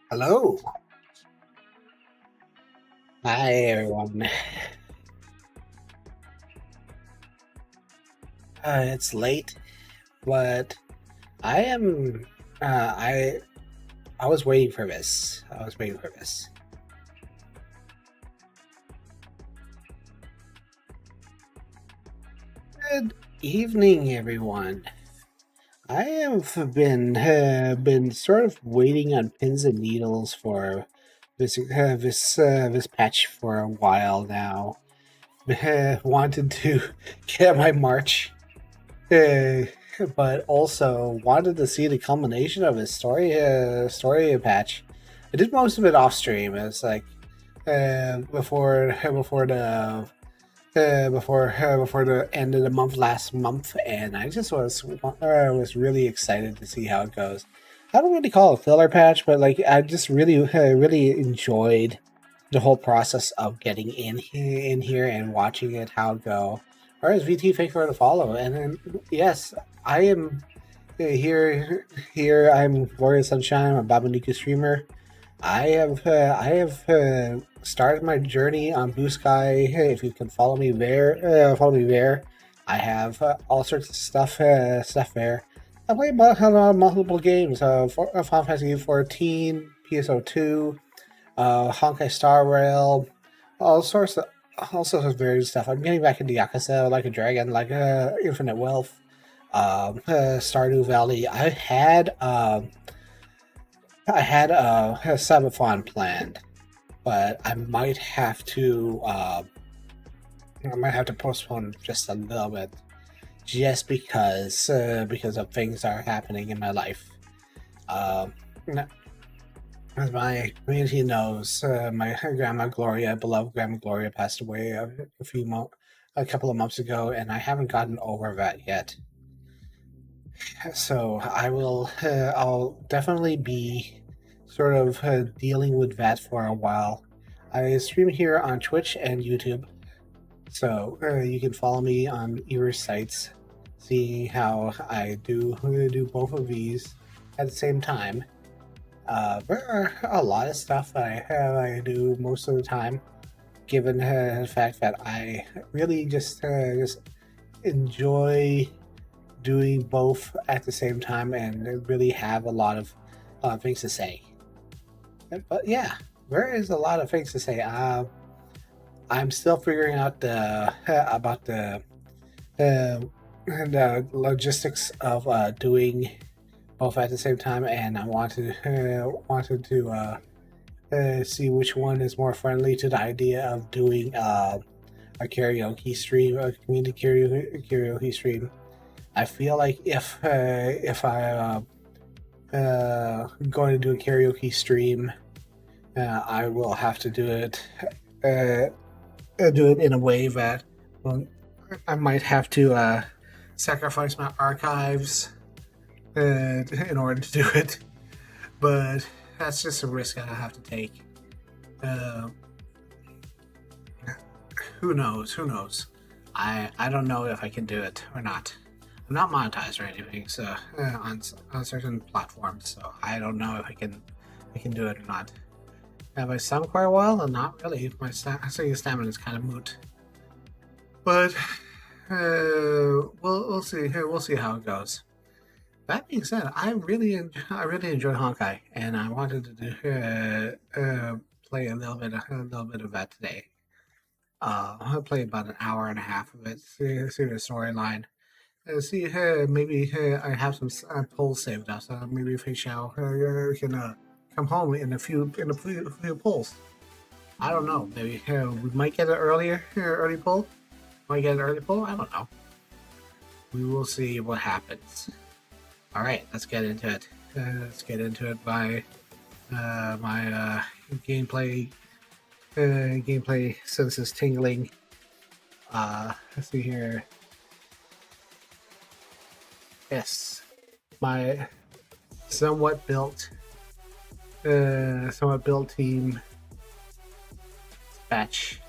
Hello. Hi, everyone. It's late, but I am. I was waiting for this. I was waiting for this. Good evening, everyone. I have been sort of waiting on pins and needles for this patch for a while now. Wanted to get my March. But also wanted to see the culmination of his story patch. I did most of it off stream. It's like before the end of the month last month, and I just was really excited to see how it goes. I don't really call it a filler patch, but like I just really enjoyed the whole process of getting in here and watching it how it go. All right, VT, thanks for the follow. And then yes, I am here. I'm Gloria Sunshine. I'm a Babanuku streamer. I have started my journey on Blue Sky. Hey, if you can follow me there, I have all sorts of stuff there. I play multiple games. Final Fantasy 14, PSO2, Honkai Star Rail, all sorts of various stuff. I'm getting back into Yakuza, like a dragon, like Infinite Wealth, Stardew Valley. I had a subathon planned, but I might have to postpone just a little bit, just because of things that are happening in my life. As my community knows, my grandma Gloria, beloved grandma Gloria, passed away a couple of months ago, and I haven't gotten over that yet. So I'll definitely be sort of dealing with that for a while. I stream here on Twitch and YouTube, so you can follow me on either sites, see how I do both of these at the same time. There are a lot of stuff that I do most of the time, given the fact that I really just enjoy doing both at the same time and really have a lot of things to say. But yeah, there is a lot of things to say. I'm still figuring out about the logistics of doing both at the same time, and I wanted to see which one is more friendly to the idea of doing a karaoke stream, a community karaoke stream. I feel like if I am going to do a karaoke stream, I will have to do it in a way that, well, I might have to sacrifice my archives in order to do it. But that's just a risk I have to take. Uh, who knows? Who knows? I don't know if I can do it or not. I'm not monetized or anything, so on certain platforms, so I don't know if I can do it or not. Have I sung for a while? Not really. My stamina is kind of moot. But we'll see. We'll see how it goes. That being said, I really enjoyed Honkai, and I wanted to play a little bit of that today. I played about an hour and a half of it, see the storyline. See, maybe I have some polls saved up, so maybe if we shall, we can come home in a few polls. I don't know. Maybe we might get an early poll. Might get an early poll. I don't know. We will see what happens. All right, let's get into it. Let's get into it by my gameplay. Gameplay senses tingling. Let's see here. Yes, my somewhat built team batch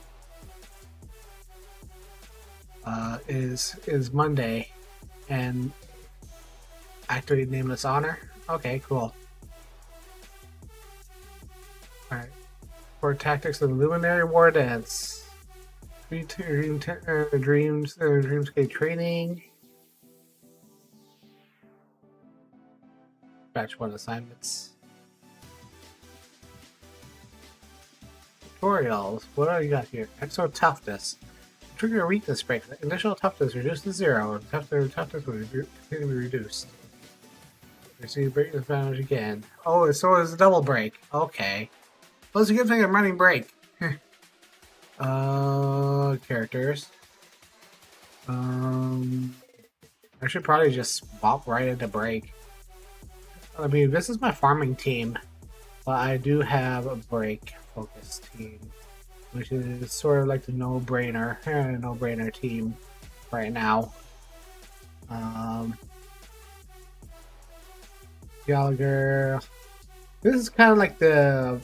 is Monday, and activate nameless honor. Okay, cool. All right, for tactics of the Luminary War Dance, Dreamscape training. Batch 1 assignments. Tutorials. What do you got here? Exo toughness. Trigger a weakness break. Initial toughness reduced to 0, and toughness will continue to be reduced. Receive break advantage again. Oh, so it's a double break. Okay. Well, it's a good thing I'm running break. Characters. I should probably just walk right into break. I mean, this is my farming team, but I do have a break focus team, which is sort of like the no-brainer team right now. Gallagher. This is kind of like the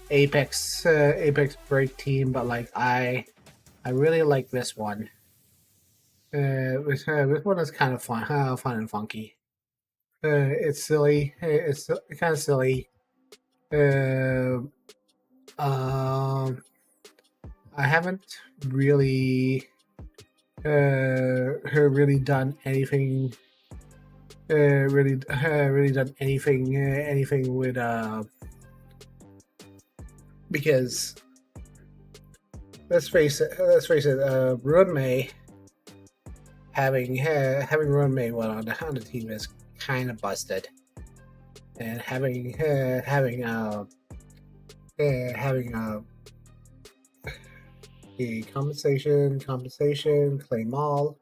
Apex break team, but like I really like this one. This one is kind of fun and funky. It's silly. It's kind of silly. I haven't really done anything. Really done anything with because let's face it. Ruin May having Ruin May on the team is kind of busted, and having the compensation, claim all.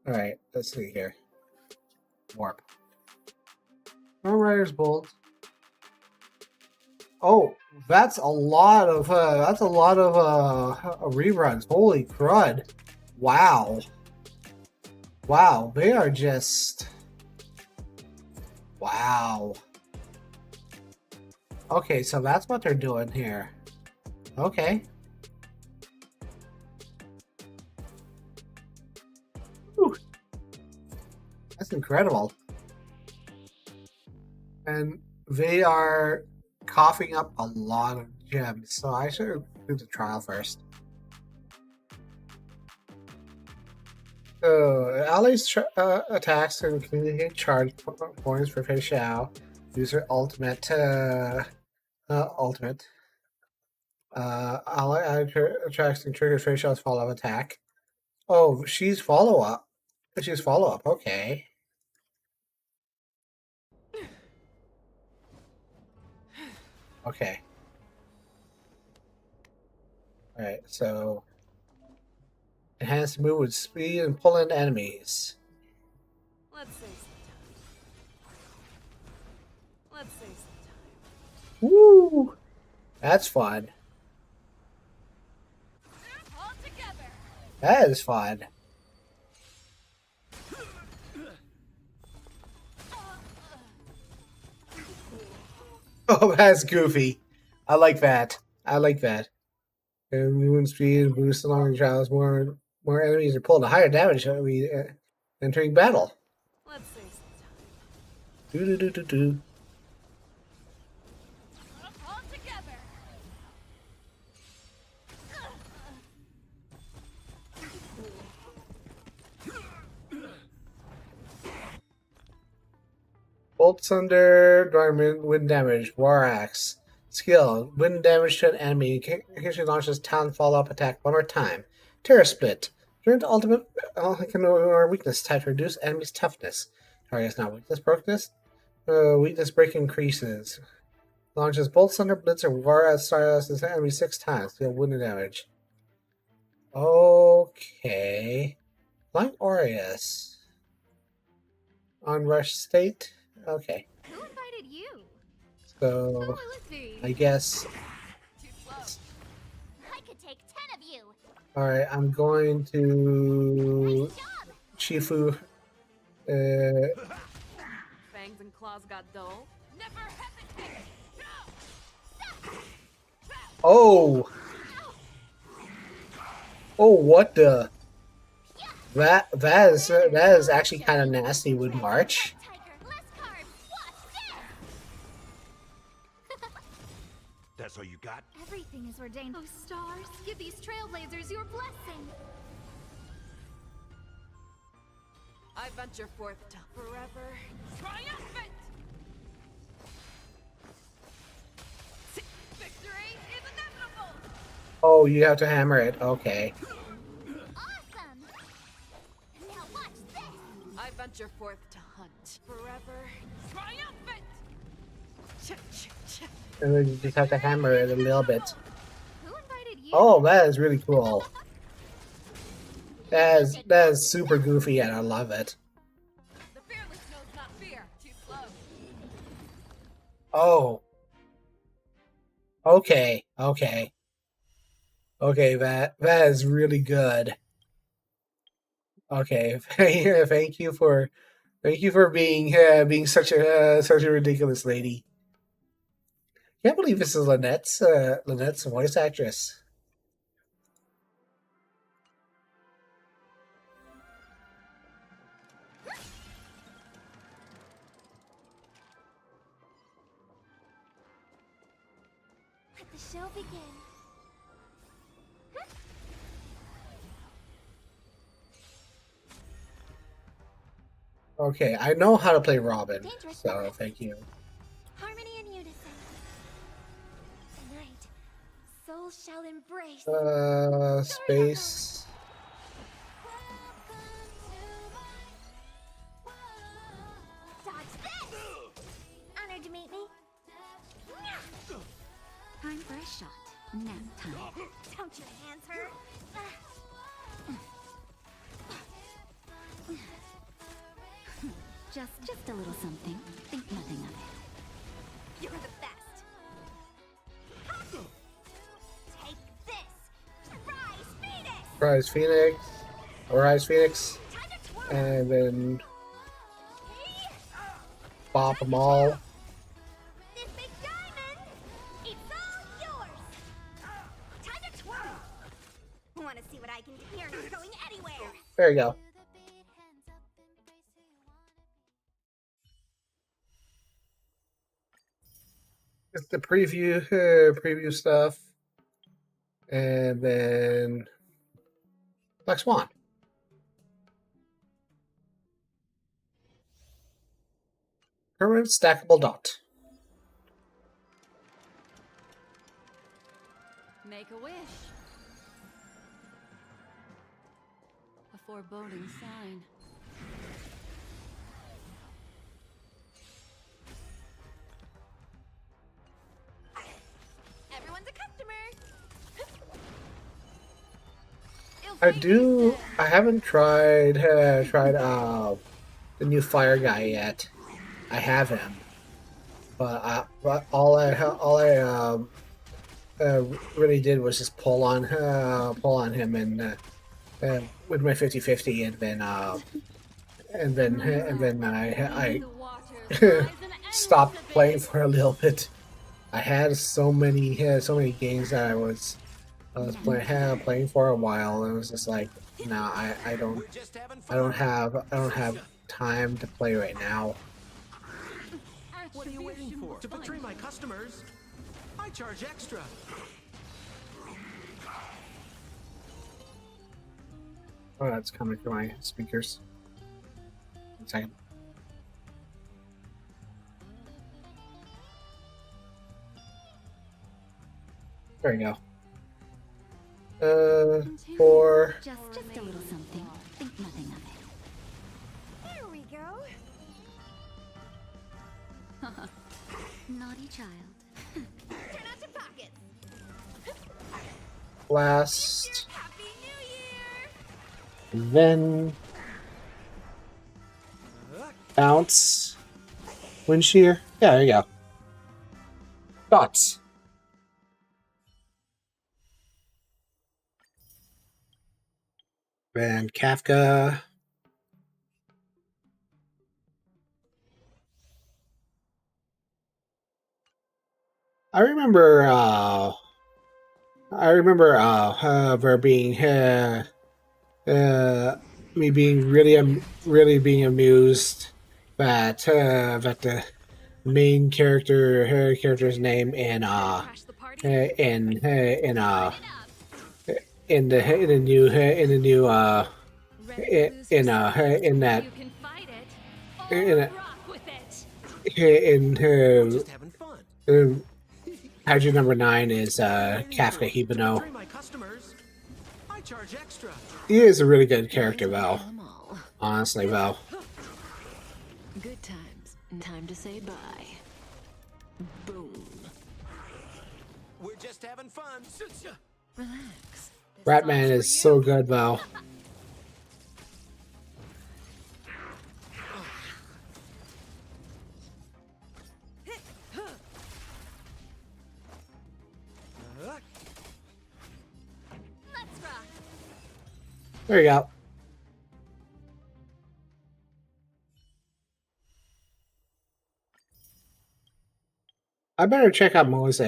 All right, let's see here. Warp. No Rider's Bolt. Oh, that's a lot of reruns. Holy crud! Wow, wow, they are just wow. Okay, so that's what they're doing here. Okay. Whew, that's incredible. And they are coughing up a lot of gems, so I should do the trial first. So, allies attacks and communicate charge points for Fei Xiao. User ultimate. Ally attracts and triggers Fei Xiao's follow-up attack. Oh, she's follow-up. She's follow-up, okay. Okay. Alright, so enhanced move with speed and pull in enemies. Let's say some time. Let's say some time. Woo! That's fun. All together. That is fun. Oh, that's goofy. I like that. I like that. And movement speed boosts along trials. More enemies are pulled. A higher damage entering battle. Let's say some time. Do do do do do. All together. Bolt Thunder, Garment, wind damage, War Axe. Skill, wind damage to an enemy. Occasionally launches Talon follow-up attack one more time. Terror Split. During the ultimate or weakness type to reduce enemy's toughness. Target's not weakness brokenness. Weakness break increases. Launches Bolt Thunder, Blitz, or War Axe styles as enemy 6 times. Deal wind damage. Okay. Flying Aureus. On rush state. Okay. Who invited you? So, Who will it be? I guess. Too slow. I could take 10 of you. Alright, I'm going to. Nice job. Shifu. Fangs and claws got dull. Never hesitate. Oh! Oh, what the? That is actually kind of nasty with March. Tiger, less cards. Watch this. That's all you got? Everything is ordained. Oh, stars, give these trailblazers your blessing. I venture forth to forever triumphant. Victory is inevitable. Oh, you have to hammer it. Okay. Awesome. Now watch this. I venture forth to hunt forever triumphant. And then you just have to hammer it a little bit. Who invited you? Oh, that is really cool. That is super goofy and I love it. The fearless knows not fear. Too slow. Oh. Okay, okay. Okay, that is really good. Okay, thank you for being such a ridiculous lady. Can't believe this is Lynette's voice actress. Let the show begin. Okay, I know how to play Robin, Dangerous so moment. thank you. Harmony and unison. Tonight, souls shall embrace. Space. Dodge this! Honored to meet me. Time for a shot. Nap time. Don't your hands hurt? Just a little something. Think nothing of it. You're the best. Rise Phoenix, Rise Phoenix, Time to twirl. and then Hey, bop them all. this big diamond, it's all yours. Time to twirl. Want to see what I can do? You're not going anywhere. There you go. It's the preview stuff, and then Black Swan. Permanent stackable dot. Make a wish. A foreboding sign. Everyone's a customer. I haven't tried the new fire guy yet. I have him, but all I really did was just pull on him and with my 50/50, and then I stopped playing for a little bit. I had so many games that I was playing for a while, and it was just like, no, I don't have time to play right now. What are you waiting for? To betray my customers? I charge extra. Oh, that's coming through my speakers. 1 second. There you go. For Just a little something. Think nothing of it. There we go. Naughty child. Turn out your pockets. last, Happy New Year. then bounce, wind shear. Yeah, there you go. Dots. Then Kafka. I remember there being me being really being amused that the main character's name in Crash the party. in the new Ready to lose in yourself? in that You can fight it. in Or a- rock with it. We're just having fun. Hydra number 9 is Kafka To Hibano. betray my customers, I charge extra. He is a really good character, Val. Them all. Honestly, Val. Good times. Time to say bye. Boom. We're just having fun. Relax. Ratman is so good, Val. Let's rock. There you go. I better check out Mose.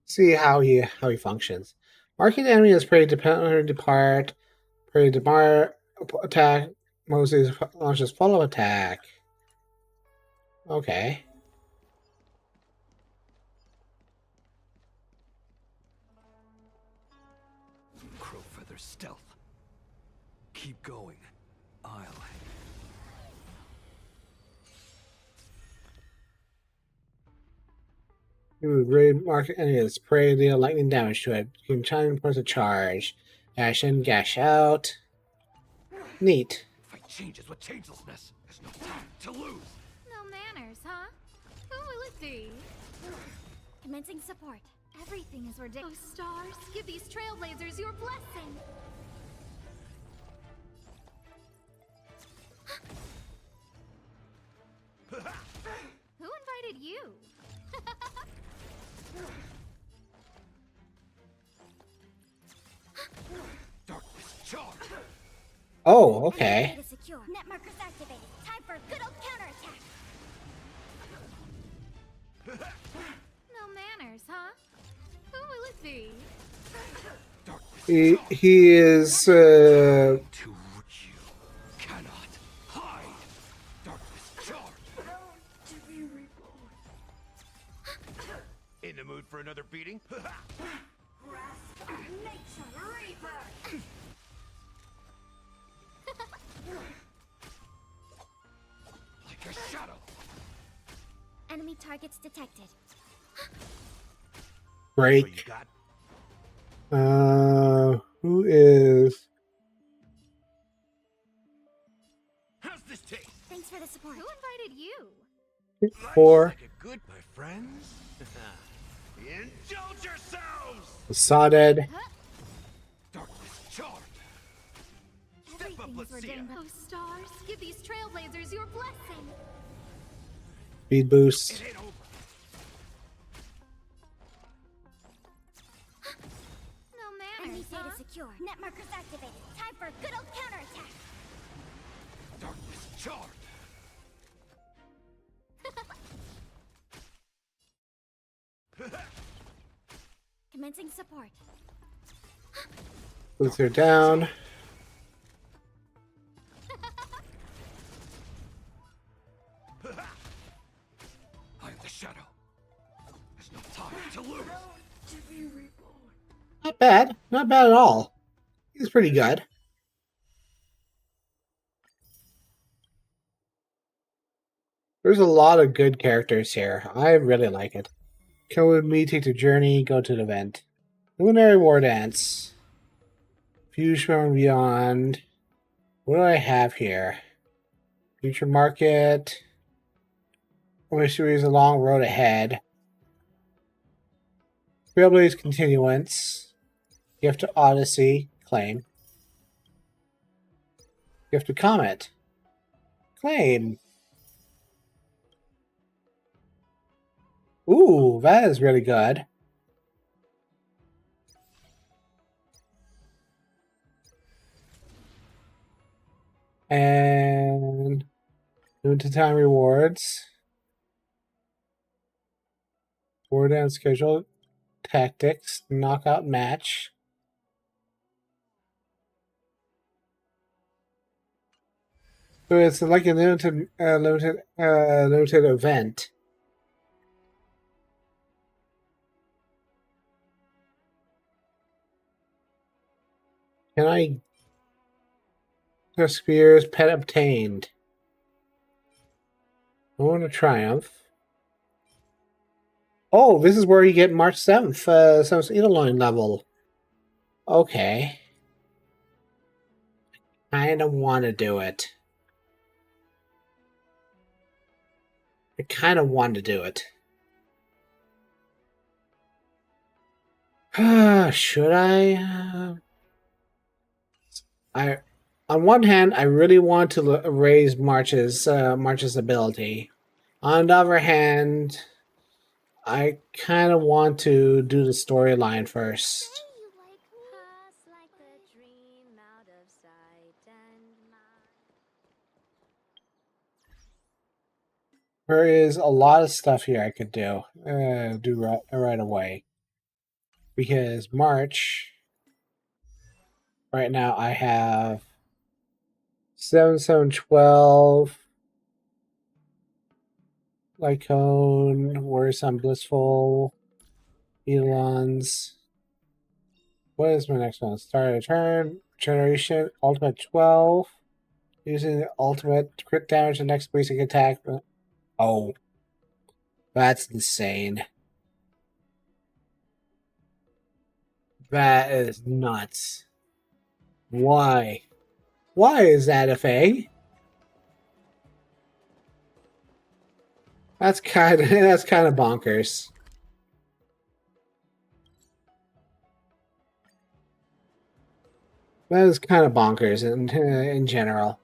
See how he functions. Marking the enemy is prey depart. Prey depart attack. Moses launches follow attack. Okay. Crow feather stealth. Keep going. I'll. You would raid market enemies. Prey deal lightning damage to it. You can chime towards a charge. Dash in, gash out. Neat. Fight changes with changelessness. There's no time to lose. No manners, huh? Who will it be? Commencing support. Everything is ridiculous. Oh, stars, give these trailblazers your blessing. Who invited you? Oh, okay. Enemy data secure. Net markers activated. Time for a good old counterattack. No manners, huh? Who will it be? He is To you cannot hide. Darkness charge. In the mood for another beating? Like a shadow. Enemy targets detected. So you break. got Who is how's this taste? Thanks for the support. Who invited you? for Like a good, my friends. Indulge yourselves. Sodded? Darkness charge. Step up, Things let's were see ya. done. Oh, stars, give these trailblazers your blessing. Speed boost. It ain't over. No Enemy manners, data huh? secure. Net markers activated. Time for a good old counterattack. Darkness charge. Commencing support. Boots her down. I am the shadow. There's no time to lose. Not bad. Not bad at all. He's pretty good. There's a lot of good characters here. I really like it. Come with me, take the journey, go to the event. Luminary War Dance. Fusion and Beyond. What do I have here? Future Market. Mysteries A Long Road Ahead. Trailblaze Continuance. Gift to Odyssey. Claim. Gift to Comet. Claim. Ooh, that is really good. And limited time rewards. War down schedule. Tactics. Knockout match. So it's like a limited event. Can I? The Spears pet obtained. I want to triumph. Oh, this is where you get March 7th, so it's Edeloin level. Okay. I don't want to do it. I kind of want to do it. Should I? On one hand, I really want to raise March's ability. On the other hand, I kind of want to do the storyline first. You like pass like a dream out of sight and mind. There is a lot of stuff here I could do right away. Because March, right now I have 7/7/12, Lycone, Worrisome Blissful, Elons. What is my next one? Start a turn, Generation, Ultimate 12. Using the ultimate crit damage the next basic attack. Oh. That's insane. That is nuts. Why? Why is that a thing? That's kind of bonkers. That is kind of bonkers in general.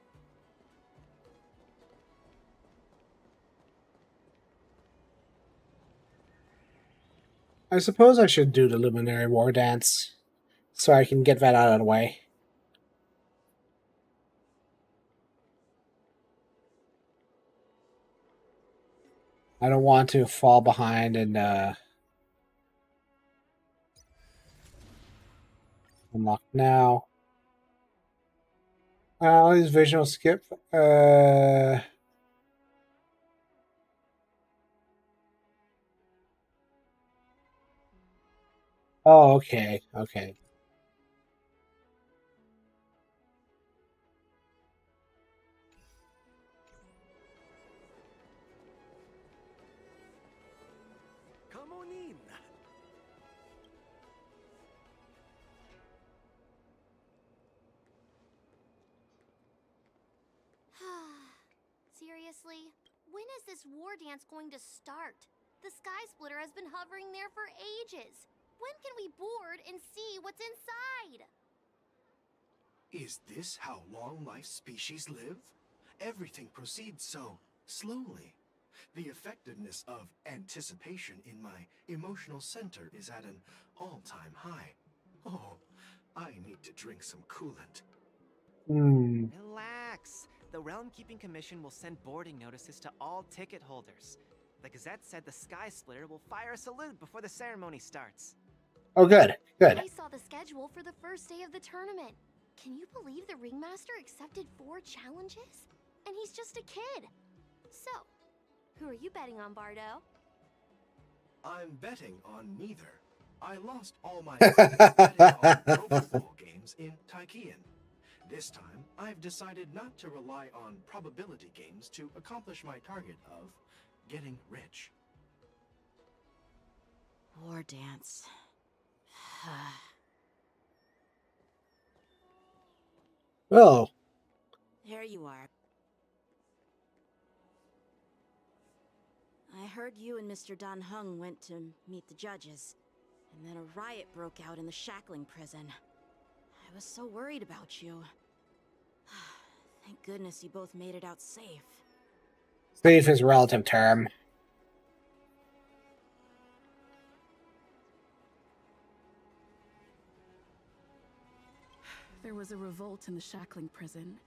I suppose I should do the Luminary War Dance so I can get that out of the way. I don't want to fall behind and unlock now. All these visual skip. Oh, okay, okay. Come on in. Seriously? When is this war dance going to start? The Sky Splitter has been hovering there for ages. When can we board and see what's inside? Is this how long-life species live? Everything proceeds so slowly. The effectiveness of anticipation in my emotional center is at an all-time high. Oh, I need to drink some coolant. Hmm. Relax. The Realm Keeping Commission will send boarding notices to all ticket holders. The Gazette said the Sky Splitter will fire a salute before the ceremony starts. Oh, good, good. I saw the schedule for the first day of the tournament. Can you believe the Ringmaster accepted 4 challenges? And he's just a kid. So, who are you betting on, Bardo? I'm betting on neither. I lost all my money betting on Overball games in Taikian. This time, I've decided not to rely on probability games to accomplish my target of getting rich. War dance. Oh, There you are. I heard you and Mr. Dan Heng went to meet the judges, and then a riot broke out in the shackling prison. I was so worried about you. Thank goodness you both made it out safe. safe is a relative term. There was a revolt in the shackling prison.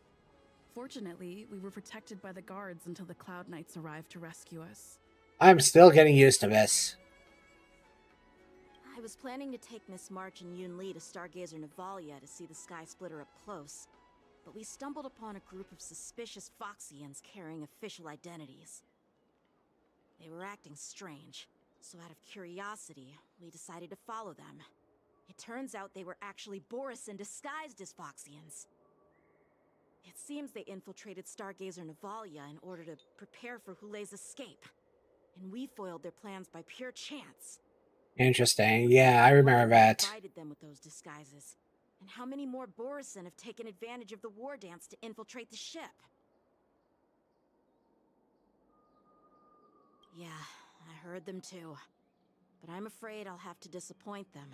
Fortunately, we were protected by the guards until the Cloud Knights arrived to rescue us. I'm still getting used to this. I was planning to take Miss March and Yun Li to Stargazer Navalia to see the Sky Splitter up close, but we stumbled upon a group of suspicious Foxians carrying official identities. They were acting strange, so out of curiosity, we decided to follow them. It turns out they were actually Borisin disguised as Foxians. It seems they infiltrated Stargazer Navalia in order to prepare for Hulei's escape, and we foiled their plans by pure chance. Interesting. Yeah, I remember that. Provided them with those disguises, and how many more Borisin have taken advantage of the war dance to infiltrate the ship? Yeah, I heard them too, but I'm afraid I'll have to disappoint them.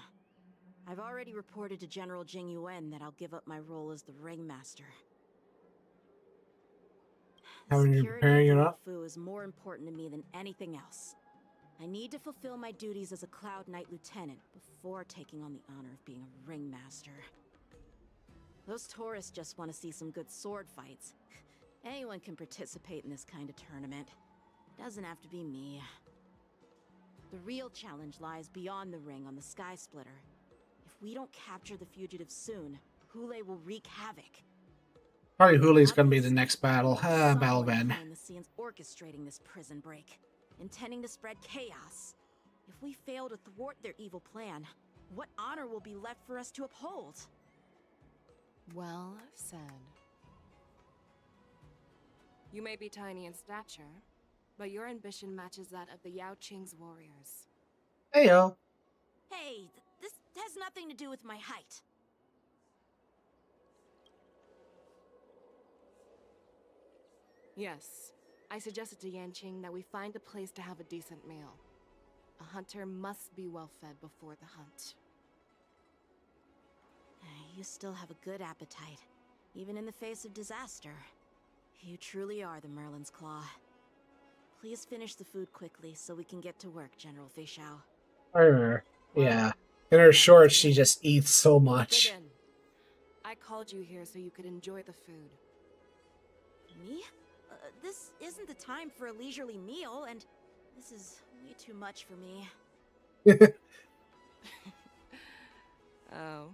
I've already reported to General Jing Yuan that I'll give up my role as the Ringmaster. How are you preparing it up? Fu is more important to me than anything else. I need to fulfill my duties as a Cloud Knight Lieutenant before taking on the honor of being a Ringmaster. Those tourists just want to see some good sword fights. Anyone can participate in this kind of tournament. Doesn't have to be me. The real challenge lies beyond the ring on the Sky Splitter. If we don't capture the fugitives soon, Hulei will wreak havoc. Probably Hulei's gonna be the next battle. Battle Someone then. behind the scenes orchestrating this prison break, intending to spread chaos. If we fail to thwart their evil plan, what honor will be left for us to uphold? Well said. You may be tiny in stature, but your ambition matches that of the Yao Qing's warriors. Heyo. Hey, this has nothing to do with my height. Yes, I suggested to Yanqing that we find a place to have a decent meal. A hunter must be well fed before the hunt. You still have a good appetite, even in the face of disaster. You truly are the Merlin's Claw. Please finish the food quickly so we can get to work, General Feixiao. Yeah. In her shorts, she just eats so much. Begin. I called you here so you could enjoy the food. Me? This isn't the time for a leisurely meal, and This is way too much for me. Oh.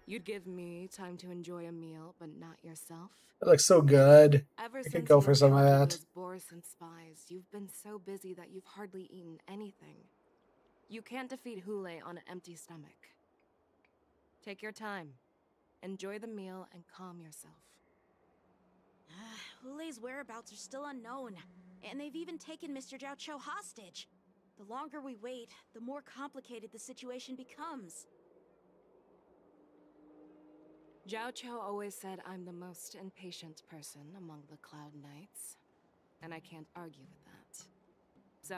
You'd give me time to enjoy a meal, but not yourself? It looks so good. Ever I could since go you for some of encountered that. those Boris spies, you've been so busy that you've hardly eaten anything. You can't defeat Hule on an empty stomach. Take your time. Enjoy the meal and calm yourself. Hule's whereabouts are still unknown, and they've even taken Mr. zianshou hostage. The longer we wait, the more complicated the situation becomes. Jiaoqiu always said I'm the most impatient person among the Cloud Knights, and I can't argue with that. So,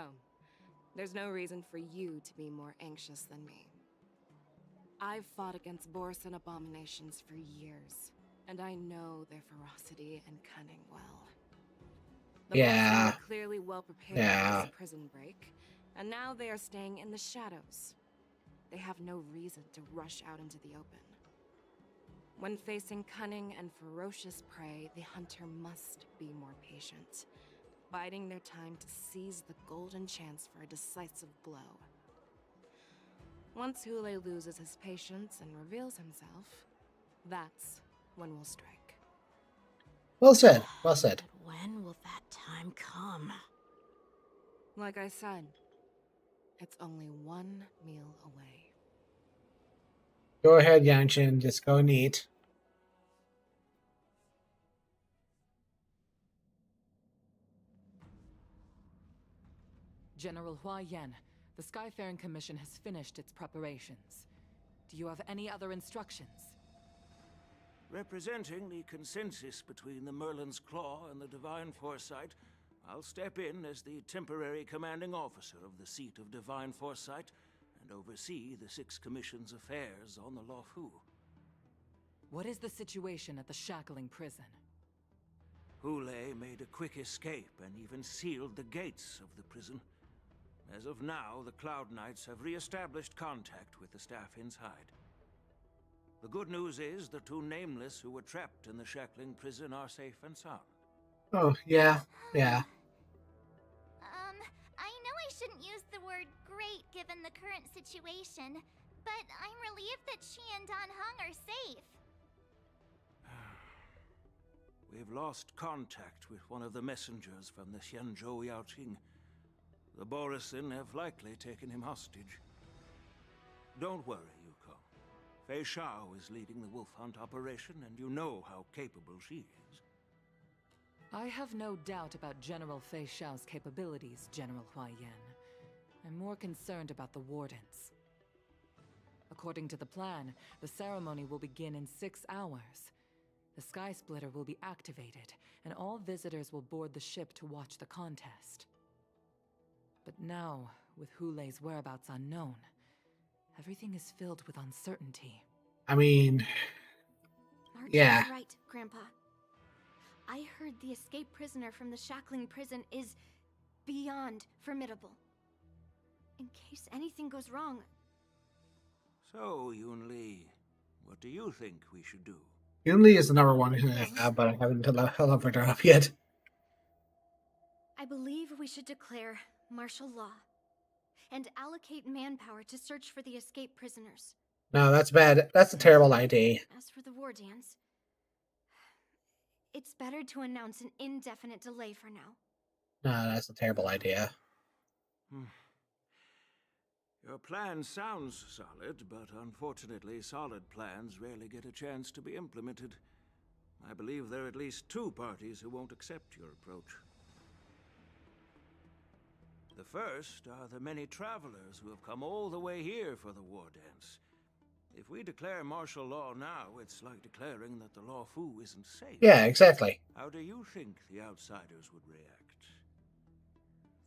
there's no reason for you to be more anxious than me. I've fought against Boris and abominations for years, and I know their ferocity and cunning well. The monsters are clearly well prepared for this prison break, and now they are staying in the shadows. They have no reason to rush out into the open. When facing cunning and ferocious prey, the hunter must be more patient, biding their time to seize the golden chance for a decisive blow. Once Hule loses his patience and reveals himself, that's when we'll strike. Well said. Well said. But when will that time come? Like I said, it's only one meal away. Go ahead, Yanshin. Just go and eat. General Hua Yan, the Skyfaring Commission has finished its preparations. Do you have any other instructions? Representing the consensus between the Merlin's Claw and the Divine Foresight, I'll step in as the temporary commanding officer of the seat of Divine Foresight and oversee the Six Commission's affairs on the Luofu. What is the situation at the Shackling prison? Hule made a quick escape and even sealed the gates of the prison. As of now, the Cloud Knights have re-established contact with the staff inside. The good news is the two Nameless who were trapped in the Shackling prison are safe and sound. Oh, yeah. I know I shouldn't use the word great given the current situation, but I'm relieved that she and Dan Heng are safe. We've lost contact with one of the messengers from the Xianzhou Yaoqing. The Borisin have likely taken him hostage. Don't worry, Yuko. Fei Shao is leading the wolf hunt operation, and you know how capable she is. I have no doubt about General Fei Shao's capabilities, General Hua Yan. I'm more concerned about the Wardens. According to the plan, the ceremony will begin in 6 hours. The Sky Splitter will be activated, and all visitors will board the ship to watch the contest. But now, with Hule's whereabouts unknown, everything is filled with uncertainty. I mean, March is right, Grandpa. I heard the escaped prisoner from the Shackling prison is beyond formidable. In case anything goes wrong... So, Yunli, what do you think we should do? Yunli is the number one, but I haven't leveled her up yet. I believe we should declare martial law and allocate manpower to search for the escaped prisoners. No, that's bad. That's a terrible idea. As for the war dance, it's better to announce an indefinite delay for now. No, that's a terrible idea. Your plan sounds solid, but unfortunately solid plans rarely get a chance to be implemented. I believe there are at least 2 parties who won't accept your approach. The first are the many travelers who have come all the way here for the war dance. If we declare martial law now, it's like declaring that the Luofu isn't safe. Yeah, exactly. How do you think the outsiders would react?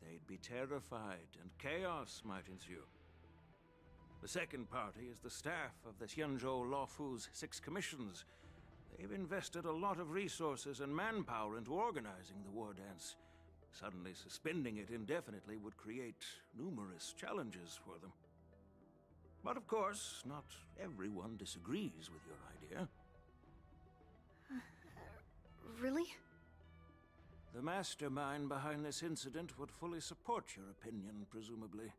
They'd be terrified, and chaos might ensue. The second party is the staff of the Xianzhou Luofu's 6 commissions. They've invested a lot of resources and manpower into organizing the war dance. Suddenly suspending it indefinitely would create numerous challenges for them. But of course, not everyone disagrees with your idea. Really? The The mastermind behind this incident would fully support your opinion, presumably.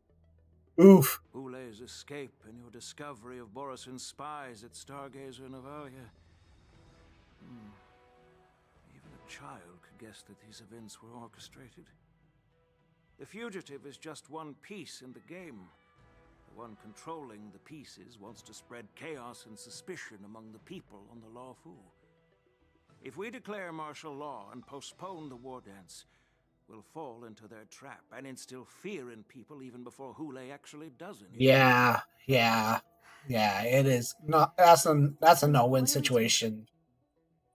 Oof. Hule's escape and your discovery of Borison's spies at Stargazer Navalia. Even a child could guess that these events were orchestrated. The fugitive is just one piece in the game. The one controlling the pieces wants to spread chaos and suspicion among the people on the Luofu. If we declare martial law and postpone the war dance, we'll fall into their trap and instill fear in people even before Hule actually does anything. Yeah. It is not. That's a no-win situation.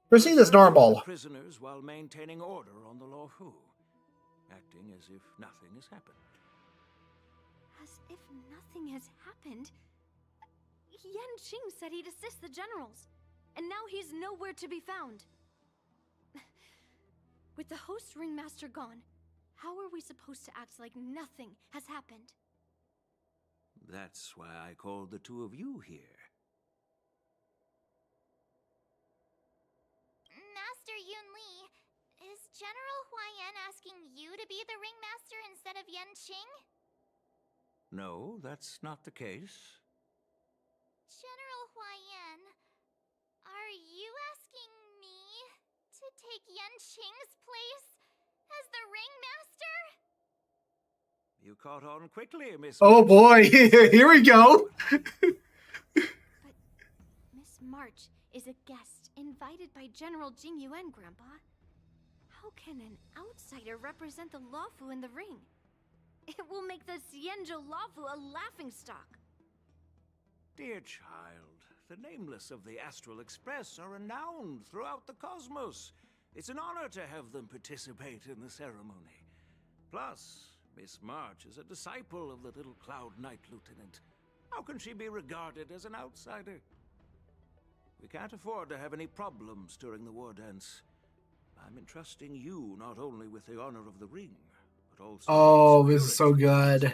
Proceed as normal. Prisoners while maintaining order on the Luofu, acting as if nothing has happened. As if nothing has happened? Yanqing said he'd assist the generals, and now he's nowhere to be found. With the host ringmaster gone, how are we supposed to act like nothing has happened? That's why I called the two of you here. Master Yunli, is General Huaiyan asking you to be the ringmaster instead of Yanqing? No, that's not the case. General Huaiyan, are you asking me to take Yanqing's place as the ringmaster? You caught on quickly, Miss. Oh boy, here we go. But Miss March is a guest invited by General Jing Yuan, Grandpa. How can an outsider represent the Luofu in the ring? It will make the Xianzhou Luofu a laughingstock. Dear child, the nameless of the Astral Express are renowned throughout the cosmos. It's an honor to have them participate in the ceremony. Plus, Miss March is a disciple of the little Cloud Knight Lieutenant. How can she be regarded as an outsider? We can't afford to have any problems during the war dance. I'm entrusting you not only with the honor of the ring, but also... Oh, this is so good.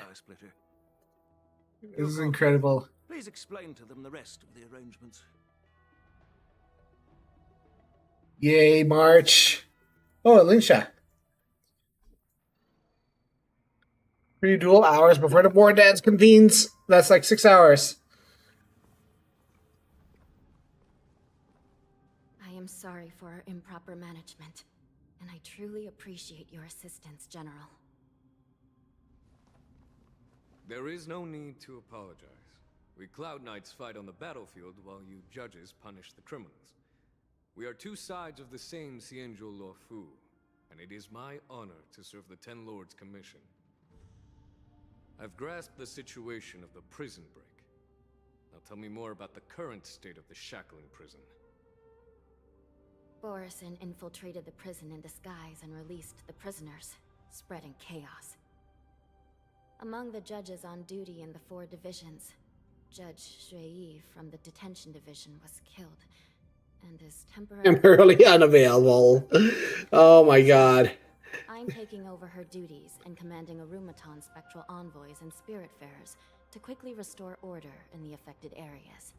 This is incredible. Please explain to them the rest of the arrangements. Yay, March. Oh, Alicia. 3 dual hours before the war dance convenes. That's like 6 hours. I am sorry for our improper management, and I truly appreciate your assistance, General. There is no need to apologize. We Cloud Knights fight on the battlefield while you judges punish the criminals. We are two sides of the same Xianzhou Luofu, and it is my honor to serve the Ten Lords' commission. I've grasped the situation of the prison break. Now tell me more about the current state of the shackling prison. Borison infiltrated the prison in disguise and released the prisoners, spreading chaos. Among the judges on duty in the 4 divisions, Judge Shui from the detention division was killed, and is temporarily unavailable. Oh my god. I'm taking over her duties and commanding Arumaton spectral envoys and spiritfarers to quickly restore order in the affected areas.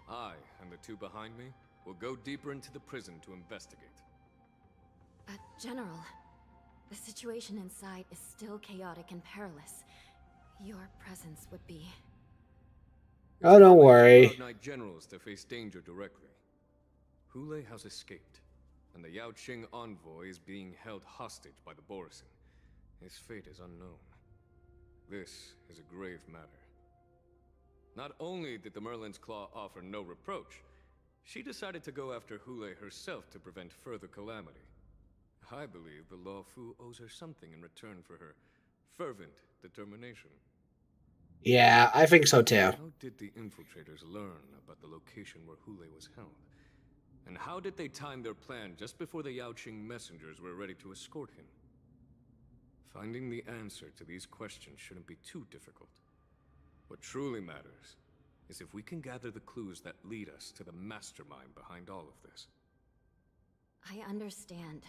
I, and the 2 behind me, will go deeper into the prison to investigate. But, General, the situation inside is still chaotic and perilous. Your presence would be... Oh, don't worry. Cloud Knight generals to face danger directly. Hule has escaped, and the Yaoqing envoy is being held hostage by the Borison. His fate is unknown. This is a grave matter. Not only did the Merlin's Claw offer no reproach, she decided to go after Hule herself to prevent further calamity. I believe the Luofu owes her something in return for her fervent determination. Yeah, I think so too. How did the infiltrators learn about the location where Hule was held? And how did they time their plan just before the Yaoqing messengers were ready to escort him? Finding the answer to these questions shouldn't be too difficult. What truly matters is if we can gather the clues that lead us to the mastermind behind all of this. I understand,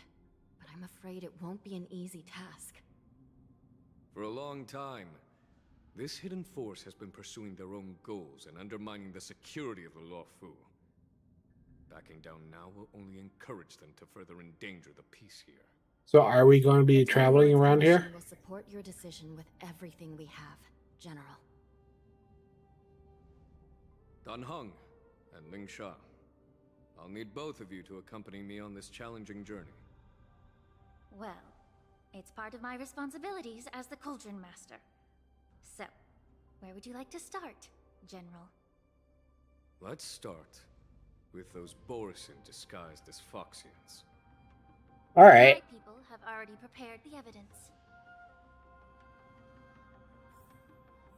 but I'm afraid it won't be an easy task. For a long time, this hidden force has been pursuing their own goals and undermining the security of the Luofu. Backing down now will only encourage them to further endanger the peace here. So are we going to be The traveling Time Lord's around here? Commission will support your decision with everything we have, General. Dan Heng and Ling Sha. I'll need both of you to accompany me on this challenging journey. Well, it's part of my responsibilities as the Cauldron Master. So, where would you like to start, General? Let's start with those Borisin disguised as Foxians. All right. My people have already prepared the evidence.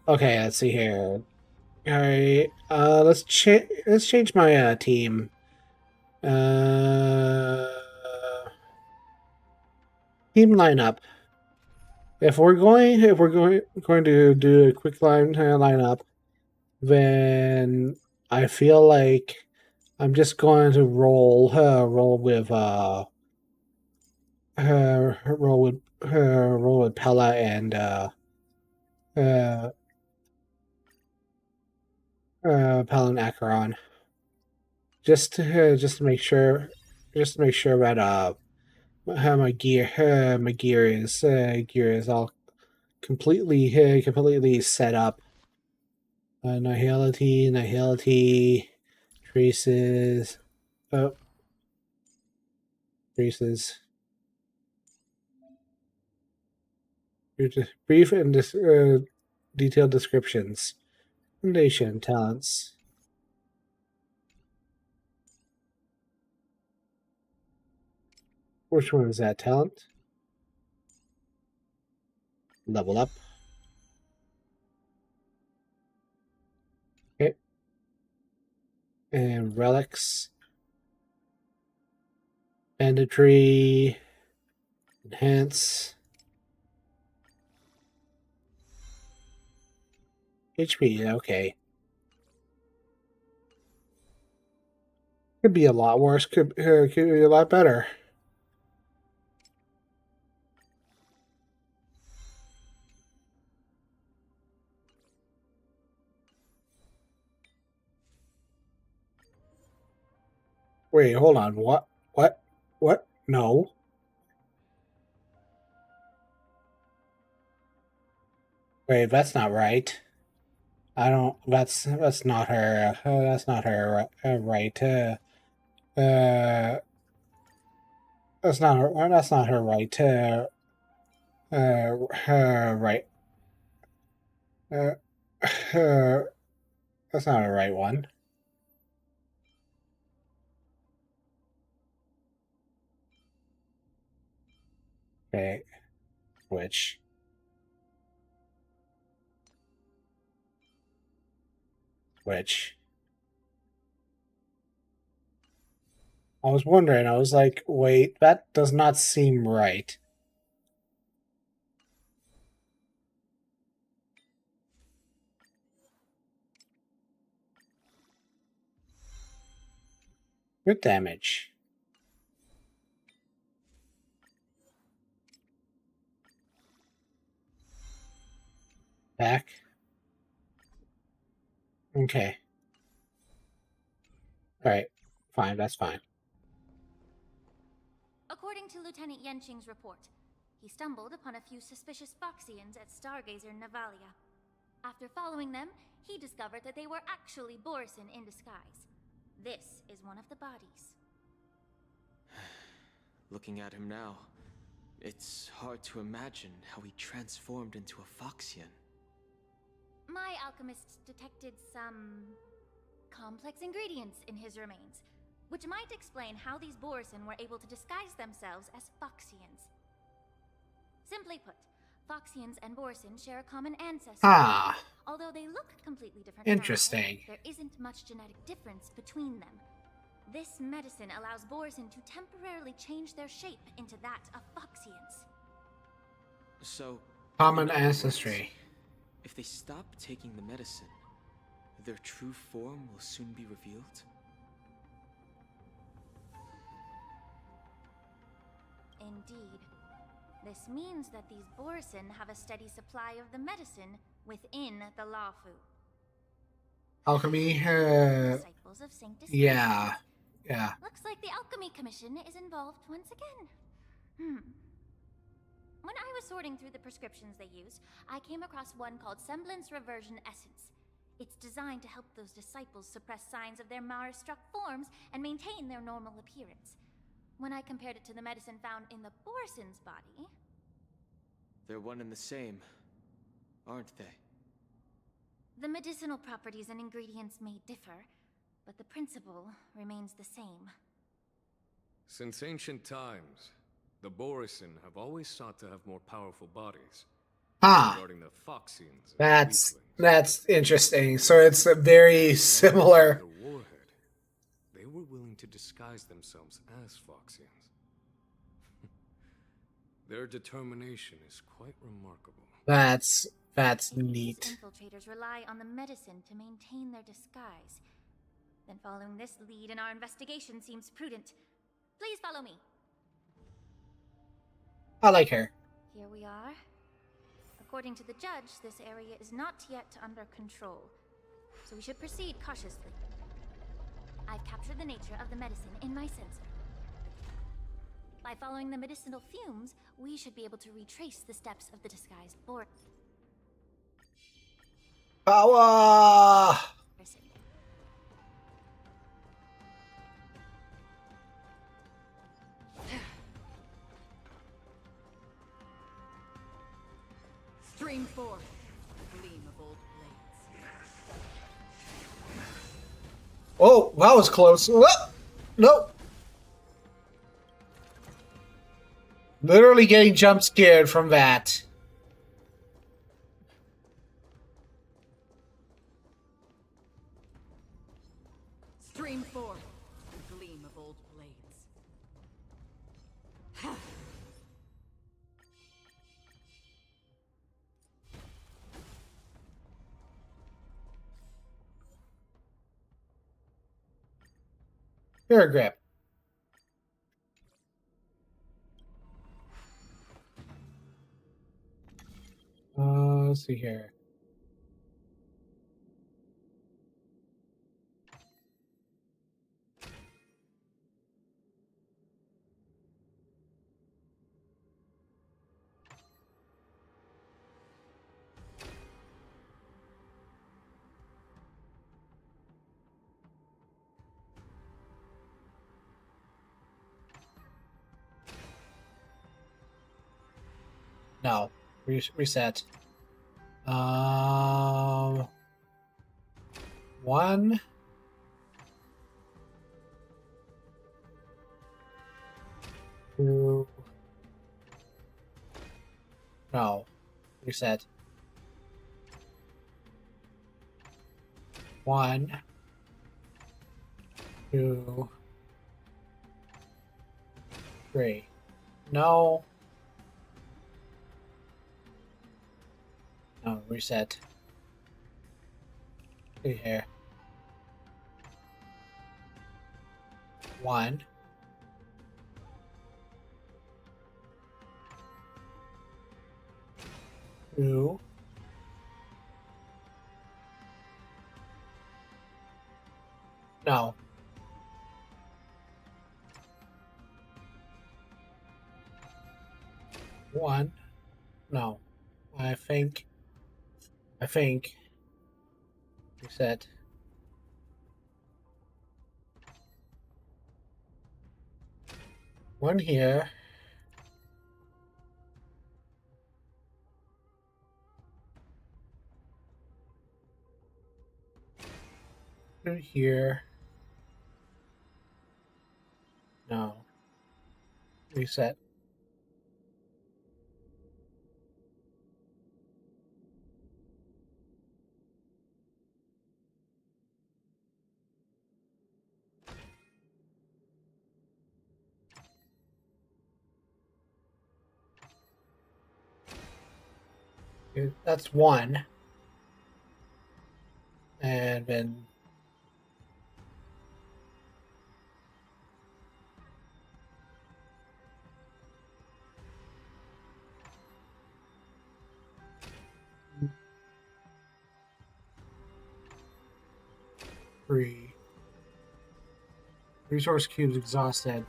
Okay, let's see here. All right, let's change my team. Team lineup. If we're going to do a quick lineup, then I feel like I'm just going to roll with Pella and Pella and Acheron. Just to make sure that my gear is all completely set up. Nihility, traces, traces. Brief and detailed descriptions. Foundation talents. Which one is that talent? Level up. Okay. And relics. Banditry. Enhance. HP, okay. Could be a lot worse, could be a lot better. Wait, hold on. What? No. Wait, that's not right. I don't. That's not her. That's not her. Right. That's not her. That's not her right. Right. That's not a right one. Okay. Which? I was wondering. I was like, wait, that does not seem right. Good damage. Back. Okay. Alright. Fine, that's fine. According to Lieutenant Yenqing's report, he stumbled upon a few suspicious Foxians at Stargazer Navalia. After following them, he discovered that they were actually Borisin in disguise. This is one of the bodies. Looking at him now, it's hard to imagine how he transformed into a Foxian. My alchemists detected some complex ingredients in his remains, which might explain how these Borisin were able to disguise themselves as Foxians. Simply put, Foxians and Borisin share a common ancestor. Ah. Although they look completely different Interesting. now, there isn't much genetic difference between them. This medicine allows Borisin to temporarily change their shape into that of Foxians. So, Common ancestry. if they stop taking the medicine, their true form will soon be revealed? Indeed. This means that these Borisin have a steady supply of the medicine within the Lafu. Alchemy, Disciples of Saint Disciple. yeah. Yeah. Looks like the Alchemy Commission is involved once again. When I was sorting through the prescriptions they use, I came across one called Semblance Reversion Essence. It's designed to help those disciples suppress signs of their Mara-struck forms and maintain their normal appearance. When I compared it to the medicine found in the Borison's body... They're one and the same, aren't they? The medicinal properties and ingredients may differ, but the principle remains the same. Since ancient times, the Borison have always sought to have more powerful bodies. Regarding the Foxians, that's interesting. So it's a very similar. Their warhead, they were willing to disguise themselves as Foxians. Their determination is quite remarkable. That's neat. These infiltrators rely on the medicine to maintain their disguise. Then following this lead in our investigation seems prudent. Please follow me. I like her. Here we are. According to the judge, this area is not yet under control, so we should proceed cautiously. I've captured the nature of the medicine in my sensor. By following the medicinal fumes, we should be able to retrace the steps of the disguised board. Power! Stream 4. Gleam of old blades. Oh, that was close. Oh, nope. Literally getting jump scared from that. Stream 4. Gleam of old blades. Here, grip. Let's see here. No. Reset. 1. 2. No. Reset. 1. 2. 3. No. No, reset. See here. 1. 2. No. 1. No. I think. Reset. One here. Two here. No. Reset. That's 1. And then three Resource cubes exhausted.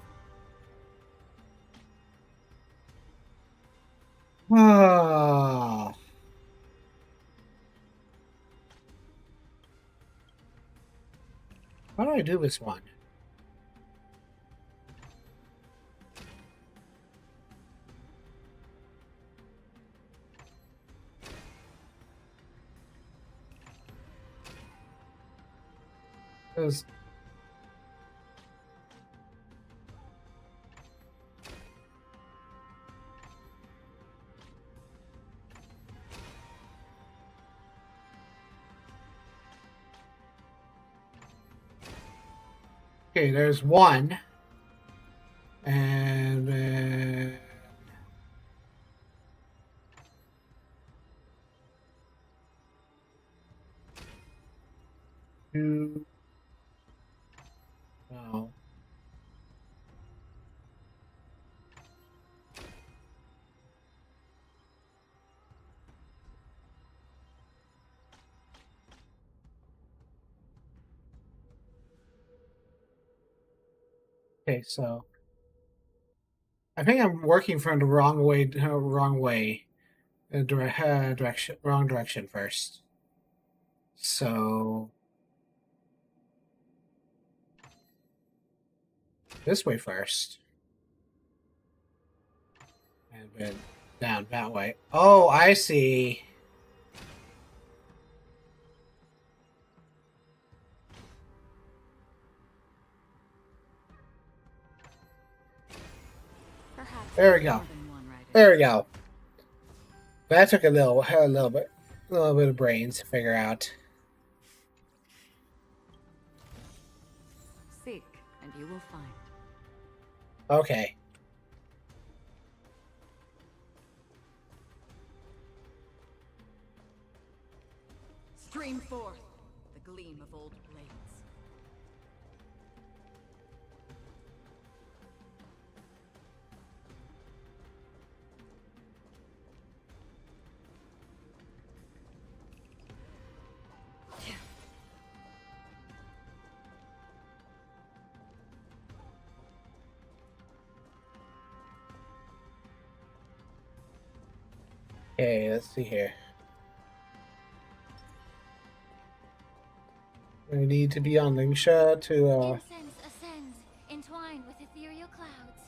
Ah. How do I do this one? Because okay, there's one, and then two. No. Okay, so I think I'm working from the wrong way. Wrong direction first. So this way first, and then down that way. Oh, I see. There we go. There we go. That took a little bit of brains to figure out. Seek, and you will find. Okay. Stream forth the gleam of old blades. Okay, let's see here. We need to be on Lingsha to Incense ascends, entwined with ethereal clouds.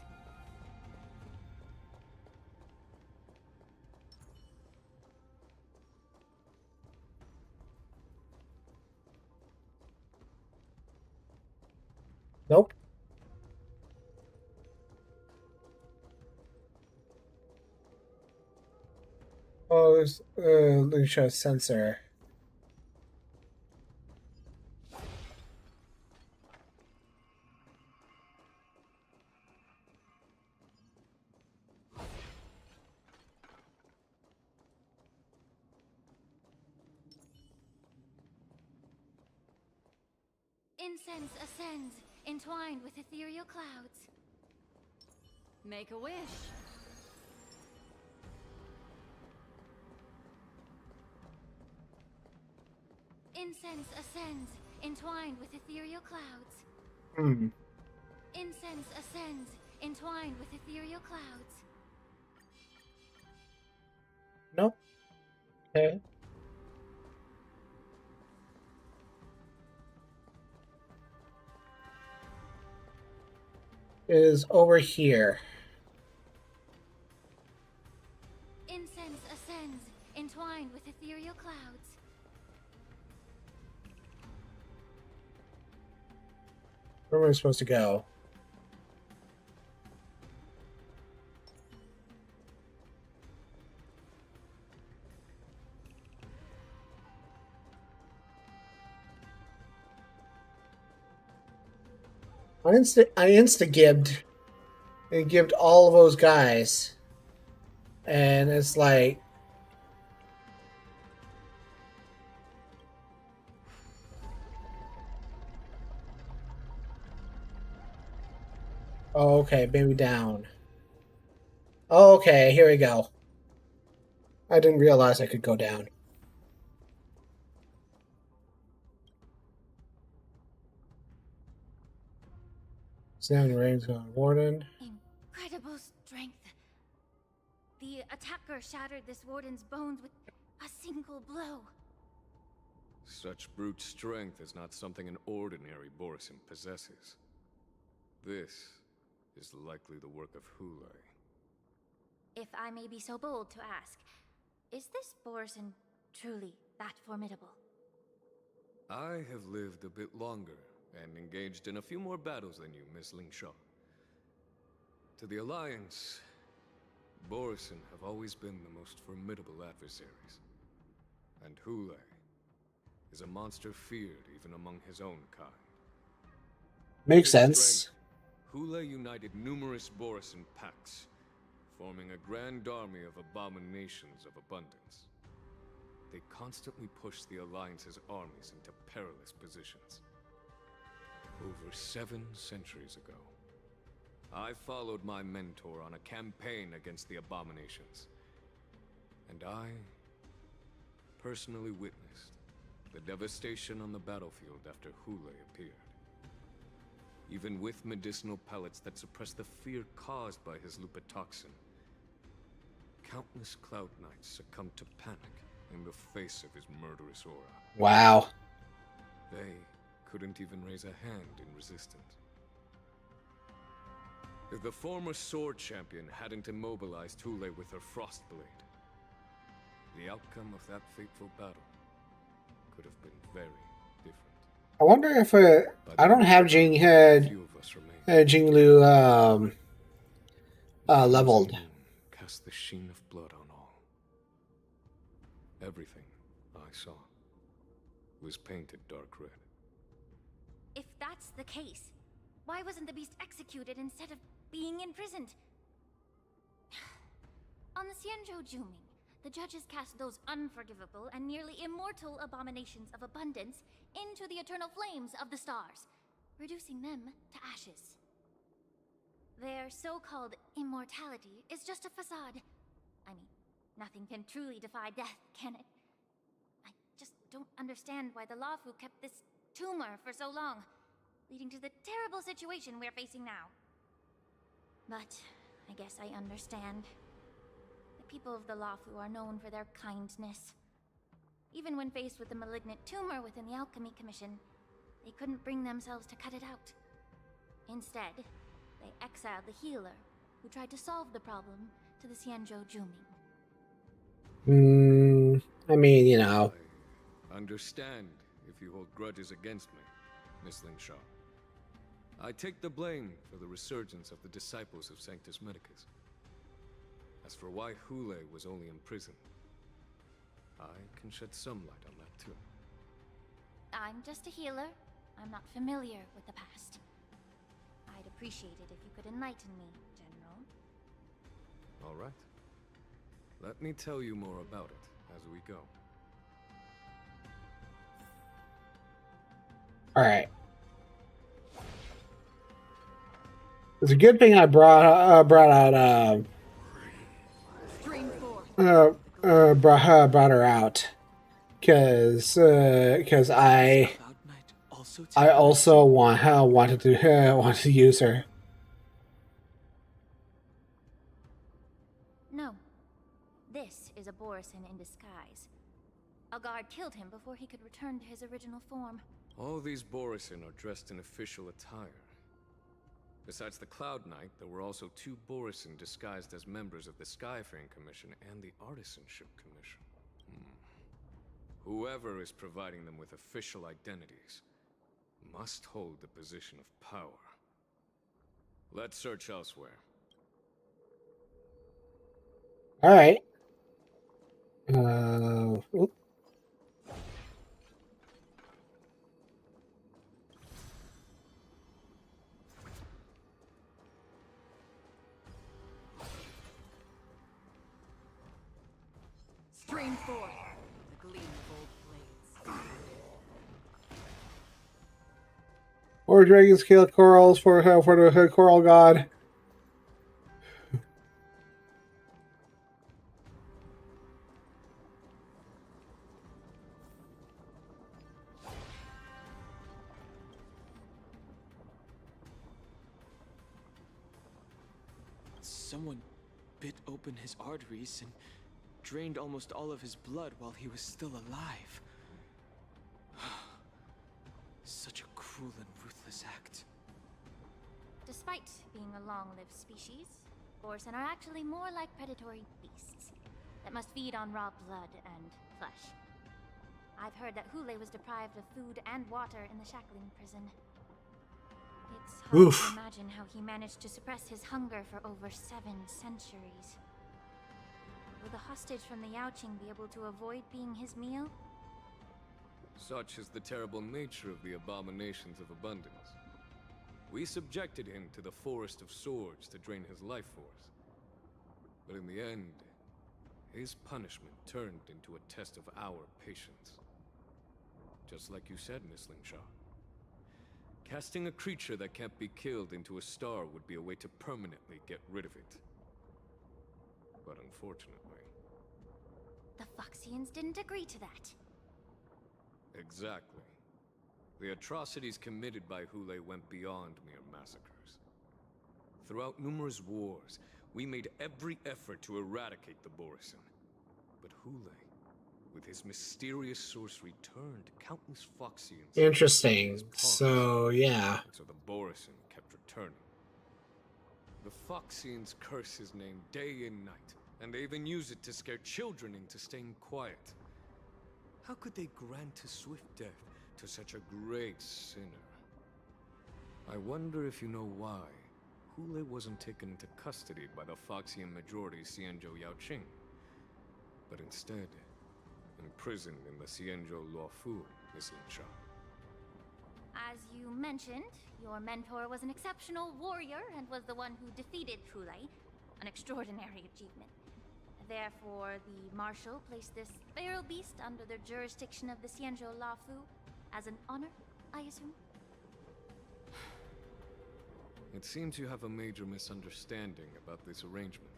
Nope. Oh, there's Lingsha sensor. Incense ascends, entwined with ethereal clouds. Make a wish. Incense ascends, entwined with ethereal clouds. Hmm. Incense ascends, entwined with ethereal clouds. Nope. Okay. Is over here. Incense ascends, entwined with ethereal clouds. Where am I supposed to go? I insta-gibbed and gibbed all of those guys. And it's like, oh, okay, maybe down. Oh, okay, here we go. I didn't realize I could go down. Sound range on Warden. Incredible strength. The attacker shattered this warden's bones with a single blow. Such brute strength is not something an ordinary Borisin possesses. This is likely the work of Hule. If I may be so bold to ask, is this Borisin truly that formidable? I have lived a bit longer and engaged in a few more battles than you, Miss Lingshaw. To the Alliance, Borisin have always been the most formidable adversaries. And Hule is a monster feared even among his own kind. Makes sense. Hule united numerous Borisin packs, forming a grand army of abominations of abundance. They constantly push the Alliance's armies into perilous positions. Over 7 centuries ago, I followed my mentor on a campaign against the abominations. And I personally witnessed the devastation on the battlefield after Hule appeared. Even with medicinal pellets that suppress the fear caused by his lupitoxin, countless Cloud Knights succumbed to panic in the face of his murderous aura. Wow. They couldn't even raise a hand in resistance. If the former sword champion hadn't immobilized Hule with her frost blade, the outcome of that fateful battle could have been very different. I wonder if I don't have Jinglu leveled. Cast the sheen of blood on all. Everything I saw was painted dark red. If that's the case, why wasn't the beast executed instead of being imprisoned? On the zianshou Juming, the judges cast those unforgivable and nearly immortal abominations of abundance into the eternal flames of the stars, reducing them to ashes. Their so-called immortality is just a facade. I mean, nothing can truly defy death, can it? I just don't understand why the Luofu kept this tumor for so long, leading to the terrible situation we're facing now. But I guess I understand. The people of the Luofu are known for their kindness. Even when faced with the malignant tumor within the Alchemy Commission, they couldn't bring themselves to cut it out. Instead, they exiled the healer, who tried to solve the problem, to the zianshou Juming. I mean, you know. I understand if you hold grudges against me, Miss Lingshaw. I take the blame for the resurgence of the disciples of Sanctus Medicus. As for why Hule was only imprisoned, I can shed some light on that too. I'm just a healer. I'm not familiar with the past. I'd appreciate it if you could enlighten me, General. All right. Let me tell you more about it as we go. All right. It's a good thing I brought out brought her out, because I also wanted to use her. No. This is a Borisin in disguise. A guard killed him before he could return to his original form. All these Borisin are dressed in official attire. Besides the Cloud Knight, there were also 2 Borisin disguised as members of the Skyfaring Commission and the Artisanship Commission. Whoever is providing them with official identities must hold the position of power. Let's search elsewhere. All right. Oop. Stream 4. The gleam of old blades. Or dragons kill corals for the coral god. Someone bit open his arteries and drained almost all of his blood while he was still alive. Such a cruel and ruthless act. Despite being a long-lived species, Borsen are actually more like predatory beasts that must feed on raw blood and flesh. I've heard that Hule was deprived of food and water in the shackling prison. It's hard to imagine how he managed to suppress his hunger for over 7 centuries. Will the hostage from the Yaoqing be able to avoid being his meal? Such is the terrible nature of the abominations of abundance. We subjected him to the Forest of Swords to drain his life force. But in the end, his punishment turned into a test of our patience. Just like you said, Miss Lingshaw. Casting a creature that can't be killed into a star would be a way to permanently get rid of it. But unfortunately... The Foxians didn't agree to that. Exactly. The atrocities committed by Hule went beyond mere massacres. Throughout numerous wars, we made every effort to eradicate the Borsen. But Hule, with his mysterious sorcery, turned countless Foxians... Interesting. So, yeah. So the Borsen kept returning. The Foxians curse his name day and night, and they even use it to scare children into staying quiet. How could they grant a swift death to such a great sinner? I wonder if you know why Hule wasn't taken into custody by the Foxian majority Xianzhou Yaoqing, but instead imprisoned in the Xianzhou Luofu, Miss Lingshaw. As you mentioned, your mentor was an exceptional warrior and was the one who defeated Hule, an extraordinary achievement. Therefore, the Marshal placed this feral beast under the jurisdiction of the Xianzhou Luofu as an honor, I assume? It seems you have a major misunderstanding about this arrangement.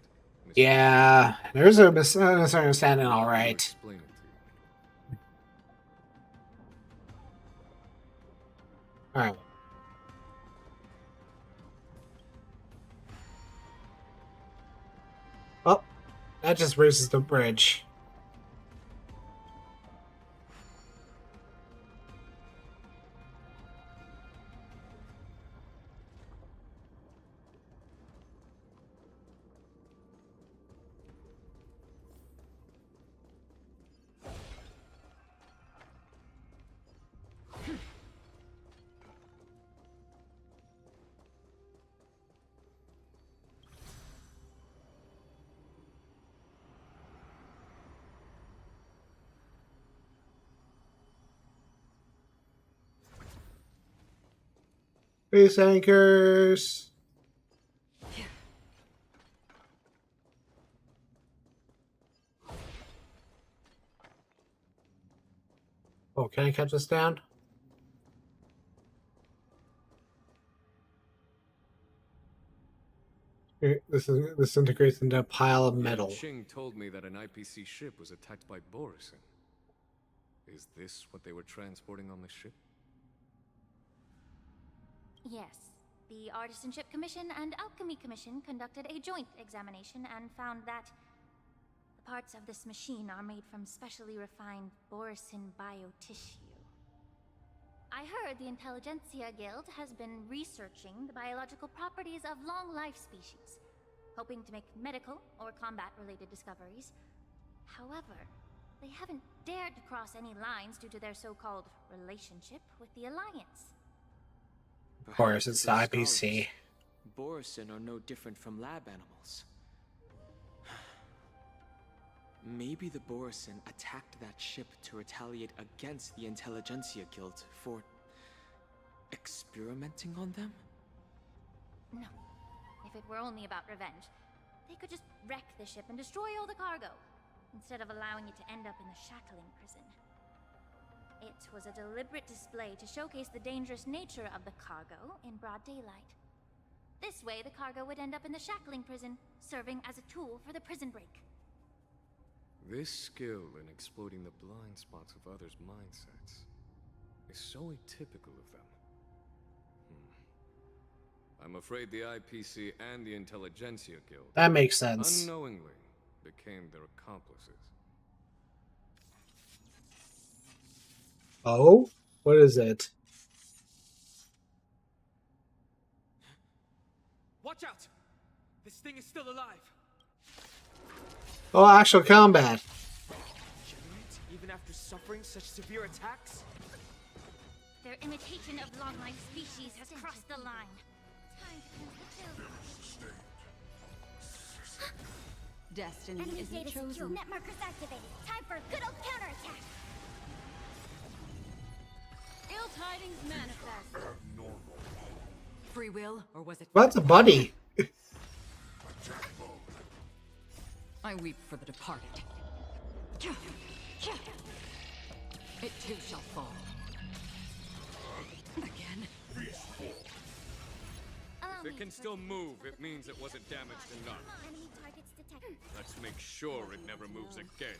Yeah, there's a misunderstanding, all right. Explain it to you. All right. Oh, that just raises the bridge. Base anchors. Oh, can I catch this down? This integrates into a pile of metal. Yaoqing told me that an IPC ship was attacked by Borsen. Is this what they were transporting on the ship? Yes. The Artisanship Commission and Alchemy Commission conducted a joint examination and found that the parts of this machine are made from specially refined Borsen biotissue. I heard the Intelligentsia Guild has been researching the biological properties of long-life species, hoping to make medical or combat-related discoveries. However, they haven't dared to cross any lines due to their so-called relationship with the Alliance. Of course, it's the IPC. Borsen are no different from lab animals. Maybe the Borsen attacked that ship to retaliate against the Intelligentsia Guild for experimenting on them? No. If it were only about revenge, they could just wreck the ship and destroy all the cargo, instead of allowing it to end up in the shackling prison. It was a deliberate display to showcase the dangerous nature of the cargo in broad daylight. This way, the cargo would end up in the shackling prison, serving as a tool for the prison break. This skill in exploiting the blind spots of others' mindsets is so atypical of them. I'm afraid the IPC and the Intelligentsia Guild That makes sense. unknowingly became their accomplices. Oh? What is it? Watch out! This thing is still alive. Oh, actual combat. Regenerate even after suffering such severe attacks? Their imitation of long-life species has crossed the line. Time to cleanse the field. Destiny Enemy isn't data secure. chosen. Net markers activated. Time for a good old counterattack. Ill tidings manifest. Free will, or was it? That's a buddy. I weep for the departed. It too shall fall. Again. If it can still move, it means it wasn't damaged enough. Enemy targets detected. Let's make sure it never moves again.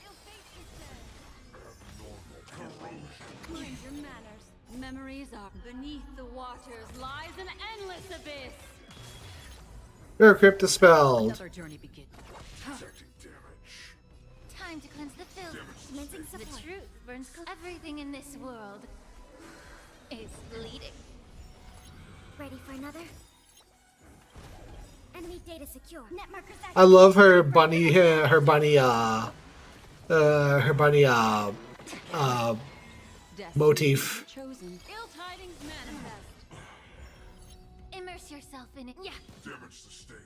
Mind your manners. Memories are beneath the waters lies an endless abyss. Your crypt dispelled. Another journey begins. Time to cleanse the field. Commencing The support. truth burns everything in this world is bleeding. Ready for another? Enemy data secure. Net markers activated. I love her bunny, her bunny motif. Chosen. Ill tidings manifest. Immerse yourself in it. Yeah. Damage sustained.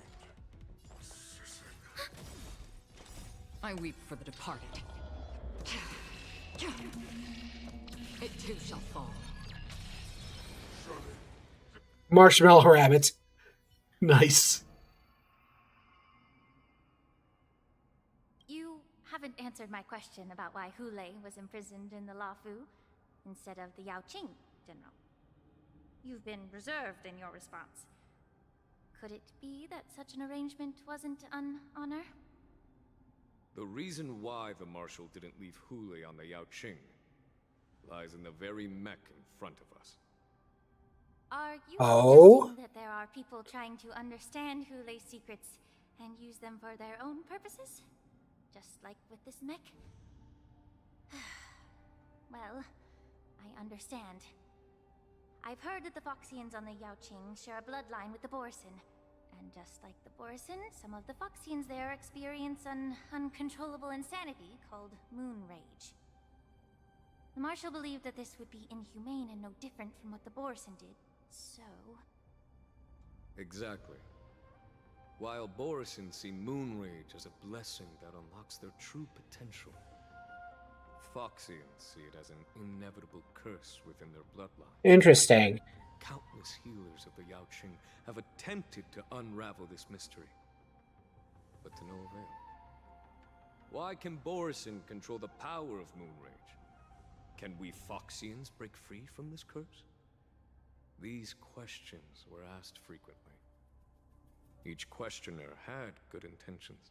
I weep for the departed. It too shall fall. Marshmallow rabbit. Nice. You haven't answered my question about why Hulei was imprisoned in the Lafu instead of the Yaoqing, General. You've been reserved in your response. Could it be that such an arrangement wasn't an honor? The reason why the Marshal didn't leave Hulei on the Yaoqing lies in the very mech in front of us. Are you Oh? suggesting that there are people trying to understand Hulei's secrets and use them for their own purposes? Just like with this mech? Well, I understand. I've heard that the Foxians on the Yaoqing share a bloodline with the Borson. And just like the Borson, some of the Foxians there experience an uncontrollable insanity called moon rage. The Marshal believed that this would be inhumane and no different from what the Borson did, so... Exactly. While Borison see moon rage as a blessing that unlocks their true potential, Foxians see it as an inevitable curse within their bloodline. Interesting. Countless healers of the Yaoqing have attempted to unravel this mystery, but to no avail. Why can Borison control the power of moon rage? Can we Foxians break free from this curse? These questions were asked frequently. Each questioner had good intentions.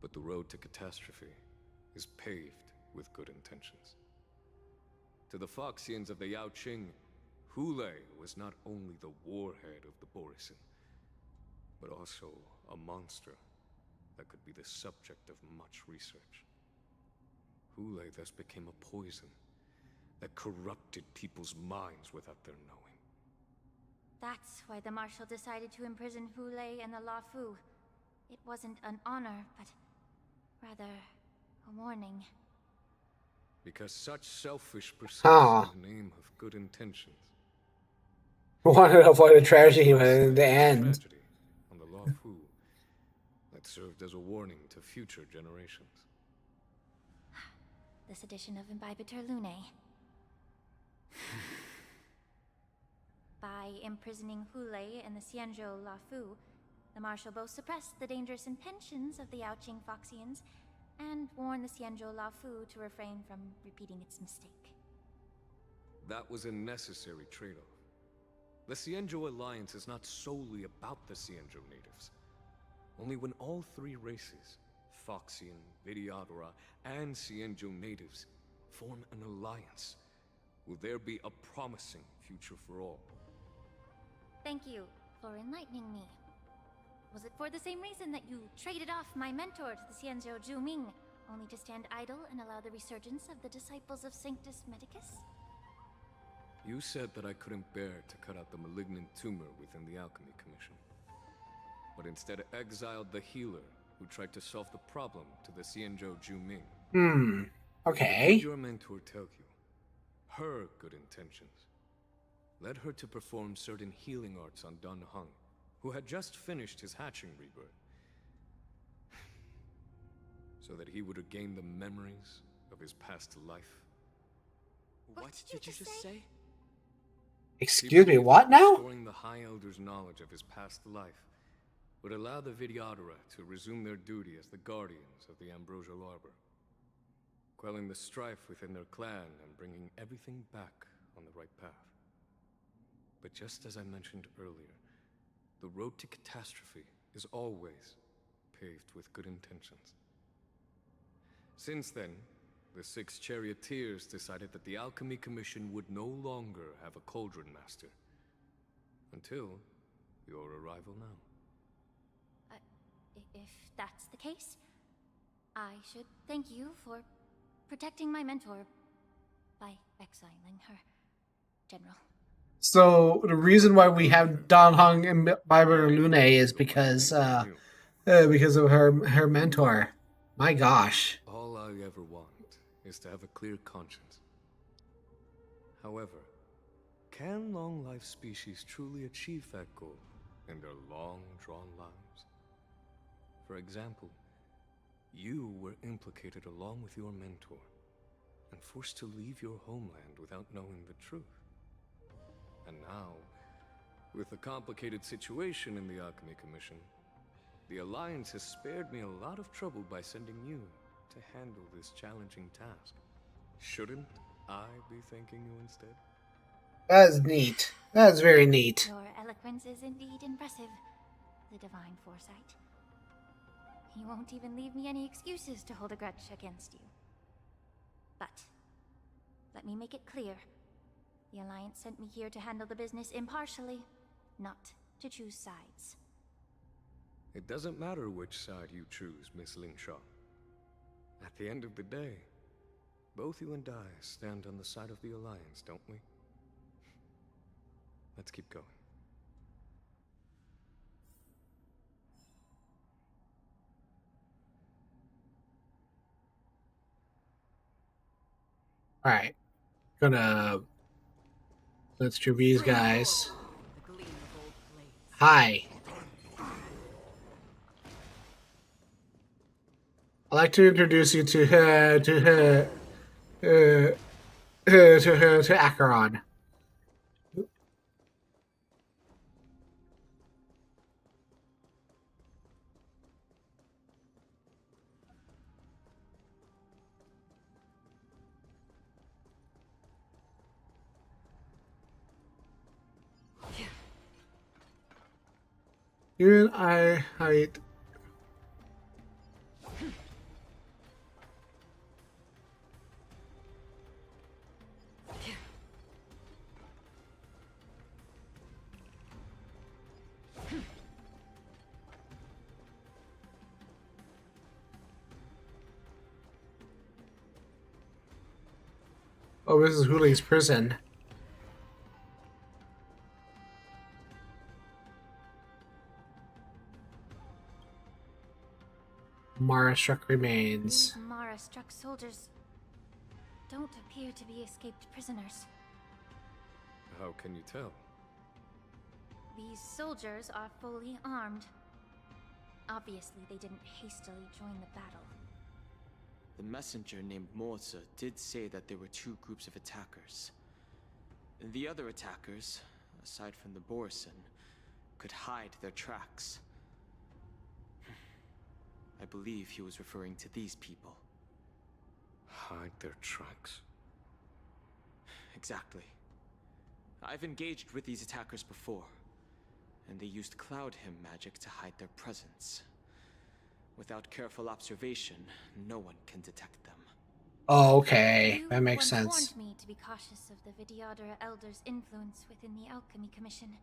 But the road to catastrophe is paved with good intentions. To the Foxians of the Yaoqing, Hulei was not only the warhead of the Borison, but also a monster that could be the subject of much research. Hulei thus became a poison that corrupted people's minds without their knowing. That's why the Marshal decided to imprison Hulei and the Lafu. It wasn't an honor, but rather a warning. Because such selfish pursuits in the name of good intentions. Wanted to avoid a tragedy in the end. Tragedy on the Lafu that served as a warning to future generations. This edition of Imbibitor Lunae. By imprisoning Hulei and the zianshou Lafu, the Marshal both suppressed the dangerous intentions of the Yaoqing Foxians and warned the zianshou Lafu to refrain from repeating its mistake. That was a necessary trade-off. The zianshou alliance is not solely about the zianshou natives. Only when all three races, Foxian, Vitiadora, and zianshou natives, form an alliance, will there be a promising future for all. Thank you for enlightening me. Was it for the same reason that you traded off my mentor to the zianshou Zhuming, only to stand idle and allow the resurgence of the disciples of Sanctus Medicus? You said that I couldn't bear to cut out the malignant tumor within the Alchemy Commission, but instead exiled the healer who tried to solve the problem to the zianshou Zhuming. Okay. What did your mentor tell you? Her good intentions led her to perform certain healing arts on Dan Heng, who had just finished his hatching rebirth, so that he would regain the memories of his past life. What did you just say? Excuse me, what now? Restoring the High Elder's knowledge of his past life would allow the Vidyadhara to resume their duty as the guardians of the Ambrosial Arbor, quelling the strife within their clan and bringing everything back on the right path. But just as I mentioned earlier, the road to catastrophe is always paved with good intentions. Since then, the 6 charioteers decided that the Alchemy Commission would no longer have a cauldron master. Until your arrival now. If that's the case, I should thank you for protecting my mentor by exiling her, General. So the reason why we have Dan Heng and Biber Lune is because of her mentor. My gosh. All I ever want is to have a clear conscience. However, can long-life species truly achieve that goal in their long-drawn lives? For example, you were implicated along with your mentor and forced to leave your homeland without knowing the truth. And now, with the complicated situation in the Alchemy Commission, the Alliance has spared me a lot of trouble by sending you to handle this challenging task. Shouldn't I be thanking you instead? That is neat. That is very neat. Your eloquence is indeed impressive, the divine foresight. You won't even leave me any excuses to hold a grudge against you. But, let me make it clear. The Alliance sent me here to handle the business impartially, not to choose sides. It doesn't matter which side you choose, Miss Lingshaw. At the end of the day, both you and I stand on the side of the Alliance, don't we? Let's keep going. Alright. Let's do these guys. Hi. I'd like to introduce you to Acheron. You and I hide. Oh, this is Huli's prison. Mara-struck remains. These Mara-struck soldiers don't appear to be escaped prisoners. How can you tell? These soldiers are fully armed. Obviously, they didn't hastily join the battle. The messenger named Morza did say that there were 2 groups of attackers. The other attackers, aside from the Borison, could hide their tracks. I believe he was referring to these people. Hide their tracks? Exactly. I've engaged with these attackers before, and they used Cloud Hymn magic to hide their presence. Without careful observation, no one can detect them. Oh, okay. That makes sense. You warned me to be cautious of the Vidyadhara Elder's influence within the Alchemy Commission.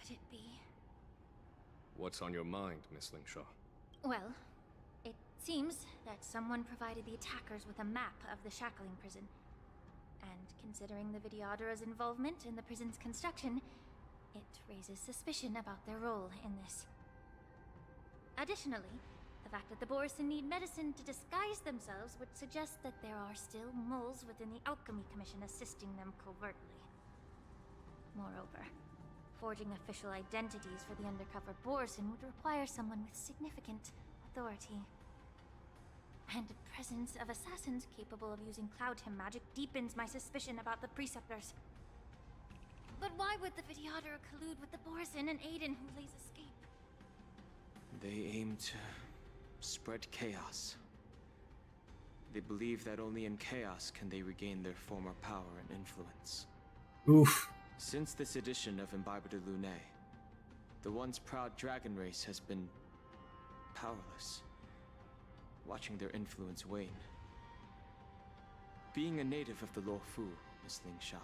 could it be? What's on your mind, Miss Lingshaw? Well, it seems that someone provided the attackers with a map of the shackling prison. And considering the Videodera's involvement in the prison's construction, it raises suspicion about their role in this. Additionally, the fact that the Borison need medicine to disguise themselves would suggest that there are still moles within the Alchemy Commission assisting them covertly. Moreover, forging official identities for the undercover Borison would require someone with significant authority. And the presence of assassins capable of using Cloud Hymn magic deepens my suspicion about the Preceptors. But why would the Videodera collude with the Borison and aid in Hulei's escape? They aim to spread chaos. They believe that only in chaos can they regain their former power and influence. Oof. Since this edition of Imbibe de Lunae, the once proud dragon race has been powerless, watching their influence wane. Being a native of the Luofu, Miss Lingsha,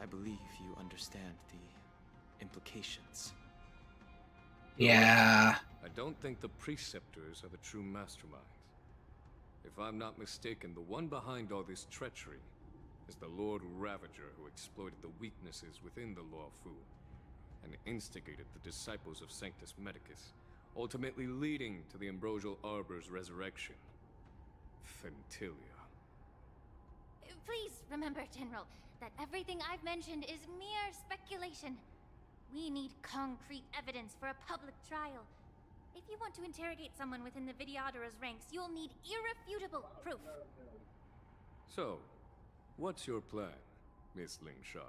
I believe you understand the implications. Yeah. I don't think the Preceptors are the true masterminds. If I'm not mistaken, the one behind all this treachery is the Lord Ravager, who exploited the weaknesses within the Luofu and instigated the disciples of Sanctus Medicus, ultimately leading to the Ambrosial Arbor's resurrection. Fentilia. Please remember, General, that everything I've mentioned is mere speculation. We need concrete evidence for a public trial. If you want to interrogate someone within the Videodera's ranks, you'll need irrefutable proof. So, what's your plan, Miss Lingshaw?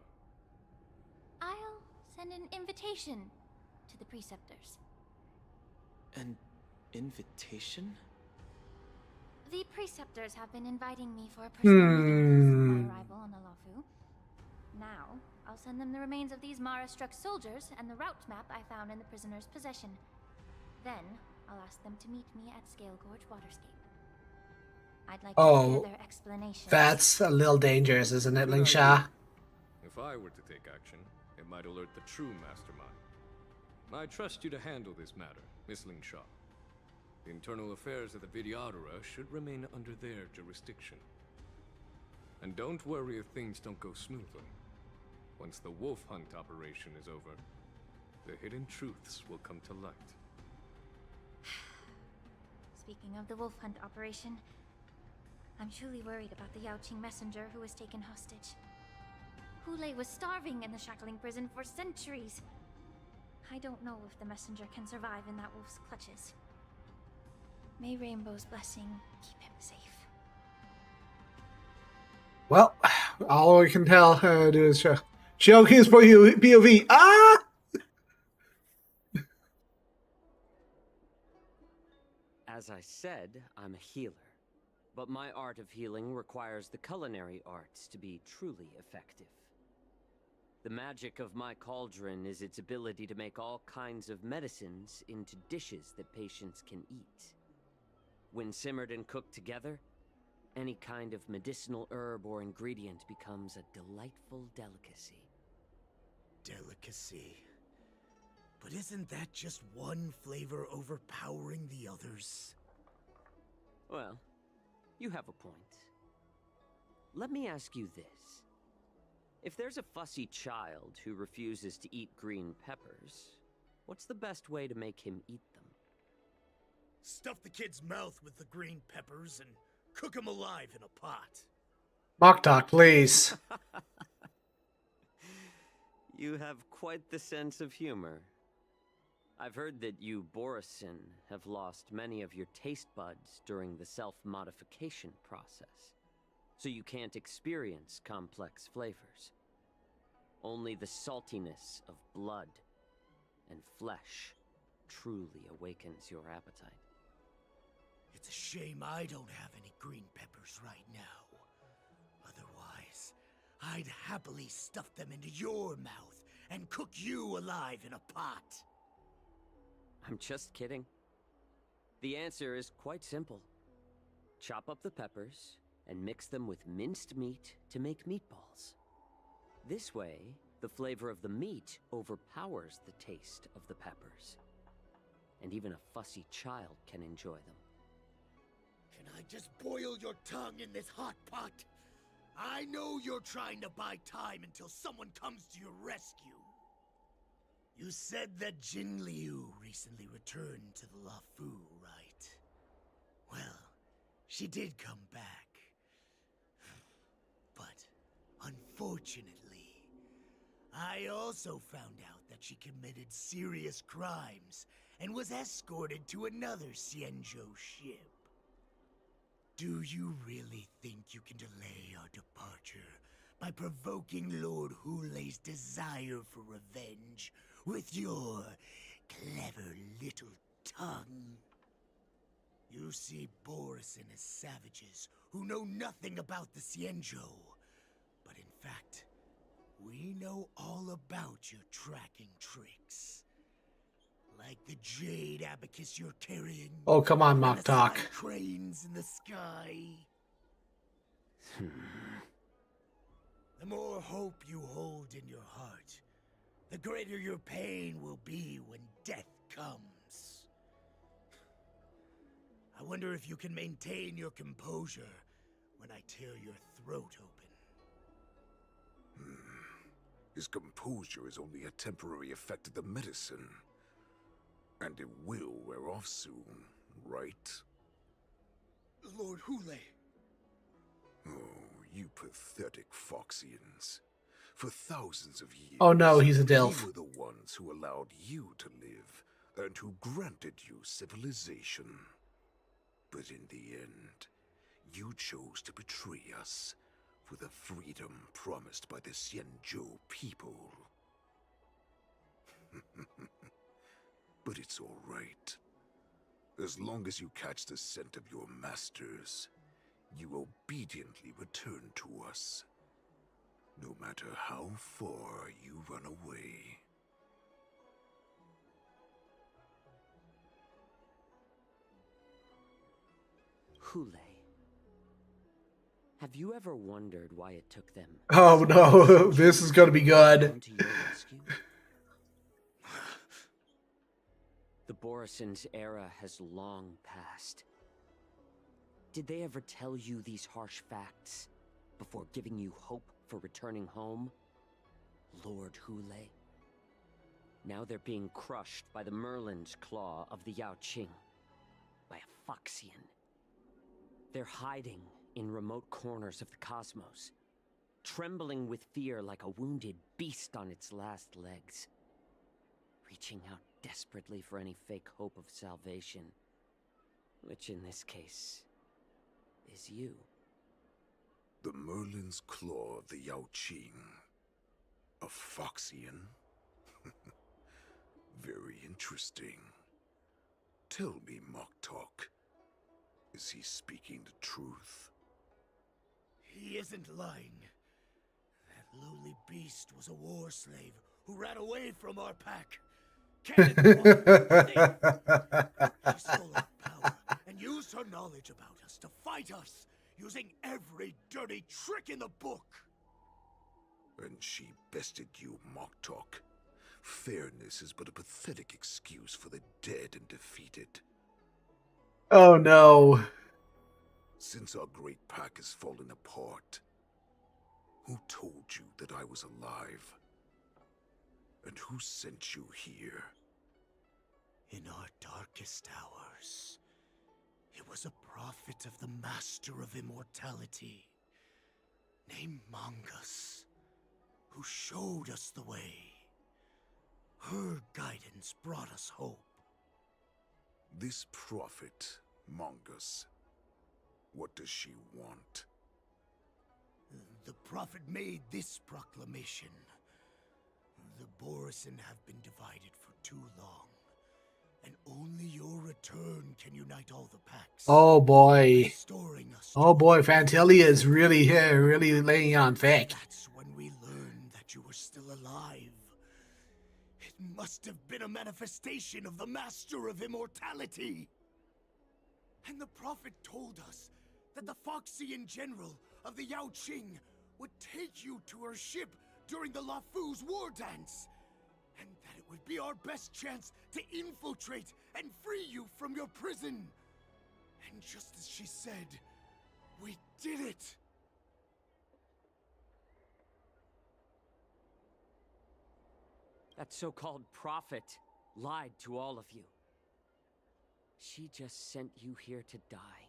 I'll send an invitation to the Preceptors. An invitation? The Preceptors have been inviting me for a personal meeting since my arrival on the Luofu. Now, I'll send them the remains of these Mara-struck soldiers and the route map I found in the prisoner's possession. Then, I'll ask them to meet me at Scale Gorge Waterscape. I'd like to hear their explanation. That's a little dangerous, isn't it, Lingsha? If I were to take action, it might alert the true mastermind. I trust you to handle this matter, Miss Lingshaw. The internal affairs of the Videodera should remain under their jurisdiction. And don't worry if things don't go smoothly. Once the wolf hunt operation is over, the hidden truths will come to light. Speaking of the wolf hunt operation, I'm truly worried about the Yaoqing messenger who was taken hostage. Hulei was starving in the shackling prison for centuries. I don't know if the messenger can survive in that wolf's clutches. May Rainbow's blessing keep him safe. Well, all we can tell do is show his POV. Ah! As I said, I'm a healer. But my art of healing requires the culinary arts to be truly effective. The magic of my cauldron is its ability to make all kinds of medicines into dishes that patients can eat. When simmered and cooked together, any kind of medicinal herb or ingredient becomes a delightful delicacy. Delicacy. But isn't that just one flavor overpowering the others? Well, you have a point. Let me ask you this. If there's a fussy child who refuses to eat green peppers, what's the best way to make him eat them? Stuff the kid's mouth with the green peppers and cook him alive in a pot. Mock talk, please. You have quite the sense of humor. I've heard that you, Borison, have lost many of your taste buds during the self-modification process, so you can't experience complex flavors. Only the saltiness of blood and flesh truly awakens your appetite. It's a shame I don't have any green peppers right now. Otherwise, I'd happily stuff them into your mouth and cook you alive in a pot. I'm just kidding. The answer is quite simple. Chop up the peppers and mix them with minced meat to make meatballs. This way, The flavor of the meat overpowers the taste of the peppers. And even a fussy child can enjoy them. Can I just boil your tongue in this hot pot? I know you're trying to buy time until someone comes to your rescue. You said that Jin Liu recently returned to the Luofu, right? Well, she did come back. But, unfortunately, I also found out that she committed serious crimes and was escorted to another zianshou ship. Do you really think you can delay our departure by provoking Lord Hulei's desire for revenge with your clever little tongue? You see Borison as savages who know nothing about the zianshou, but in fact, we know all about your tracking tricks. Like the jade abacus you're carrying. Oh, come on, and Mock the Talk. side cranes in the sky. The more hope you hold in your heart, the greater your pain will be when death comes. I wonder if you can maintain your composure when I tear your throat open. His composure is only a temporary effect of the medicine. And it will wear off soon, right? Lord Hulei. Oh, you pathetic Foxians. For thousands of years, Oh no, he's a Dilf. we were the ones who allowed you to live, and who granted you civilization. But in the end, you chose to betray us for the freedom promised by the zianshou people. But it's all right. As long as you catch the scent of your masters, you obediently return to us. No matter how far you run away. Hulei. Have you ever wondered why it took them? Oh no, this is gonna be good. The Borison's era has long passed. Did they ever tell you these harsh facts before giving you hope for returning home? Lord Hulei? Now they're being crushed by the Merlin's claw of the Yaoqing. By a Foxian. They're hiding in remote corners of the cosmos, trembling with fear like a wounded beast on its last legs, reaching out desperately for any fake hope of salvation, which in this case is you. The Merlin's claw of the Yaoqing. A Foxian? Very interesting. Tell me, Mock Talk, is he speaking the truth? He isn't lying. That lowly beast was a war slave who ran away from our pack. She stole our power and used her knowledge about us to fight us, using every dirty trick in the book. And she bested you, Mock Talk. Fairness is but a pathetic excuse for the dead and defeated. Oh no. Since our great pack has fallen apart, who told you that I was alive? And who sent you here? In our darkest hours, it was a prophet of the Master of Immortality, named Mongus, who showed us the way. Her guidance brought us hope. This prophet, Mongus, what does she want? The prophet made this proclamation. The Borison have been divided for too long, and only your return can unite all the packs. Oh boy. Restoring us. Oh boy, Fantalia is really here, really laying on thick. That's when we learned that you were still alive. It must have been a manifestation of the Master of Immortality. And the prophet told us that the Foxian general of the Yaoqing would take you to her ship during the LaFu's war dance, and that it would be our best chance to infiltrate and free you from your prison. And just as she said, we did it! That so-called prophet lied to all of you. She just sent you here to die.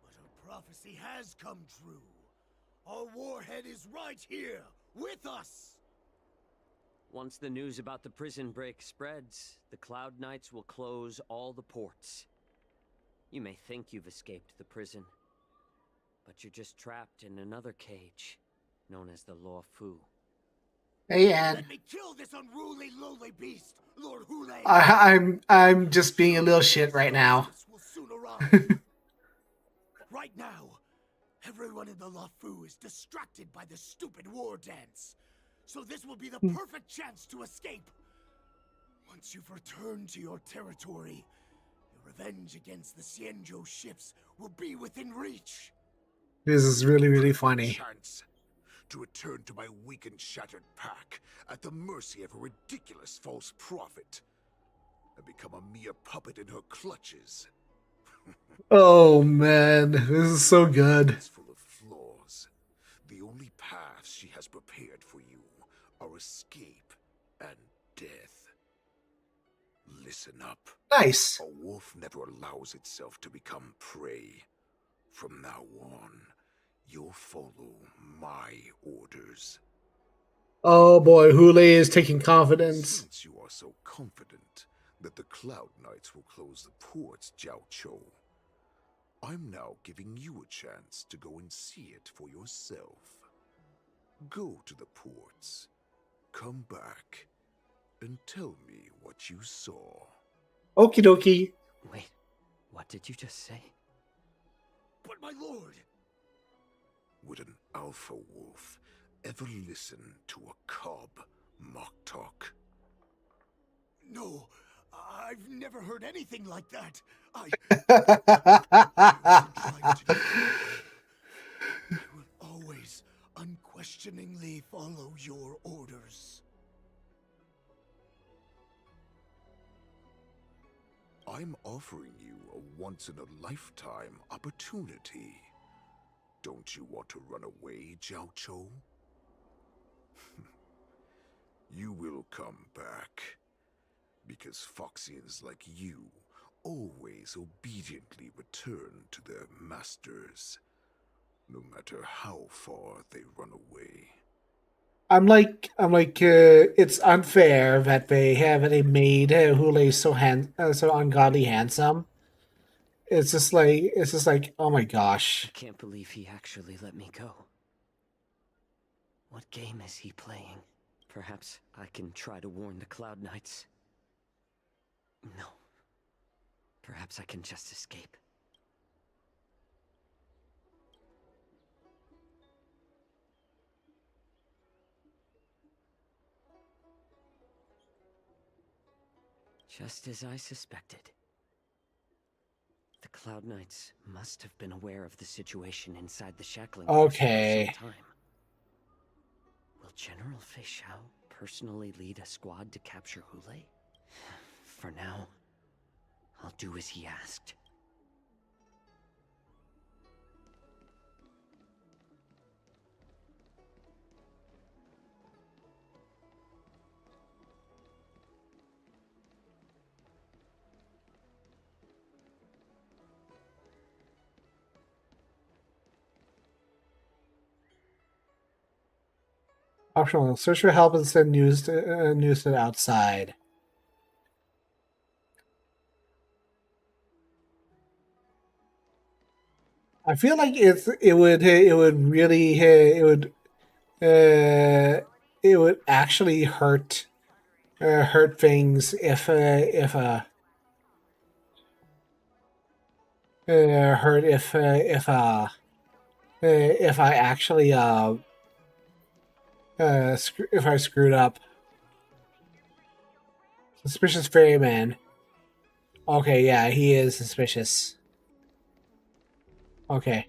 But her prophecy has come true. Our warhead is right here, with us! Once the news about the prison break spreads, the Cloud Knights will close all the ports. You may think you've escaped the prison, but you're just trapped in another cage, known as the LaFu. Hey, Ann. Let me kill this unruly, lowly beast, Lord Hule! I'm just being a little shit right now. Will soon arrive. Right now, everyone in the LaFu is distracted by this stupid war dance. So this will be the perfect chance to escape. Once you've returned to your territory, your revenge against the zianshou ships will be within reach. This is really, really funny. Chance to return to my weak and shattered pack at the mercy of a ridiculous false prophet and become a mere puppet in her clutches. Oh man, this is so good. It's full of flaws. The only paths she has prepared for you are escape and death. Listen up. Nice. A wolf never allows itself to become prey. From now on, you'll follow my orders. Oh boy, Hule is taking confidence. Since you are so confident that the Cloud Knights will close the ports, zianshou, I'm now giving you a chance to go and see it for yourself. Go to the ports, come back, and tell me what you saw. Okie dokie. Wait, what did you just say? But my lord! Would an alpha wolf ever listen to a cub mock talk? No, I've never heard anything like that. I will always unquestioningly follow your orders. I'm offering you a once-in-a-lifetime opportunity. Don't you want to run away, zianshou? You will come back. Because Foxians like you always obediently return to their masters, no matter how far they run away. I'm like, it's unfair that they haven't made Hule so ungodly handsome. It's just like, oh my gosh. I can't believe he actually let me go. What game is he playing? Perhaps I can try to warn the Cloud Knights. No. Perhaps I can just escape. Just as I suspected. The Cloud Knights must have been aware of the situation inside the shackling prison Okay. for some time. Will General Fei Xiao personally lead a squad to capture Hule? For now, I'll do as he asked. Optional. Search for help and send news to the outside. I feel like it would actually hurt things if I actually if I screwed up. Suspicious ferryman. Okay, yeah, he is suspicious. Okay.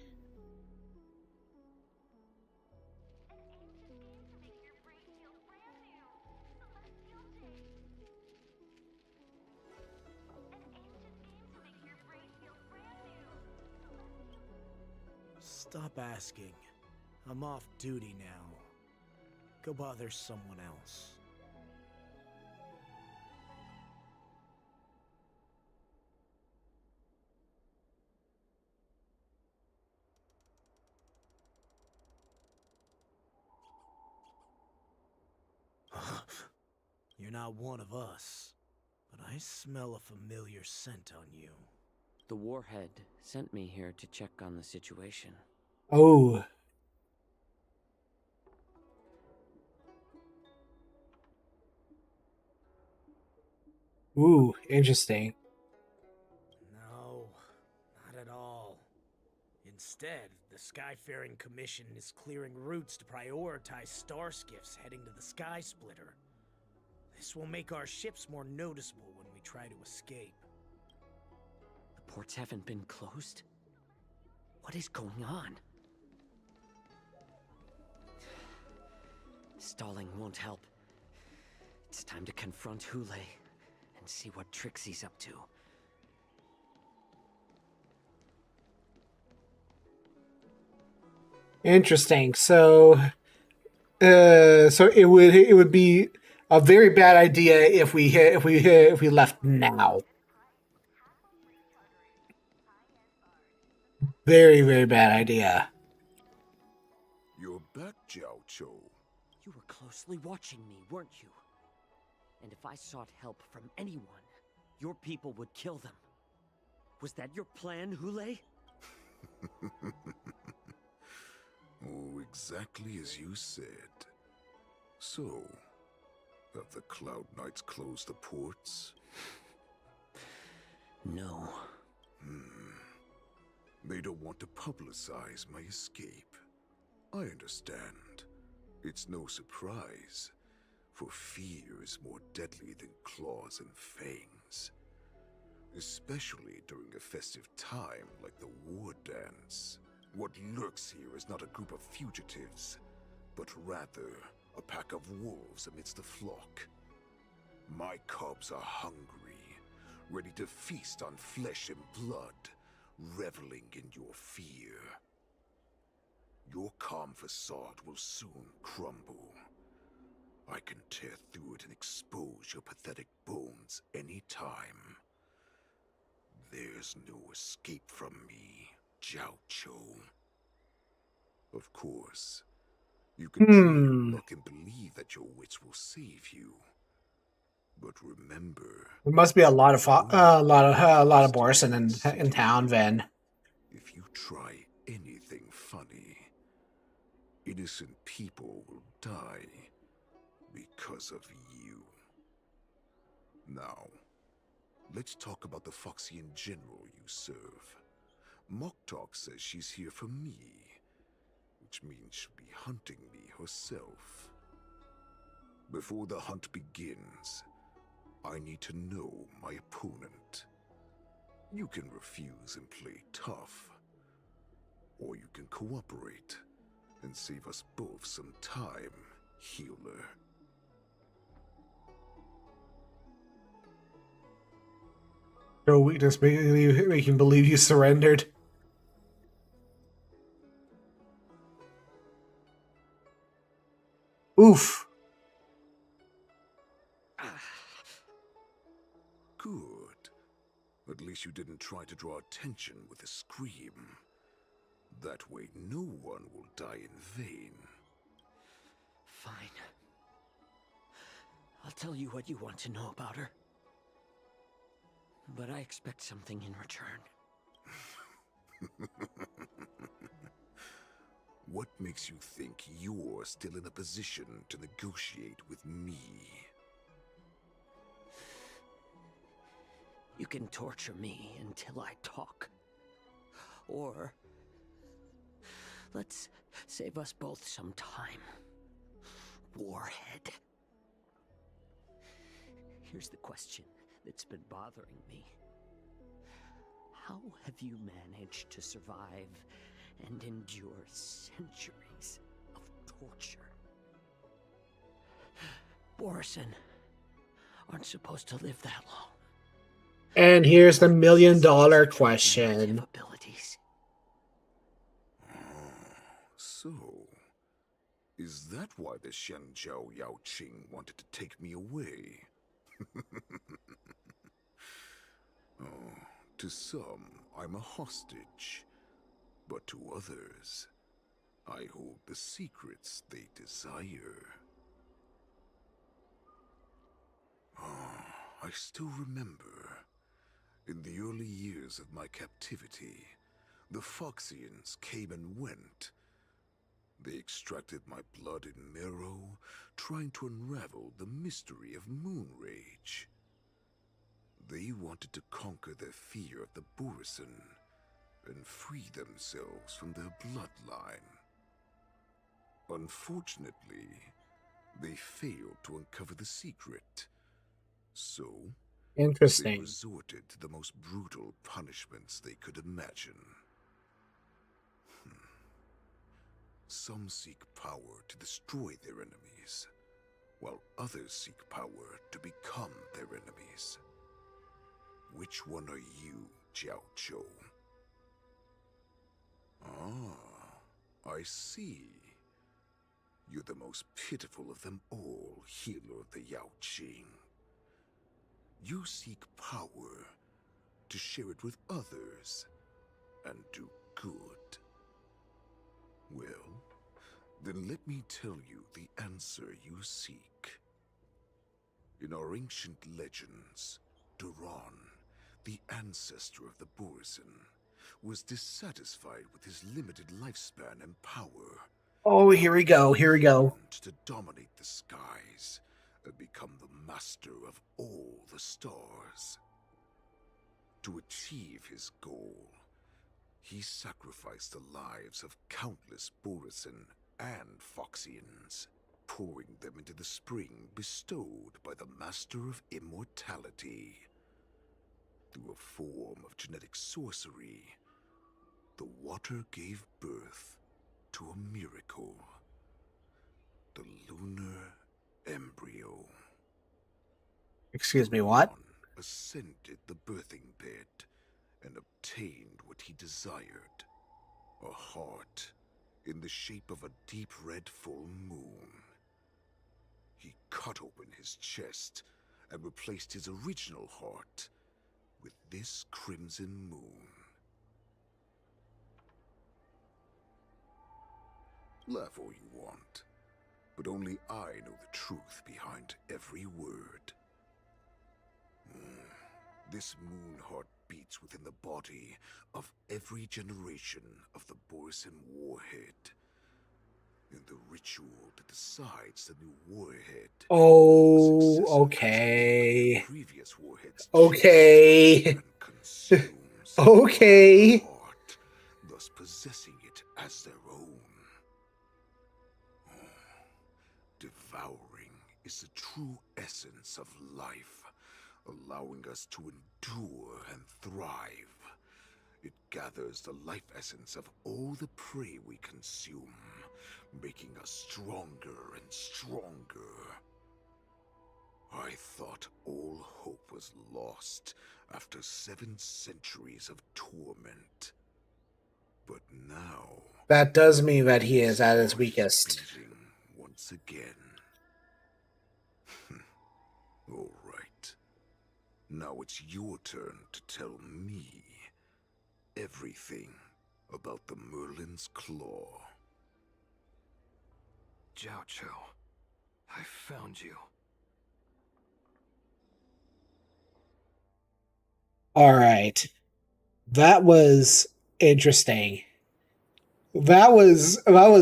Stop asking. I'm off duty now. Go bother someone else. You're not one of us, but I smell a familiar scent on you. The warhead sent me here to check on the situation. Oh. Ooh, interesting. No, not at all. Instead, the Skyfaring Commission is clearing routes to prioritize star skiffs heading to the Sky Splitter. This will make our ships more noticeable when we try to escape. The ports haven't been closed? What is going on? Stalling won't help. It's time to confront Hule and see what tricks he's up to. Interesting. So it would be a very bad idea if we left now. Very, very bad idea. You're back, zianshou. You were closely watching me, weren't you? And if I sought help from anyone, your people would kill them. Was that your plan, Hule? Oh, exactly as you said. So, have the Cloud Knights closed the ports? No. They don't want to publicize my escape. I understand. It's no surprise, for fear is more deadly than claws and fangs. Especially during a festive time like the war dance. What lurks here is not a group of fugitives, but rather a pack of wolves amidst the flock. My cubs are hungry, ready to feast on flesh and blood, reveling in your fear. Your calm facade will soon crumble. I can tear through it and expose your pathetic bones any time. There's no escape from me, zianshou. Of course, you can try your luck and believe that your wits will save you. But remember, There must be a lot of Borson in town, Vin. if you try anything funny, innocent people will die because of you. Now, let's talk about the Foxian general you serve. Moktok says she's here for me, which means she'll be hunting me herself. Before the hunt begins, I need to know my opponent. You can refuse and play tough, or you can cooperate and save us both some time, healer. Show weakness, make him believe you surrendered. Oof. Good. At least you didn't try to draw attention with a scream. That way no one will die in vain. Fine. I'll tell you what you want to know about her. But I expect something in return. What makes you think you're still in a position to negotiate with me? You can torture me until I talk. Or let's save us both some time. Warhead. Here's the question that's been bothering me. How have you managed to survive and endure centuries of torture? Borson aren't supposed to live that long. And here's the $1 million question. Is that why the Xianzhou Yaoqing wanted to take me away? Oh, to some, I'm a hostage. But to others, I hold the secrets they desire. I still remember, in the early years of my captivity, the Foxians came and went. They extracted my blood and marrow, trying to unravel the mystery of moon rage. They wanted to conquer their fear of the Borisin and free themselves from their bloodline. Unfortunately, they failed to uncover the secret. So, they Interesting. resorted to the most brutal punishments they could imagine. Some seek power to destroy their enemies, while others seek power to become their enemies. Which one are you, Jiaoqiu? Ah, I see. You're the most pitiful of them all, healer of the Yaoqing. You seek power to share it with others and do good. Well, then let me tell you the answer you seek. In our ancient legends, Duran, the ancestor of the Borisin, was dissatisfied with his limited lifespan and power. Oh, here we go. Here we go. To dominate the skies and become the master of all the stars. To achieve his goal, he sacrificed the lives of countless Borisin and Foxians, pouring them into the spring bestowed by the Master of Immortality. Through a form of genetic sorcery, the water gave birth to a miracle. The lunar embryo. Excuse me, what? Ascended the birthing bed and obtained what he desired. A heart in the shape of a deep red full moon. He cut open his chest and replaced his original heart with this crimson moon. Laugh all you want, but only I know the truth behind every word. This moon heart beats within the body of every generation of the Borisin warhead. In the ritual that decides the new warhead. Oh, okay. Previous warheads okay. Okay. Heart, thus possessing it as their own. Devouring is the true essence of life, allowing us to endure and thrive. It gathers the life essence of all the prey we consume, making us stronger and stronger. I thought all hope was lost after 7 centuries of torment. But now... That does mean that he is at his weakest. Once again. All right. Now it's your turn to tell me everything about the Merlin's Claw. Jiaoqiu, I found you. All right. That was interesting. That was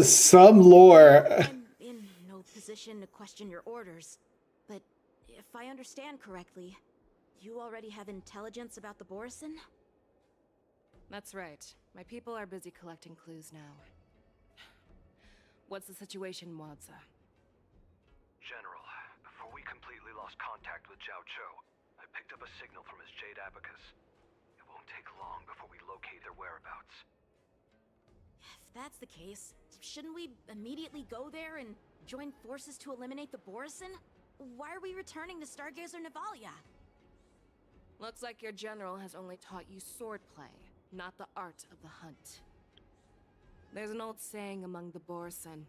some lore. I'm in no position to question your orders, but if I understand correctly, you already have intelligence about the Borisin? That's right. My people are busy collecting clues now. What's the situation, Wadza? General, before we completely lost contact with Jiaoqiu, I picked up a signal from his Jade Abacus. It won't take long before we locate their whereabouts. If that's the case, shouldn't we immediately go there and join forces to eliminate the Borisin? Why are we returning to Stargazer Navalia? Looks like your general has only taught you swordplay, not the art of the hunt. There's an old saying among the Borisin.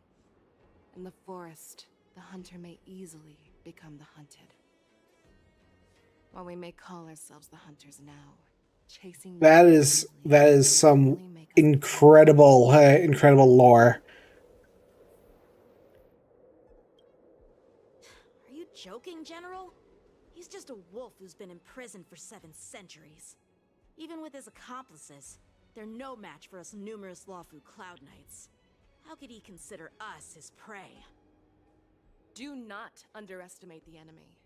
In the forest, the hunter may easily become the hunted. While we may call ourselves the hunters now, chasing that is some incredible incredible lore. Are you joking, General? He's just a wolf who's been in prison for 7 centuries. Even with his accomplices, they're no match for us numerous Lawfu Cloud Knights. How could he consider us his prey? Do not underestimate the enemy.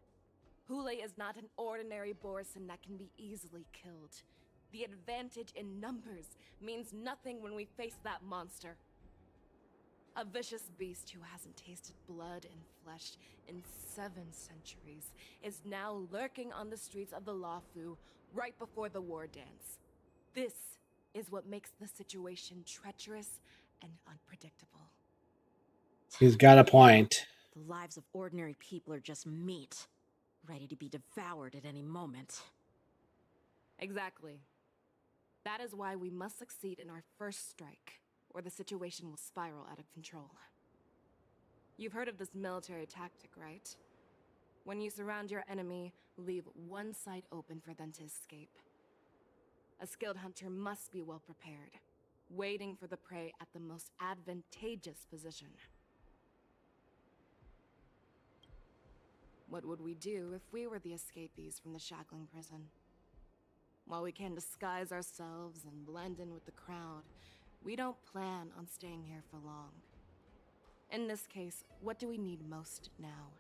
Hule is not an ordinary Borison that can be easily killed. The advantage in numbers means nothing when we face that monster. A vicious beast who hasn't tasted blood and flesh in 7 centuries is now lurking on the streets of the Lawfu right before the war dance. This is what makes the situation treacherous and unpredictable. He's got a point. The lives of ordinary people are just meat, ready to be devoured at any moment. Exactly. That is why we must succeed in our first strike, or the situation will spiral out of control. You've heard of this military tactic, right? When you surround your enemy, leave one side open for them to escape. A skilled hunter must be well prepared, waiting for the prey at the most advantageous position. What would we do if we were the escapees from the shackling prison? While we can disguise ourselves and blend in with the crowd, we don't plan on staying here for long. In this case, what do we need most now?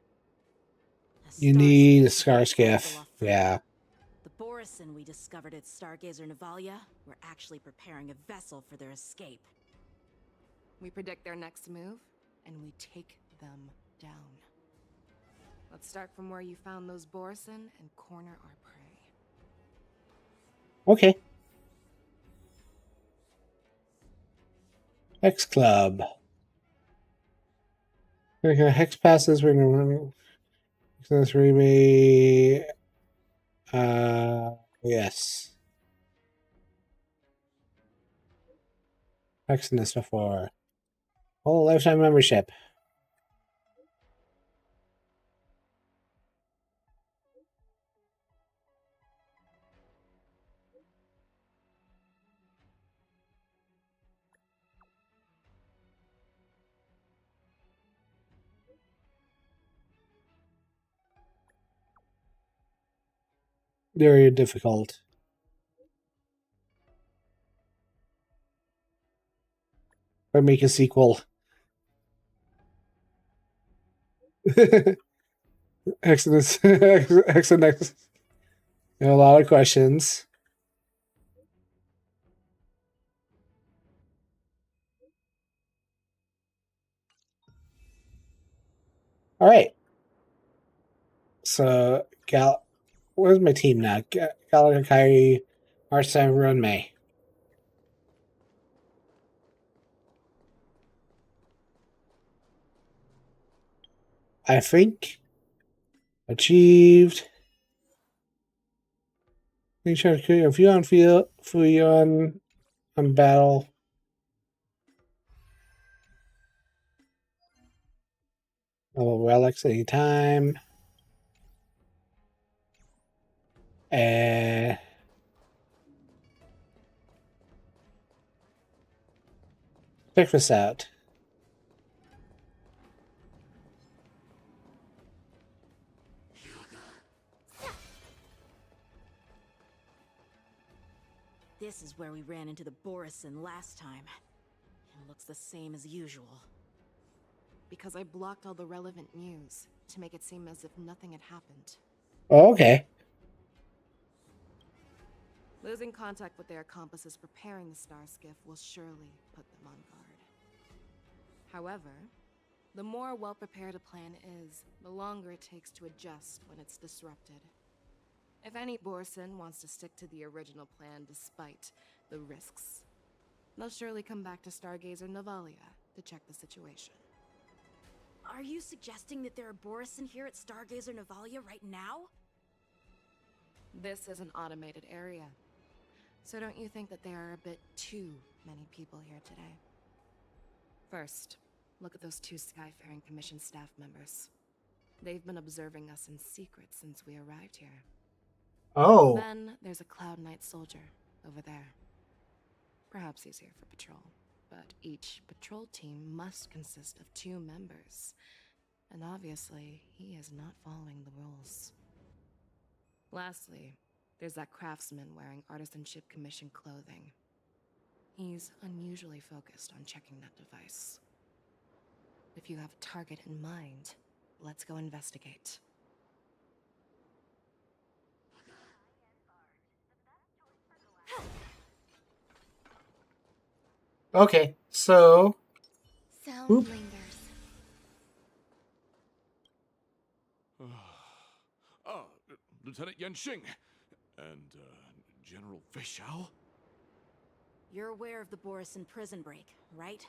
You need a scar skiff. Yeah. The Borison we discovered at Stargazer Navalia were actually preparing a vessel for their escape. We predict their next move, and we take them down. Let's start from where you found those Borison and corner our prey. Okay. Hex Club. Okay, hex passes. We're gonna this remake. Yes. Hexing this before. Oh, lifetime membership. Very difficult. Or make a sequel. Exodus. Exodus. A lot of questions. All right. So, where's my team now? Gallagher, Kyrie, Marcel, Run May. I think achieved. Make sure to if you on field, Fuyon on battle. Relics anytime. And check this out. This is where we ran into the Borison last time. It looks the same as usual. Because I blocked all the relevant news to make it seem as if nothing had happened. Oh, okay. Losing contact with their accomplices preparing the Star Skiff will surely put them on guard. However, the more well-prepared a plan is, the longer it takes to adjust when it's disrupted. If any Borison wants to stick to the original plan despite the risks, they'll surely come back to Stargazer Navalia to check the situation. Are you suggesting that there are Borison here at Stargazer Navalia right now? This is an automated area. So don't you think that there are a bit too many people here today? First, look at those two Skyfaring Commission staff members. They've been observing us in secret since we arrived here. Oh. Then there's a Cloud Knight soldier over there. Perhaps he's here for patrol, but each patrol team must consist of 2 members. And obviously, he is not following the rules. Lastly, there's that craftsman wearing Artisanship Commission clothing. He's unusually focused on checking that device. If you have a target in mind, let's go investigate. Okay, so... Sound Oop. lingers. Lieutenant Yanxing and General Fei Xiao? You're aware of the Borison prison break, right?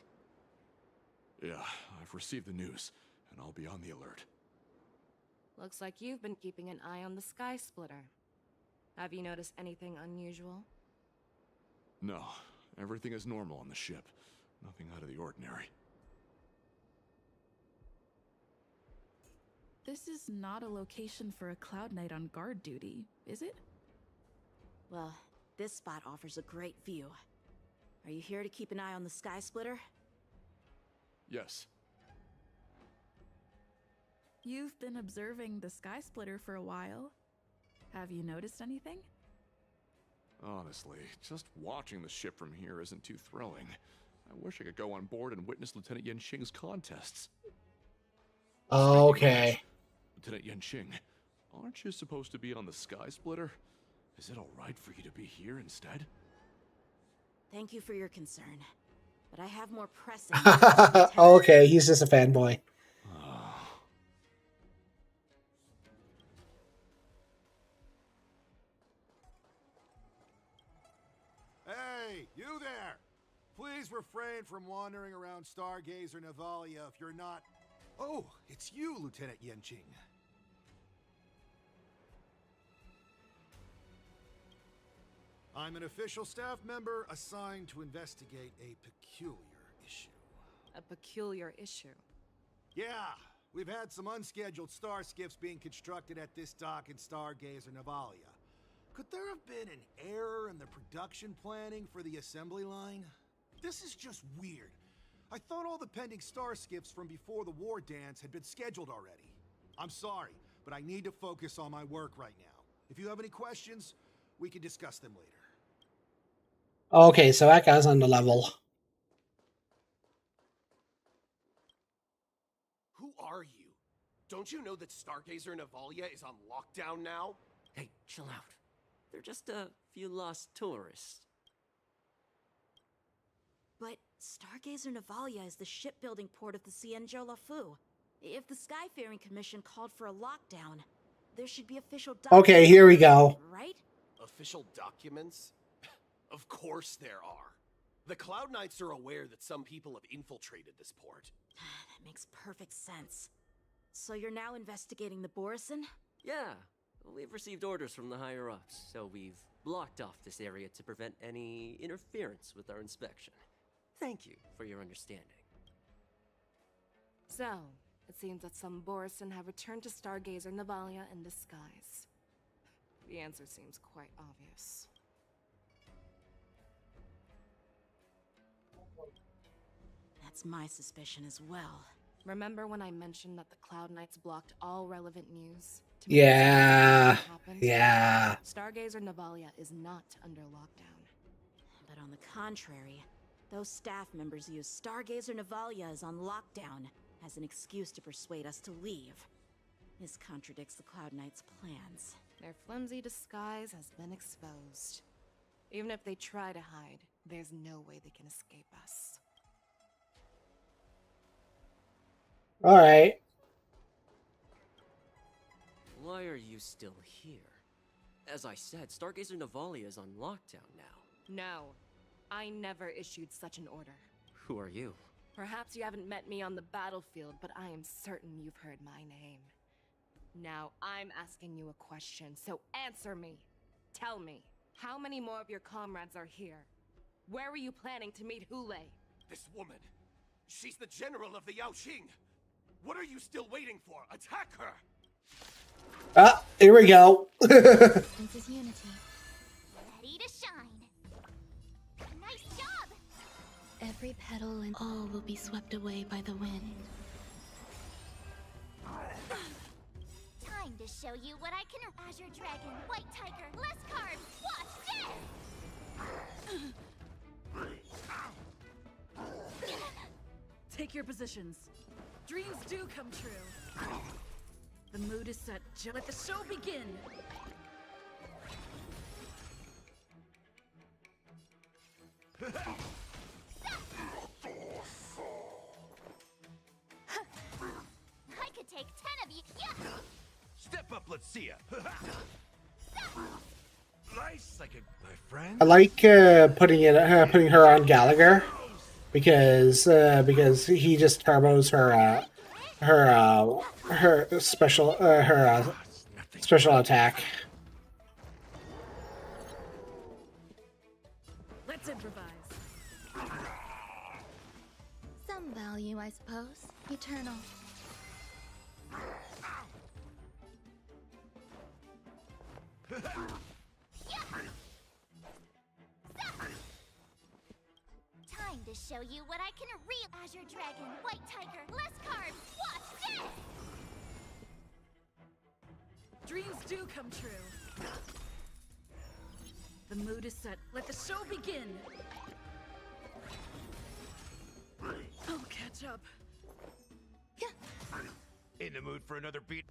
Yeah, I've received the news, and I'll be on the alert. Looks like you've been keeping an eye on the Sky Splitter. Have you noticed anything unusual? No, everything is normal on the ship. Nothing out of the ordinary. This is not a location for a Cloud Knight on guard duty, is it? Well, this spot offers a great view. Are you here to keep an eye on the Sky Splitter? Yes. You've been observing the Sky Splitter for a while. Have you noticed anything? Honestly, just watching the ship from here isn't too thrilling. I wish I could go on board and witness Lieutenant Yanxing's contests. Okay. Lieutenant Yanxing, aren't you supposed to be on the Sky Splitter? Is it alright for you to be here instead? Thank you for your concern, but I have more pressing. Okay, he's just a fanboy. Hey, you there! Please refrain from wandering around Stargazer Navalia if you're not... Oh, it's you, Lieutenant Yanxing. I'm an official staff member assigned to investigate a peculiar issue. A peculiar issue? Yeah, we've had some unscheduled star skiffs being constructed at this dock in Stargazer Navalia. Could there have been an error in the production planning for the assembly line? This is just weird. I thought all the pending star skiffs from before the war dance had been scheduled already. I'm sorry, but I need to focus on my work right now. If you have any questions, we can discuss them later. Okay, so that guy's on the level. Who are you? Don't you know that Stargazer Navalia is on lockdown now? Hey, chill out. They're just a few lost tourists. But Stargazer Navalia is the shipbuilding port of the zianshou. If the Skyfaring Commission called for a lockdown, there should be official documents. Okay, here we go. Right? Official documents? Of course there are. The Cloud Knights are aware that some people have infiltrated this port. That makes perfect sense. So you're now investigating the Borison? Yeah, we've received orders from the higher-ups, so we've blocked off this area to prevent any interference with our inspection. Thank you for your understanding. So, it seems that some Borison have returned to Stargazer Navalia in disguise. The answer seems quite obvious. That's my suspicion as well. Remember when I mentioned that the Cloud Knights blocked all relevant news? Yeah. Yeah. Stargazer Navalia is not under lockdown. But on the contrary, those staff members use Stargazer Navalia is on lockdown as an excuse to persuade us to leave. This contradicts the Cloud Knights' plans. Their flimsy disguise has been exposed. Even if they try to hide, there's no way they can escape us. Alright. Why are you still here? As I said, Stargazer Navalia is on lockdown now. No, I never issued such an order. Who are you? Perhaps you haven't met me on the battlefield, but I am certain you've heard my name. Now I'm asking you a question, so answer me. Tell me, how many more of your comrades are here? Where were you planning to meet Hule? This woman, She's the general of the Yaoqing. What are you still waiting for? Attack her! Ah, here we go. This is unity. Ready to shine. Nice job! Every petal and all will be swept away by the wind. Time to show you what I can. Azure Dragon, White Tiger, less cards. Watch this! Take your positions. Dreams do come true. The mood is set. Let the show begin. I could take 10 of you. Yeah. Step up, let's see ya. Nice, like my friend. I like putting her on Gallagher because he just turbos her special attack. Let's improvise. Some value, I suppose. Eternal. Time to show you what I can real. Azure Dragon, White Tiger, less cards. Watch this! Dreams do come true. The mood is set. Let the show begin. I'll catch up. In the mood for another beat.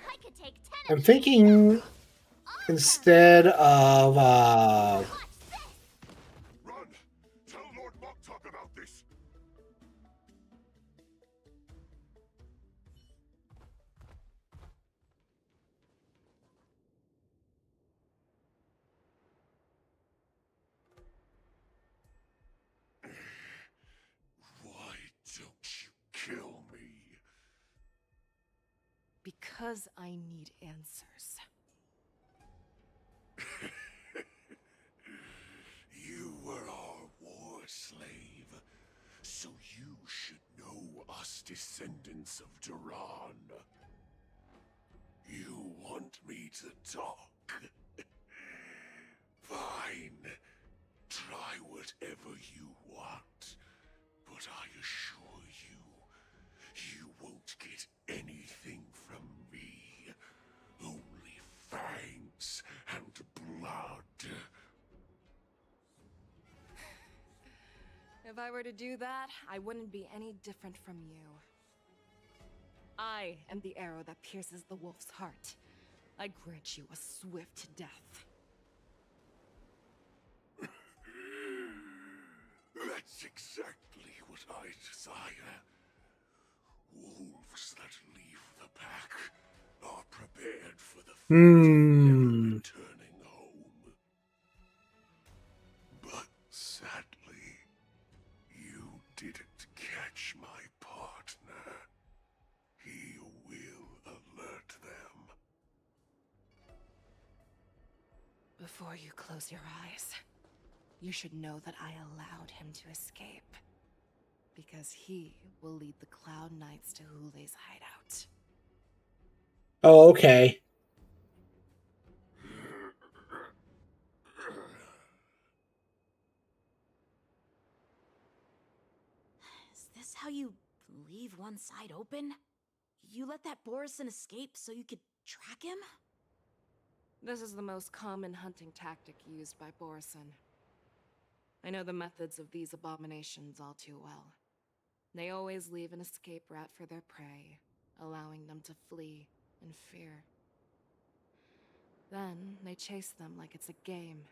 I could take 10 I'm thinking instead of Run! Tell Lord Moktok about this! Why don't you kill me? Because I need answers. You were our war slave, so you should know us descendants of Duran. You want me to talk? Fine. Try whatever you want, but I assure you, you won't get anything from me. Only fangs and blood. If I were to do that, I wouldn't be any different from you. I am the arrow that pierces the wolf's heart. I grant you a swift death. That's exactly what I desire. Wolves that leave the pack are prepared for the fate of never returning home. But sadly, you didn't catch my partner. He will alert them. Before you close your eyes, you should know that I allowed him to escape. Because he will lead the Cloud Knights to Hule's hideout. Oh, okay. Is this how you leave one side open? You let that Borison escape so you could track him? This is the most common hunting tactic used by Borison. I know the methods of these abominations all too well. They always leave an escape route for their prey, allowing them to flee in fear. Then they chase them like it's a game.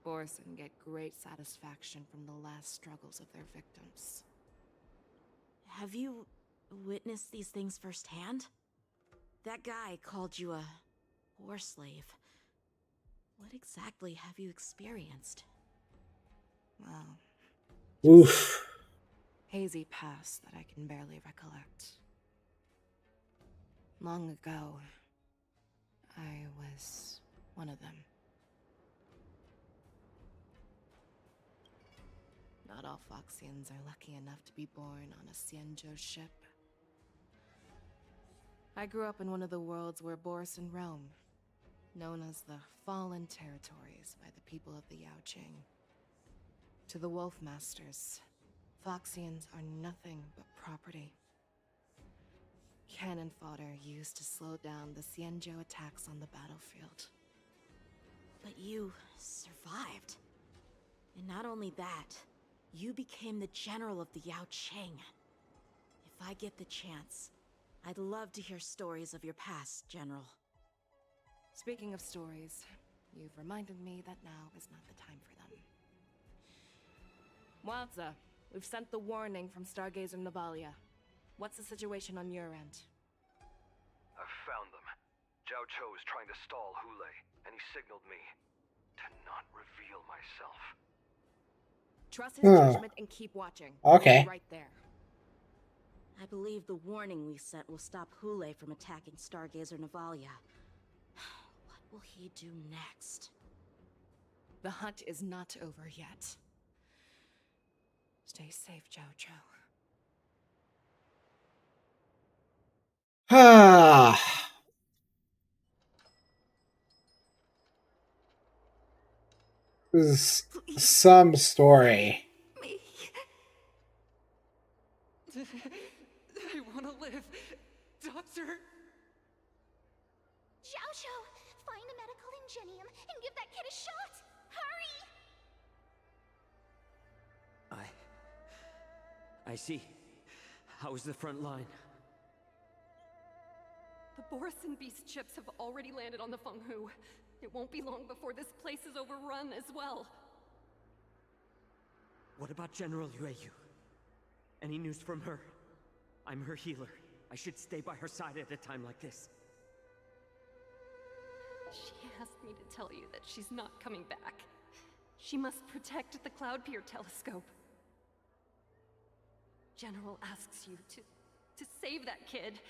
Borison get great satisfaction from the last struggles of their victims. Have you witnessed these things firsthand? That guy called you a war slave. What exactly have you experienced? Well, Oof. hazy past that I can barely recollect. Long ago, I was one of them. all Foxians are lucky enough to be born on a zianshou ship. I grew up in one of the worlds where Borison roam, known as the Fallen Territories by the people of the Yaoqing. To the Wolf Masters, Foxians are nothing but property. Cannon fodder used to slow down the zianshou attacks on the battlefield. But you survived. And not only that, you became the general of the Yaoqing. If I get the chance, I'd love to hear stories of your past, General. Speaking of stories, you've reminded me that now is not the time for them. Wadza, we've sent the warning from Stargazer Navalia. What's the situation on your end? I've found them. Jiaoqiu is trying to stall Hule, and he signaled me to not reveal myself. Trust his judgment and keep watching. Okay. Right there. I believe the warning we sent will stop Hule from attacking Stargazer Navalia. What will he do next? The hunt is not over yet. Stay safe, Jiaoqiu. This is some story. I want to live. Doctor! Jiaoqiu, find a medical ingenium and give that kid a shot! Hurry! I see. How is the front line? The Borison Beast chips have already landed on the Fenghu. It won't be long before this place is overrun as well. What about General Yueyu? Any news from her? I'm her healer. I should stay by her side at a time like this. She asked me to tell you that she's not coming back. She must protect the Cloud Pier telescope. General asks you to save that kid.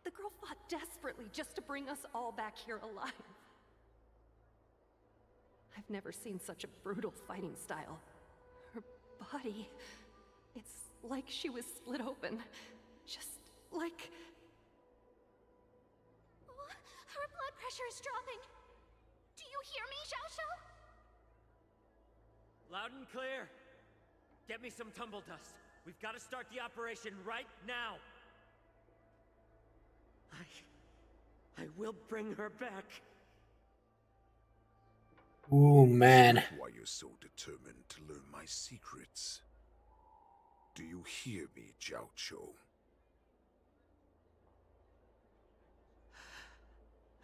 The girl fought desperately just to bring us all back here alive. I've never seen such a brutal fighting style. Her body, it's like she was split open. Just like... Her blood pressure is dropping. Do you hear me, Jiaoqiu? Loud and clear. Get me some tumble dust. We've got to start the operation right now. I will bring her back. Ooh, man. Why you're so determined to learn my secrets? Do you hear me, Jiaoqiu?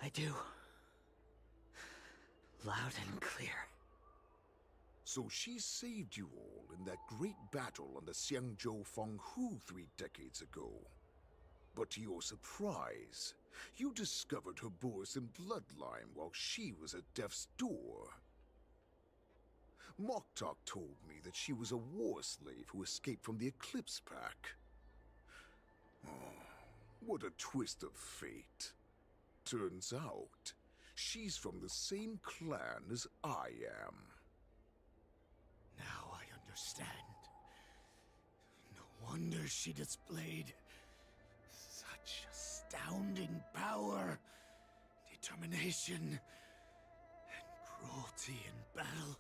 I do. Loud and clear. So she saved you all in that great battle on the Xiangzhou Fenghu 3 decades ago. But to your surprise, you discovered her Borison bloodline while she was at death's door. Moktok told me that she was a war slave who escaped from the Eclipse Pack. Oh, what a twist of fate. Turns out, she's from the same clan as I am. Now I understand. No wonder she displayed such astounding power, determination, and cruelty in battle.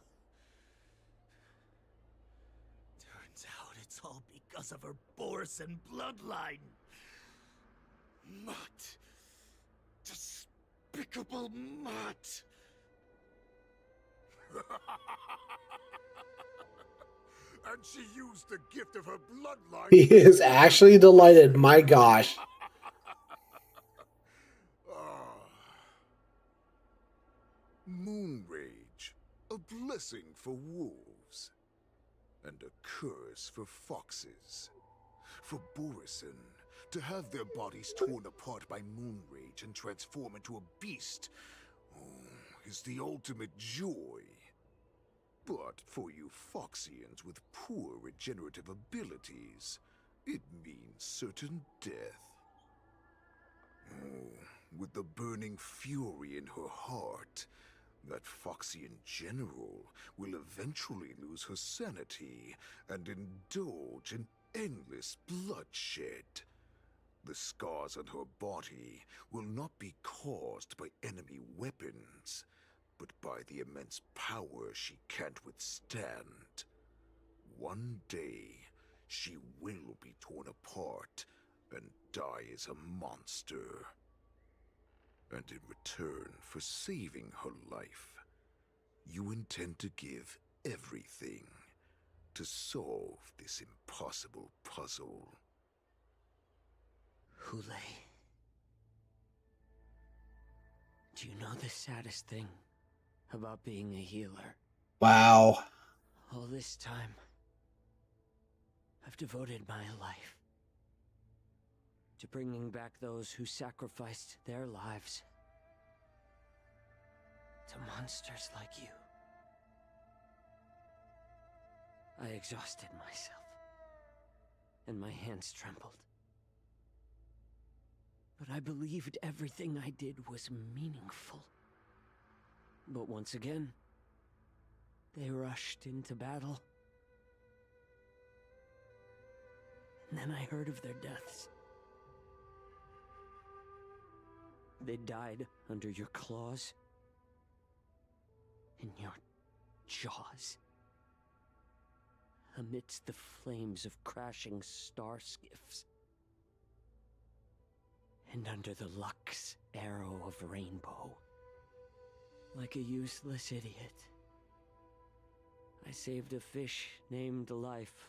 Turns out it's all because of her Borison bloodline. Mutt. Despicable mutt. And she used the gift of her bloodline. He is actually delighted. My gosh. Moon Rage, a blessing for wolves, and a curse for foxes. For Borison, to have their bodies torn apart by Moon Rage and transform into a beast, is the ultimate joy. But for you Foxians with poor regenerative abilities, it means certain death. Oh, with the burning fury in her heart, That Foxian general will eventually lose her sanity and indulge in endless bloodshed. The scars on her body will not be caused by enemy weapons, but by the immense power she can't withstand. One day, she will be torn apart and die as a monster. And in return for saving her life, you intend to give everything to solve this impossible puzzle. Hule. Do you know the saddest thing about being a healer? Wow. All this time, I've devoted my life to bringing back those who sacrificed their lives to monsters like you. I exhausted myself, and my hands trembled. But I believed everything I did was meaningful. But once again, they rushed into battle. And then I heard of their deaths. They died under your claws, in your jaws, amidst the flames of crashing star skiffs, and under the luck's arrow of rainbow. Like a useless idiot, I saved a fish named Life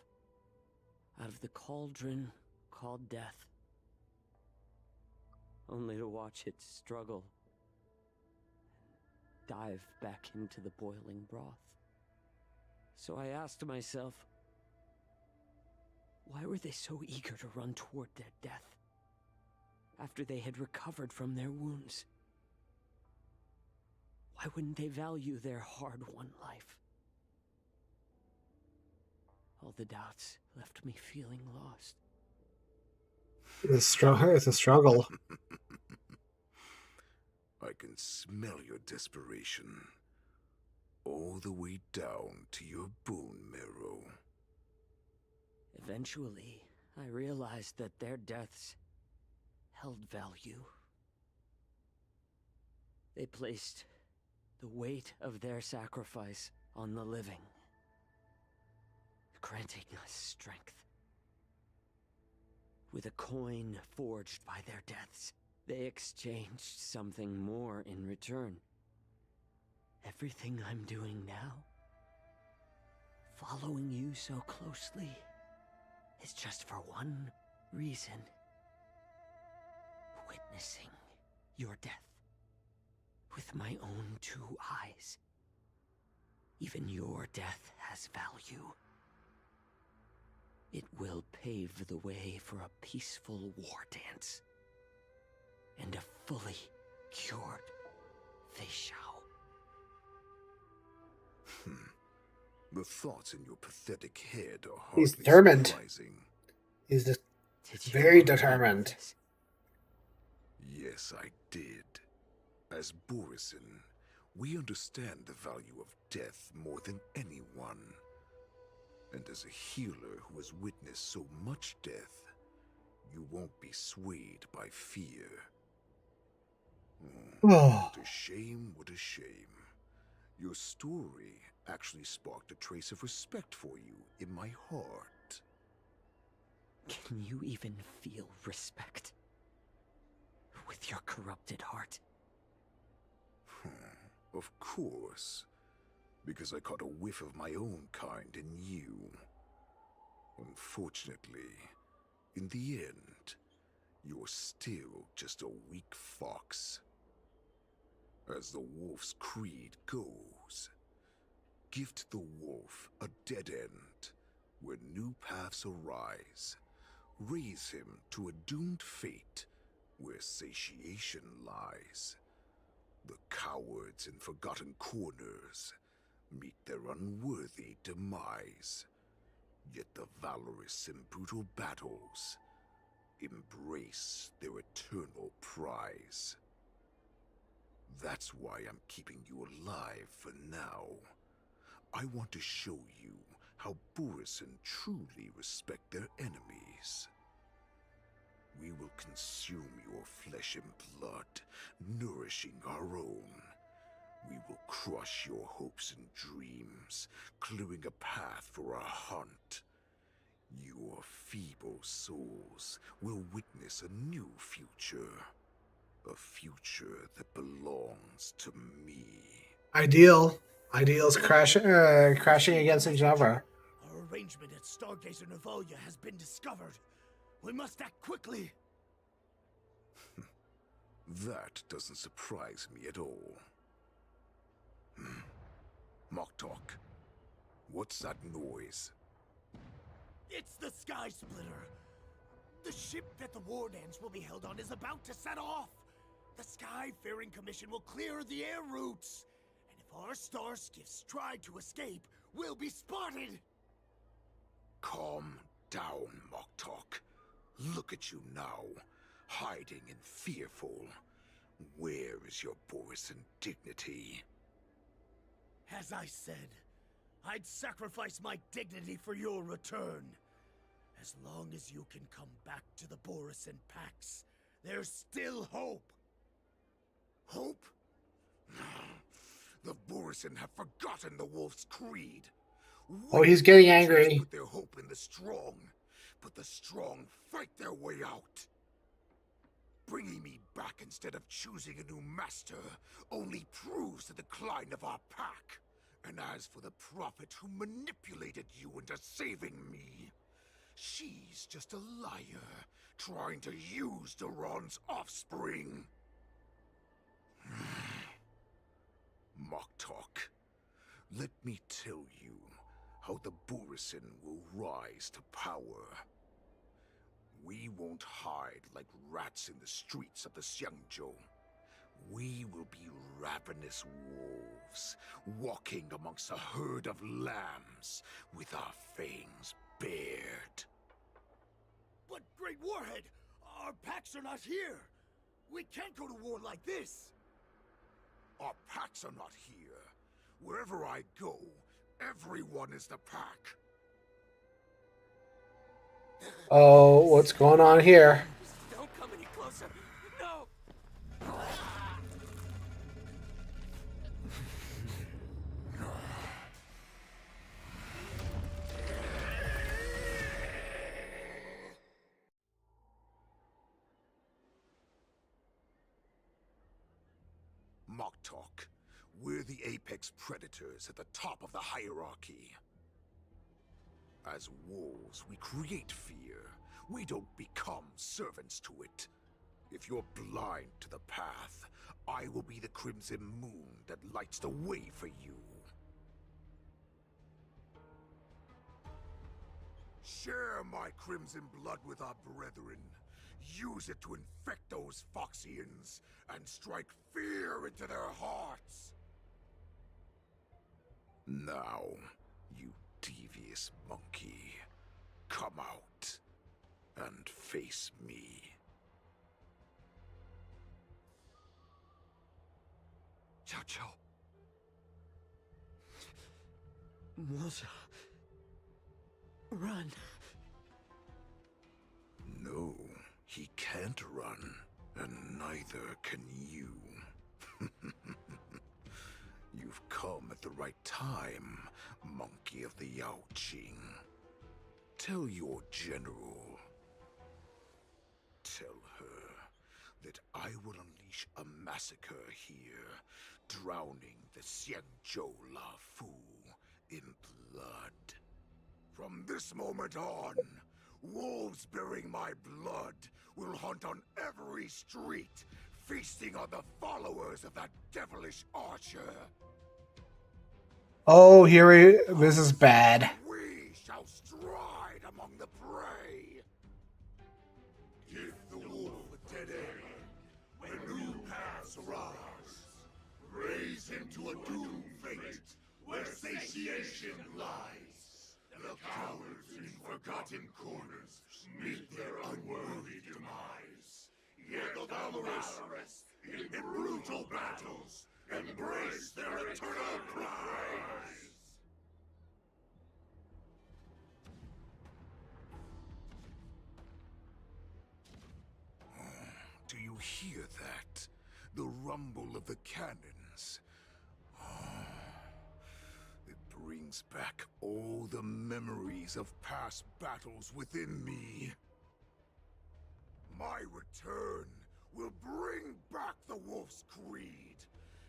out of the cauldron called Death, only to watch it struggle and dive back into the boiling broth. So I asked myself, why were they so eager to run toward their death after they had recovered from their wounds? Why wouldn't they value their hard-won life? All the doubts left me feeling lost. It's a struggle. I can smell your desperation all the way down to your bone marrow. Eventually, I realized that their deaths held value. They placed the weight of their sacrifice on the living, granting us strength. With a coin forged by their deaths, they exchanged something more in return. Everything I'm doing now, following you so closely, is just for one reason: witnessing your death with my own two eyes. Even your death has value. It will pave the way for a peaceful war dance and a fully cured Fei Xiao. The thoughts in your pathetic head are He's hardly determined. surprising. He's just very determined. Yes, I did. As Borison, we understand the value of death more than anyone. And as a healer who has witnessed so much death, you won't be swayed by fear. What a shame, what a shame. Your story actually sparked a trace of respect for you in my heart. Can you even feel respect with your corrupted heart? Of course. Because I caught a whiff of my own kind in you. Unfortunately, in the end, you're still just a weak fox. As the wolf's creed goes, gift the wolf a dead end where new paths arise. Raise him to a doomed fate where satiation lies. The cowards in forgotten corners meet their unworthy demise. Yet the valorous in brutal battles embrace their eternal prize. That's why I'm keeping you alive for now. I want to show you how Borisin truly respect their enemies. We will consume your flesh and blood, nourishing our own. We will crush your hopes and dreams, clearing a path for our hunt. Your feeble souls will witness a new future. A future that belongs to me. Ideal's crashing against each other. Our arrangement at Stargazer Navalia has been discovered. We must act quickly. That doesn't surprise me at all. Moktok, what's that noise? It's the Sky Splitter. The ship that the Wardens will be held on is about to set off. The Skyfaring Commission will clear the air routes. And if our star skiffs try to escape, we'll be spotted. Calm down, Moktok. Look at you now, hiding and fearful. Where is your Borisin dignity? As I said, I'd sacrifice my dignity for your return. As long as you can come back to the Borisin Pax, there's still hope. Hope? The Borisin have forgotten the Wolf's creed. Oh, he's getting angry. Put their hope in the strong, but the strong fight their way out. Bringing me back instead of choosing a new master only proves the decline of our pack. And as for the prophet who manipulated you into saving me, she's just a liar trying to use Duran's offspring. Moktok, let me tell you how the Borisin will rise to power. We won't hide like rats in the streets of the zianshou. We will be ravenous wolves, walking amongst a herd of lambs with our fangs bared. But Great Warhead, our packs are not here. We can't go to war like this. Our packs are not here. Wherever I go, everyone is the pack. Oh, what's going on here? Don't come any closer. No. Moktok, we're the apex predators at the top of the hierarchy. As wolves, we create fear. We don't become servants to it. If you're blind to the path, I will be the crimson moon that lights the way for you. Share my crimson blood with our brethren. Use it to infect those Foxians and strike fear into their hearts. Now, you devious monkey, come out and face me. Zianshou. Moza. Run. No, he can't run, and neither can you. You've come at the right time, monkey of the Yaoqing. Tell your general. Tell her that I will unleash a massacre here, drowning the zianshou Lafu in blood. From this moment on, wolves bearing my blood will hunt on every street, feasting on the followers of that devilish archer. Oh, this is bad. We shall stride among the prey. Give the wolf a dead end when new paths arise. Raise him to a doomed fate where satiation lies. The cowards in forgotten corners meet their unworthy demise. Yet the valorous In brutal battles, embrace their eternal prize! Do you hear that? The rumble of the cannons. It brings back all the memories of past battles within me. My return will bring back the Wolf's Creed.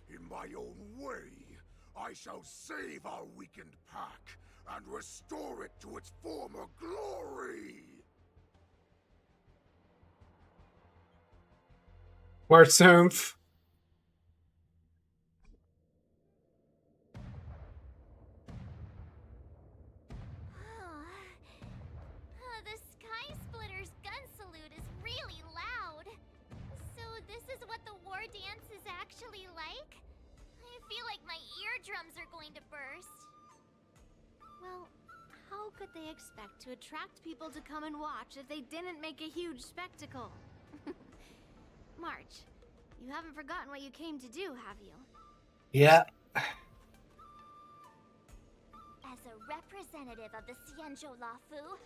In my own way, I shall save our weakened pack and restore it to its former glory. Warsumph. The Sky Splitter's gun salute is really loud. So this is what the war dance is actually like? I feel like my eardrums are going to burst. Well, how could they expect to attract people to come and watch if they didn't make a huge spectacle? March, you haven't forgotten what you came to do, have you? Yeah. As a representative of the zianshou Lafu,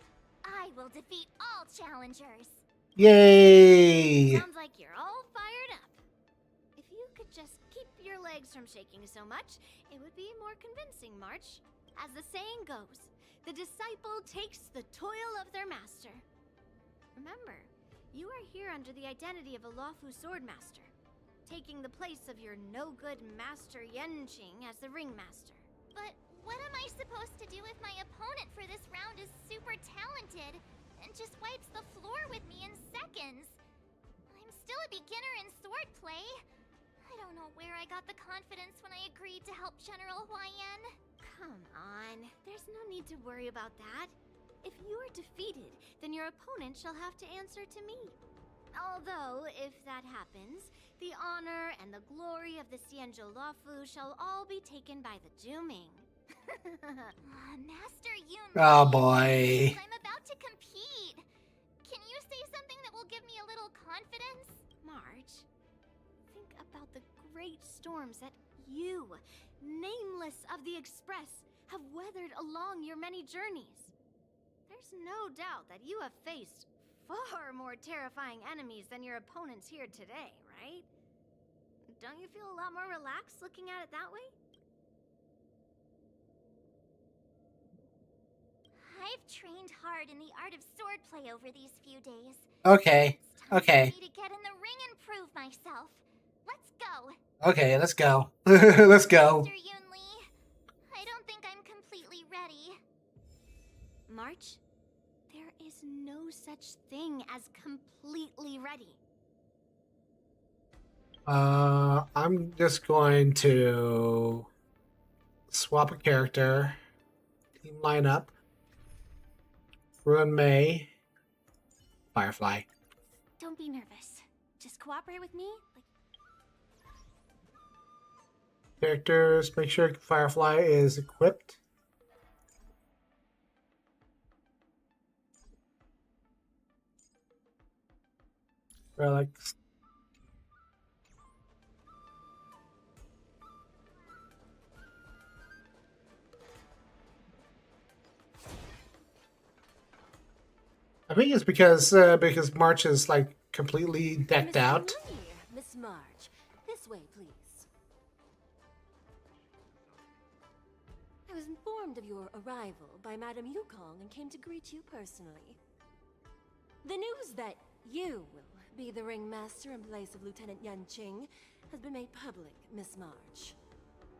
I will defeat all challengers. Yay! Sounds like you're all fired up. If you could just keep your legs from shaking so much, it would be more convincing, March. As the saying goes, the disciple takes the toil of their master. Remember, you are here under the identity of a Lafu swordmaster, taking the place of your no-good master Yanqing as the ringmaster. But what am I supposed to do if my opponent for this round is super talented and just wipes the floor with me in seconds? I'm still a beginner in swordplay. I don't know where I got the confidence when I agreed to help General Huaiyan. Come on, there's no need to worry about that. If you are defeated, then your opponent shall have to answer to me. Although, if that happens, the honor and the glory of the zianshou Lafu shall all be taken by the Juming. Master Yun. Oh boy. I'm about to compete. Can you say something that will give me a little confidence? March, think about the great storms that you, nameless of the Express, have weathered along your many journeys. There's no doubt that you have faced far more terrifying enemies than your opponents here today, right? Don't you feel a lot more relaxed looking at it that way? I've trained hard in the art of swordplay over these few days. Okay. Okay. I need to get in the ring and prove myself. Let's go. Okay, let's go. Let's go. Mr. Yunli, I don't think I'm completely ready. March, there is no such thing as completely ready. I'm just going to swap a character, team lineup, Ruin May, Firefly. Don't be nervous. Just cooperate with me. Characters, make sure Firefly is equipped. Relics. I think it's because March is like completely decked out. Miss March, this way, please. I was informed of your arrival by Madame Yukong and came to greet you personally. The news that you will be the ringmaster in place of Lieutenant Yanqing has been made public, Miss March.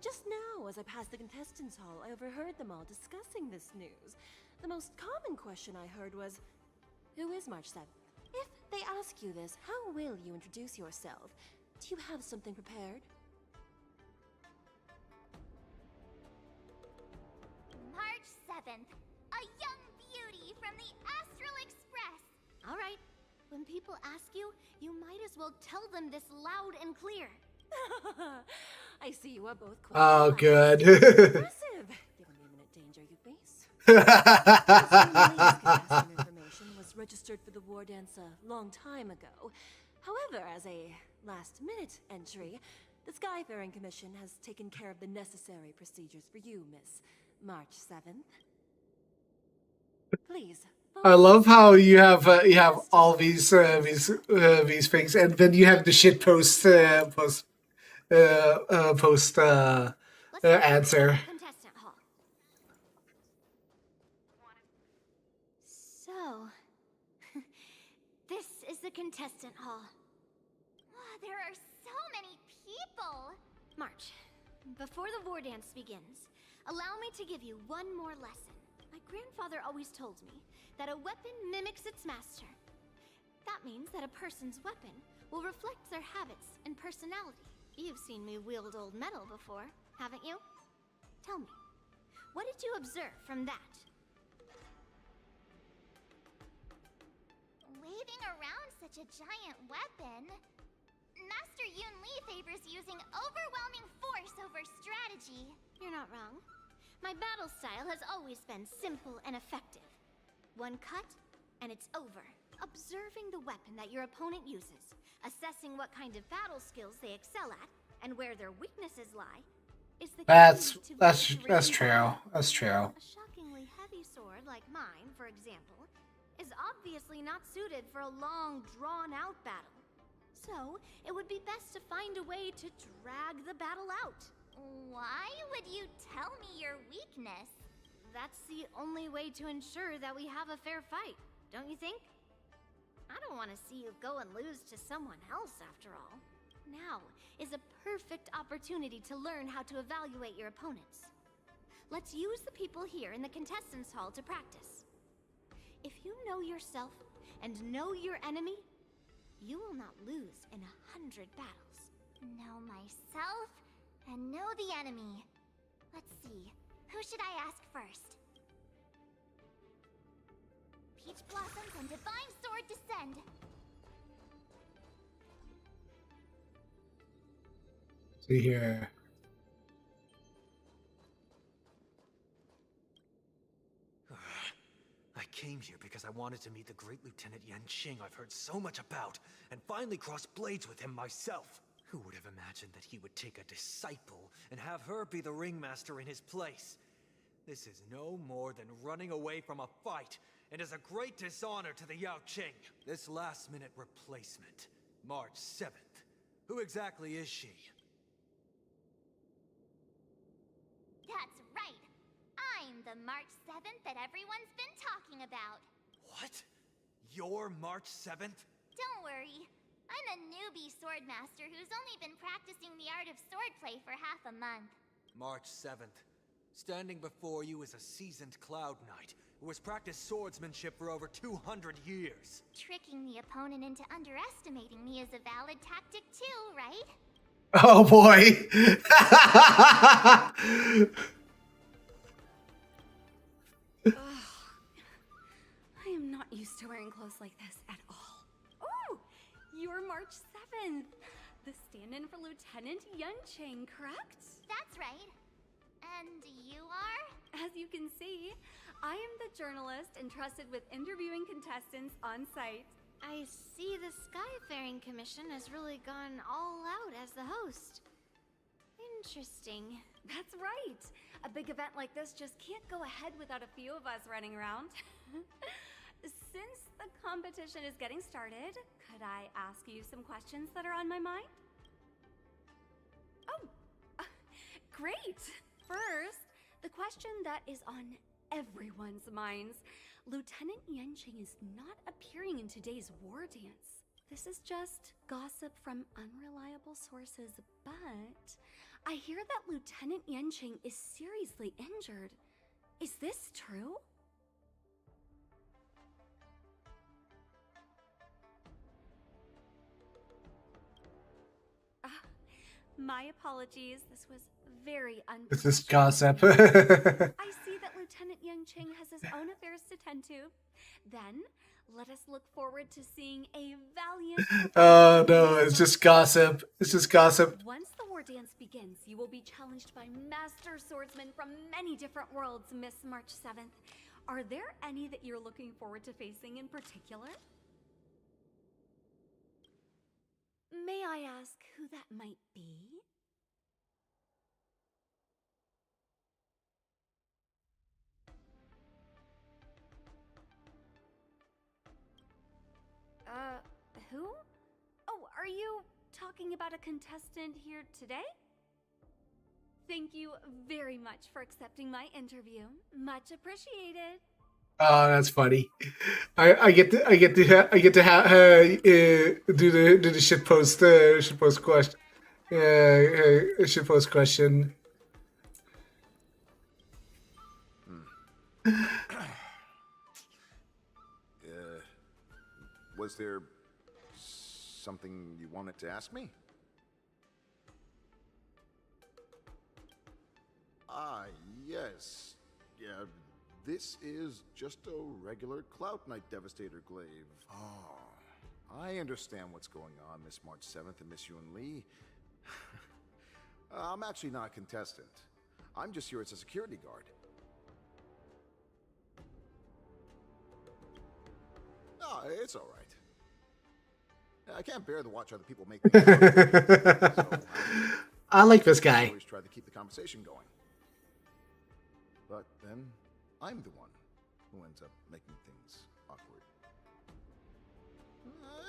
Just now, as I passed the contestants' hall, I overheard them all discussing this news. The most common question I heard was, who is March 7th? If they ask you this, how will you introduce yourself? Do you have something prepared? March 7th, a young beauty from the Astral Express. All right. When people ask you, you might as well tell them this loud and clear. I see you are both quite Oh, good. impressive, given the imminent danger you face. Information was registered for the war dance a long time ago. However, as a last-minute entry, the Skyfaring Commission has taken care of the necessary procedures for you, Miss March 7th. Please. I love how you have all these things, and then you have the shit post answer. Contestant hall. So, this is the contestant hall. There are so many people! March, before the war dance begins, allow me to give you one more lesson. My grandfather always told me that a weapon mimics its master. That means that a person's weapon will reflect their habits and personality. You've seen me wield old metal before, haven't you? Tell me, what did you observe from that? Waving around such a giant weapon... Master Yun Li favors using overwhelming force over strategy. You're not wrong. My battle style has always been simple and effective. One cut, and it's over. Observing the weapon that your opponent uses, assessing what kind of battle skills they excel at, and where their weaknesses lie, is the That's key to true. victory. That's true. A shockingly heavy sword like mine, for example, is obviously not suited for a long, drawn-out battle. So, it would be best to find a way to drag the battle out. Why would you tell me your weakness? That's the only way to ensure that we have a fair fight, don't you think? I don't want to see you go and lose to someone else, after all. Now is a perfect opportunity to learn how to evaluate your opponents. Let's use the people here in the contestants' hall to practice. If you know yourself and know your enemy, you will not lose in 100 battles. Know myself and know the enemy. Let's see, who should I ask first? Peach Blossoms and Divine Sword descend. See here. I came here because I wanted to meet the great Lieutenant Yanqing I've heard so much about, and finally cross blades with him myself. Who would have imagined that he would take a disciple and have her be the ringmaster in his place? This is no more than running away from a fight, and is a great dishonor to the Yaoqing. This last-minute replacement, March 7th. Who exactly is she? That's right. I'm the March 7th that everyone's been talking about. What? You're March 7th? Don't worry. I'm a newbie swordmaster who's only been practicing the art of swordplay for half a month. March 7th. Standing before you is a seasoned Cloud Knight who has practiced swordsmanship for over 200 years. Tricking the opponent into underestimating me is a valid tactic too, right? Oh boy. I am not used to wearing clothes like this at all. Oh, you're March 7th. The stand-in for Lieutenant Yanqing, correct? That's right. And you are? As you can see, I am the journalist entrusted with interviewing contestants on site. I see the Skyfaring Commission has really gone all out as the host. Interesting. That's right. A big event like this just can't go ahead without a few of us running around. Since the competition is getting started, could I ask you some questions that are on my mind? Oh, great! First, the question that is on everyone's minds. Lieutenant Yanqing is not appearing in today's war dance. This is just gossip from unreliable sources, but I hear that Lieutenant Yanqing is seriously injured. Is this true? My apologies. This was very This is gossip. I see that Lieutenant Yanqing has his own affairs to tend to. Then, let us look forward to seeing a valiant... Oh no, it's just gossip. It's just gossip. Once the war dance begins, you will be challenged by master swordsmen from many different worlds, Miss March 7th. Are there any that you're looking forward to facing in particular? May I ask who that might be? Who? Oh, are you talking about a contestant here today? Thank you very much for accepting my interview. Much appreciated. Oh, that's funny. I get to do the shit post question. Shit post question. Was there something you wanted to ask me? Ah, yes. Yeah, this is just a regular Cloud Knight Devastator glaive. Oh, I understand what's going on, Miss March 7th and Miss Yun Lee. I'm actually not a contestant. I'm just here as a security guard. Oh, it's all right. I can't bear to watch other people make things work, so I like this guy. I always try to keep the conversation going. But then, I'm the one who ends up making things awkward.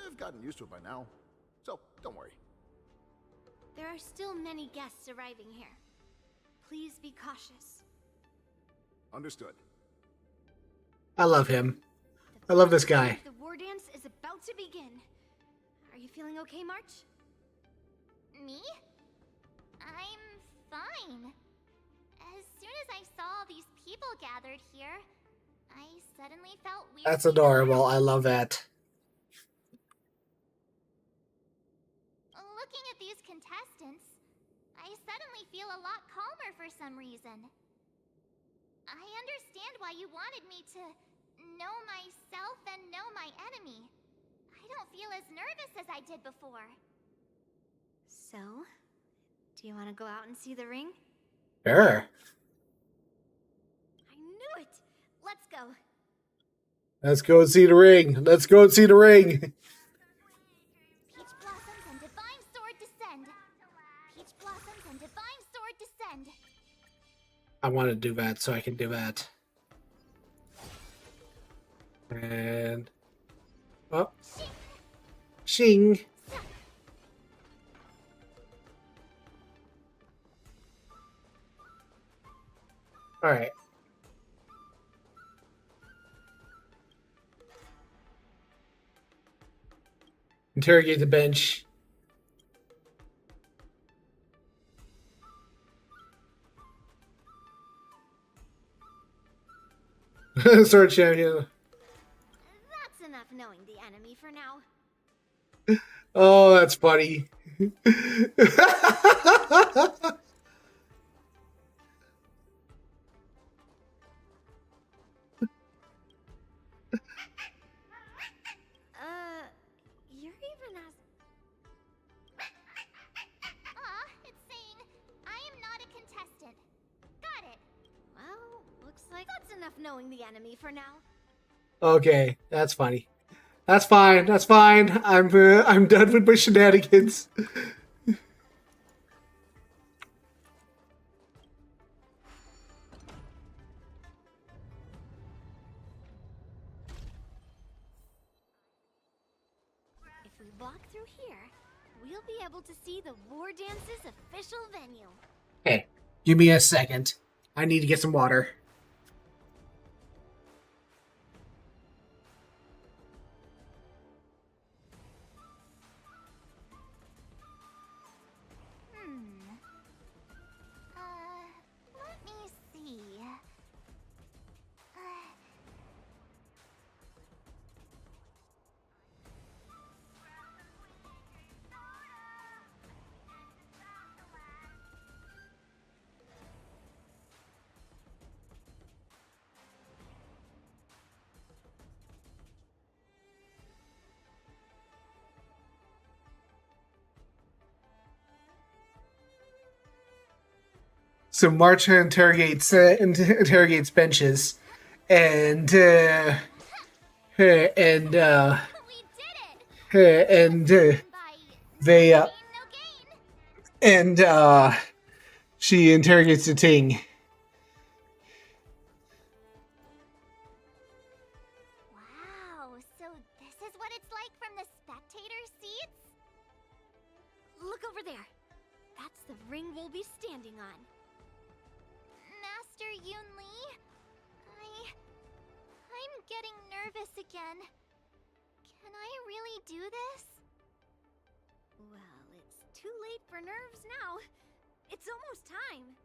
I've gotten used to it by now, so don't worry. There are still many guests arriving here. Please be cautious. Understood. I love him. I love this guy. The war dance is about to begin. Are you feeling okay, March? Me? I'm fine. As soon as I saw these people gathered here, I suddenly felt weird. That's adorable. I love that. Looking at these contestants, I suddenly feel a lot calmer for some reason. I understand why you wanted me to know myself and know my enemy. I don't feel as nervous as I did before. So, do you want to go out and see the ring? Sure. I knew it! Let's go. Let's go and see the ring. Let's go and see the ring. Peach blossoms and divine sword descend. Peach blossoms and divine sword descend. I want to do that, so I can do that. And oh, shing. All right. Interrogate the bench. Sword champion. That's enough knowing the enemy for now. Oh, that's funny. You're even as... It's saying, I am not a contestant. Got it. Well, looks like that's enough knowing the enemy for now. Okay, that's funny. That's fine. That's fine. I'm done with my shenanigans. If we walk through here, we'll be able to see the War Dance's official venue. Hey, give me a second. I need to get some water. Let me see. So March interrogates benches, and they and she interrogates the Ting. Wow, so this is what it's like from the spectator seats? Look over there. That's the ring we'll be standing on. Master Yunli, I'm getting nervous again. Can I really do this? Well, it's too late for nerves now. It's almost time.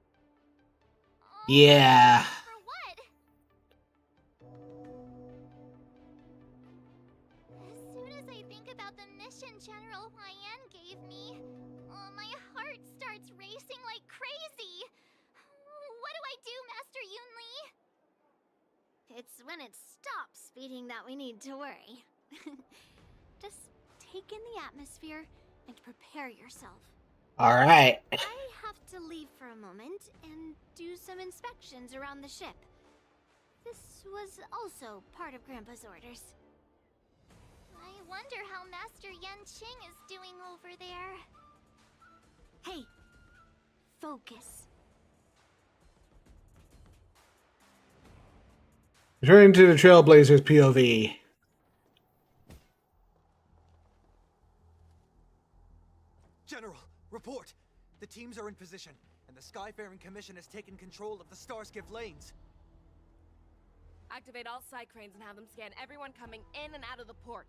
Yeah. For what? As soon as I think about the mission General Huayan gave me, my heart starts racing like crazy. What do I do, Master Yunli? It's when it stops beating that we need to worry. Just take in the atmosphere and prepare yourself. All right. I have to leave for a moment and do some inspections around the ship. This was also part of Grandpa's orders. I wonder how Master Yanqing is doing over there. Hey, focus. Returning to the Trailblazers POV. General, report! The teams are in position, and the Skyfaring Commission has taken control of the Starskiff lanes. Activate all side cranes and have them scan everyone coming in and out of the port.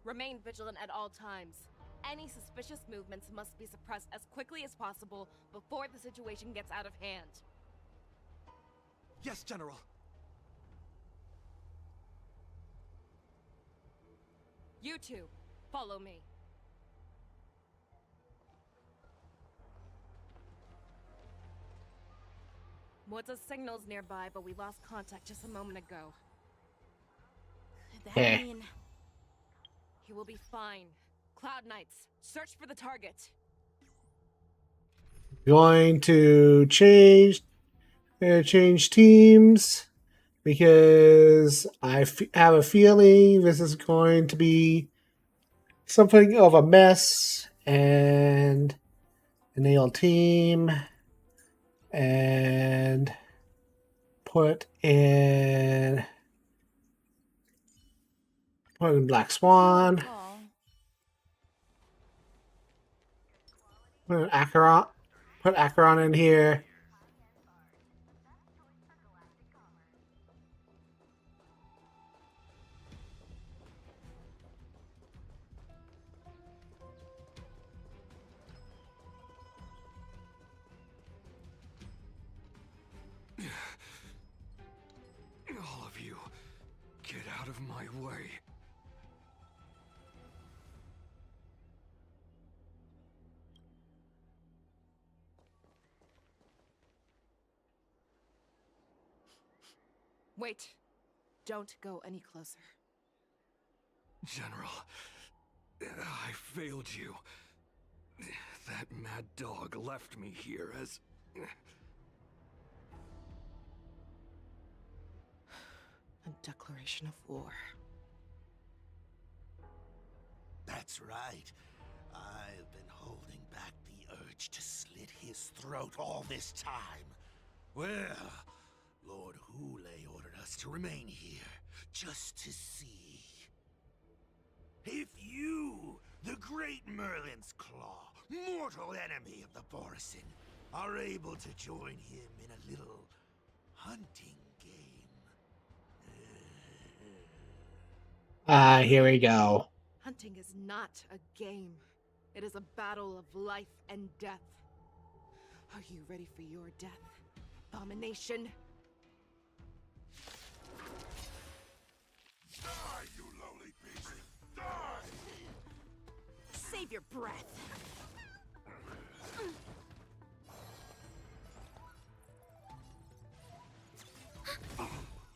Remain vigilant at all times. Any suspicious movements must be suppressed as quickly as possible before the situation gets out of hand. Yes, General. You two, follow me. Moza's signal's nearby, but we lost contact just a moment ago. Could that mean... He will be fine. Cloud Knights, search for the target. Going to change teams because I have a feeling this is going to be something of a mess, and a nail team and put in Black Swan. Put Acheron. Put Acheron in here. All of you, get out of my way. Wait. Don't go any closer. General, I failed you. That mad dog left me here as... A declaration of war. That's right. I've been holding back the urge to slit his throat all this time. Well, Lord Hule ordered us to remain here, just to see. If you, the great Merlin's Claw, mortal enemy of the Borisin, are able to join him in a little hunting game. Here we go. Hunting is not a game. It is a battle of life and death. Are you ready for your death, Abomination? Die, you lowly beast! Die! Save your breath.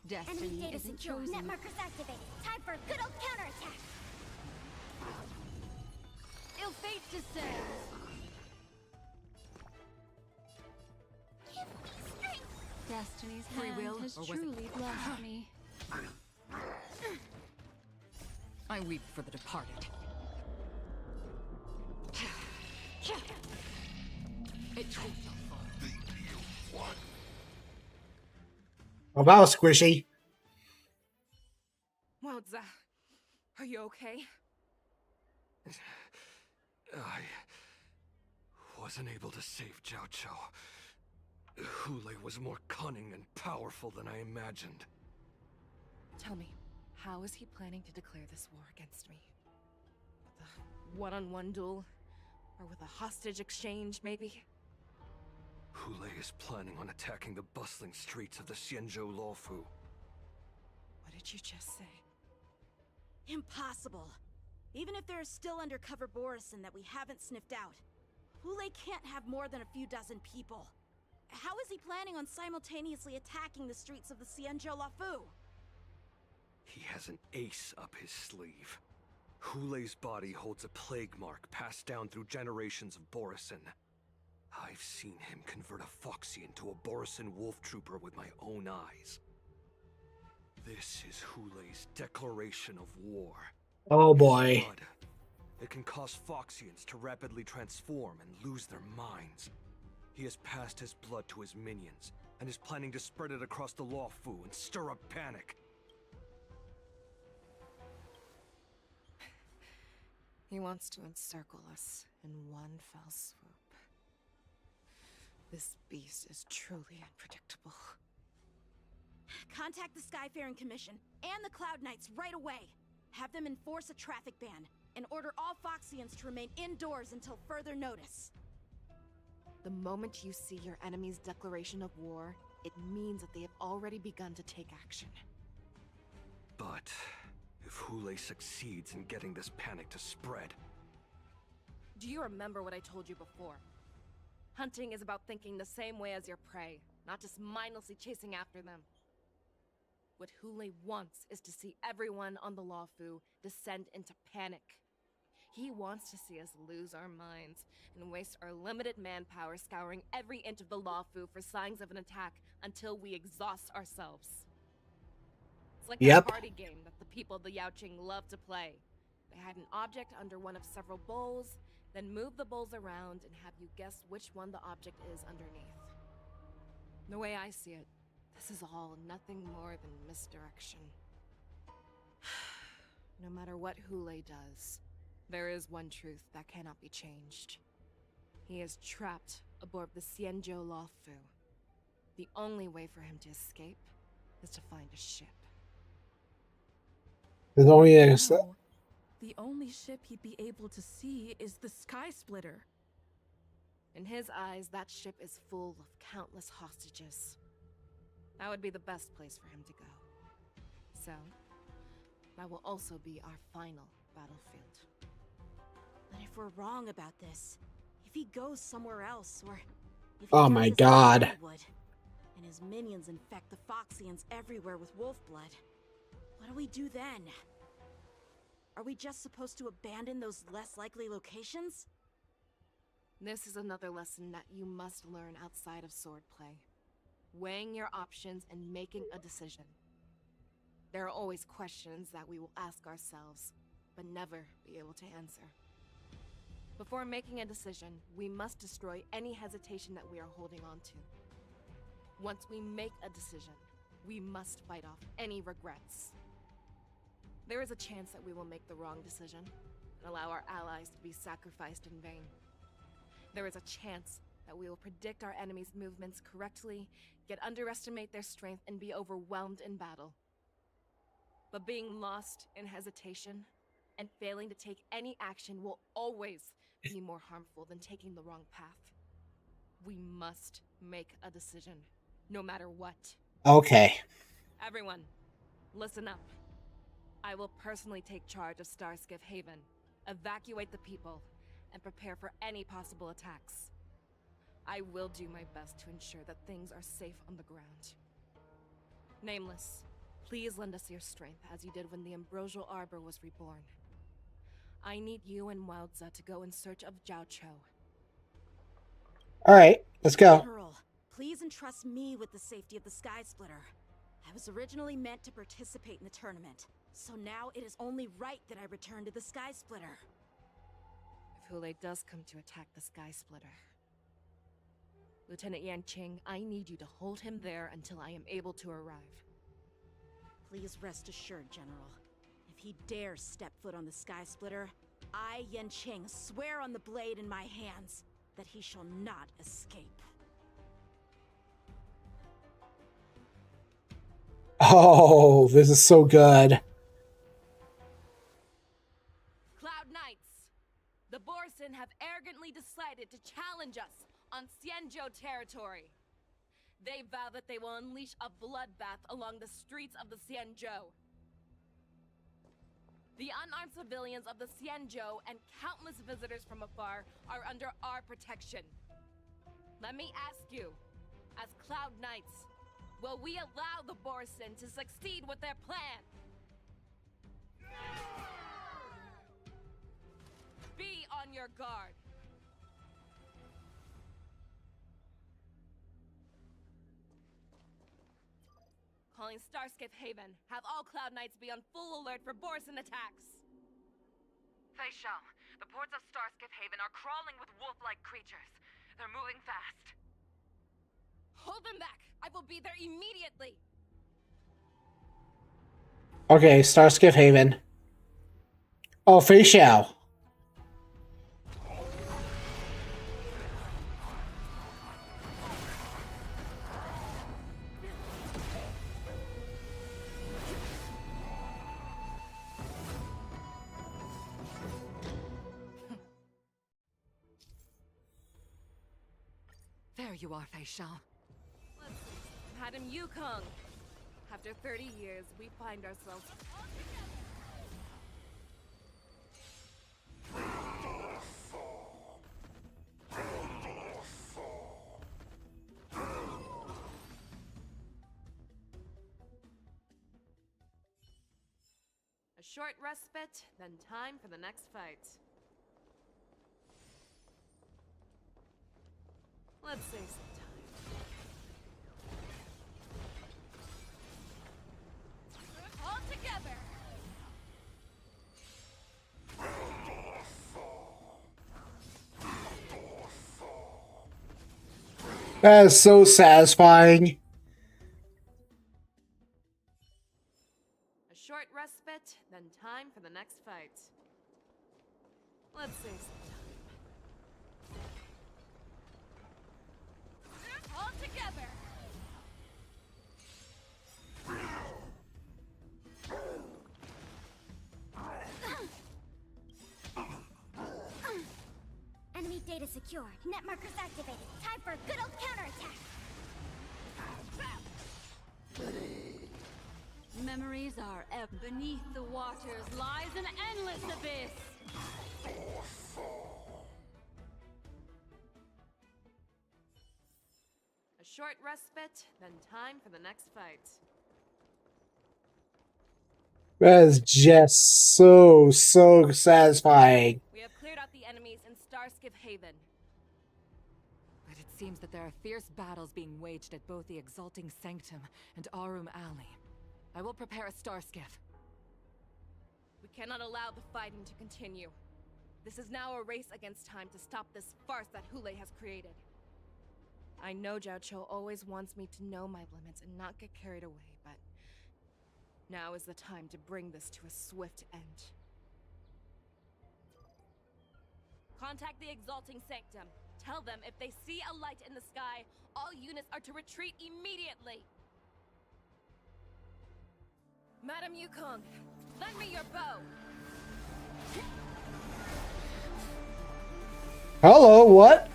Destiny isn't chosen. Net markers activated. Time for a good old counterattack. Ill fate descends. Give me strength. Destiny's Free hand will, has or was it- truly blessed me. I weep for the departed. Well, that was squishy. Wowza, are you okay? I wasn't able to save Jiaoqiu. Hule was more cunning and powerful than I imagined. Tell me, how is he planning to declare this war against me? With a one-on-one duel? Or with a hostage exchange, maybe? Hule is planning on attacking the bustling streets of the Xianzhou Luofu. What did you just say? Impossible. Even if there are still undercover Borisin that we haven't sniffed out, Hule can't have more than a few dozen people. How is he planning on simultaneously attacking the streets of the Xianzhou Luofu? He has an ace up his sleeve. Hule's body holds a plague mark passed down through generations of Borisin. I've seen him convert a Foxian to a Borisin wolf trooper with my own eyes. This is Hule's declaration of war. Oh boy. Blood. It can cause Foxians to rapidly transform and lose their minds. He has passed his blood to his minions, and is planning to spread it across the Luofu and stir up panic. He wants to encircle us in one fell swoop. This beast is truly unpredictable. Contact the Skyfaring Commission and the Cloud Knights right away. Have them enforce a traffic ban and order all Foxians to remain indoors until further notice. The moment you see your enemy's declaration of war, it means that they have already begun to take action. But if Hule succeeds in getting this panic to spread... Do you remember what I told you before? Hunting is about thinking the same way as your prey, not just mindlessly chasing after them. What Hule wants is to see everyone on the Luofu descend into panic. He wants to see us lose our minds and waste our limited manpower scouring every inch of the Luofu for signs of an attack until we exhaust ourselves. It's like that party game that the people of the Yaoqing love to play. They hide an object under one of several bowls, then move the bowls around and have you guess which one the object is underneath. The way I see it, this is all nothing more than misdirection. No matter what Hule does, there is one truth that cannot be changed. He is trapped aboard the Xianzhou Luofu. The only way for him to escape is to find a ship. There's only a... The only ship he'd be able to see is the Sky Splitter. In his eyes, that ship is full of countless hostages. That would be the best place for him to go. So, that will also be our final battlefield. But if we're wrong about this, if he goes somewhere else, or if he oh my turns god. Hollywood, and his minions infect the Foxians everywhere with wolf blood, what do we do then? Are we just supposed to abandon those less likely locations? This is another lesson that you must learn outside of swordplay. Weighing your options and making a decision. There are always questions that we will ask ourselves, but never be able to answer. Before making a decision, we must destroy any hesitation that we are holding on to. Once we make a decision, we must fight off any regrets. There is a chance that we will make the wrong decision and allow our allies to be sacrificed in vain. There is a chance that we will predict our enemy's movements correctly, yet underestimate their strength and be overwhelmed in battle. But being lost in hesitation and failing to take any action will always be more harmful than taking the wrong path. We must make a decision, no matter what. Okay. Everyone, listen up. I will personally take charge of Starskiff Haven, evacuate the people, and prepare for any possible attacks. I will do my best to ensure that things are safe on the ground. Nameless, please lend us your strength as you did when the Ambrosial Arbor was reborn. I need you and Wildza to go in search of Jiaoqiu. Alright, let's go. General, please entrust me with the safety of the Sky Splitter. I was originally meant to participate in the tournament, so now it is only right that I return to the Sky Splitter. Hule does come to attack the Sky Splitter. Lieutenant Yanqing, I need you to hold him there until I am able to arrive. Please rest assured, General. If he dares step foot on the Sky Splitter, I, Yanqing, swear on the blade in my hands that he shall not escape. Oh, this is so good. Cloud Knights! The Borson have arrogantly decided to challenge us on Zianshou territory. They vow that they will unleash a bloodbath along the streets of the Zianshou. The unarmed civilians of the Zianshou and countless visitors from afar are under our protection. Let me ask you, as Cloud Knights, will we allow the Borson to succeed with their plan? Be on your guard. Calling Starskip Haven. Have all Cloud Knights be on full alert for Borson attacks. Fei Shao, the ports of Starskip Haven are crawling with wolf-like creatures. They're moving fast. Hold them back! I will be there immediately! Okay, Starskip Haven. Oh, Fei Shao. There you are, Fei Shao. Madam Yukong. After 30 years, we find ourselves a short respite, then time for the next fight. Let's save some time. All together! That is so satisfying. A short respite, then time for the next fight. Let's save some time. All together! Enemy data secured. Net markers activated. Time for a good old counterattack. Memories are beneath the waters lies an endless abyss. A short respite, then time for the next fight. That is just so satisfying. We have cleared out the enemies in Starskip Haven. But it seems that there are fierce battles being waged at both the Exalting Sanctum and Arum Alley. I will prepare a star skiff. We cannot allow the fighting to continue. This is now a race against time to stop this farce that Hule has created. I know Jiaoqiu always wants me to know my limits and not get carried away, but now is the time to bring this to a swift end. Contact the Exalting Sanctum. Tell them if they see a light in the sky, all units are to retreat immediately. Madam Yukong, lend me your bow. Hello, what?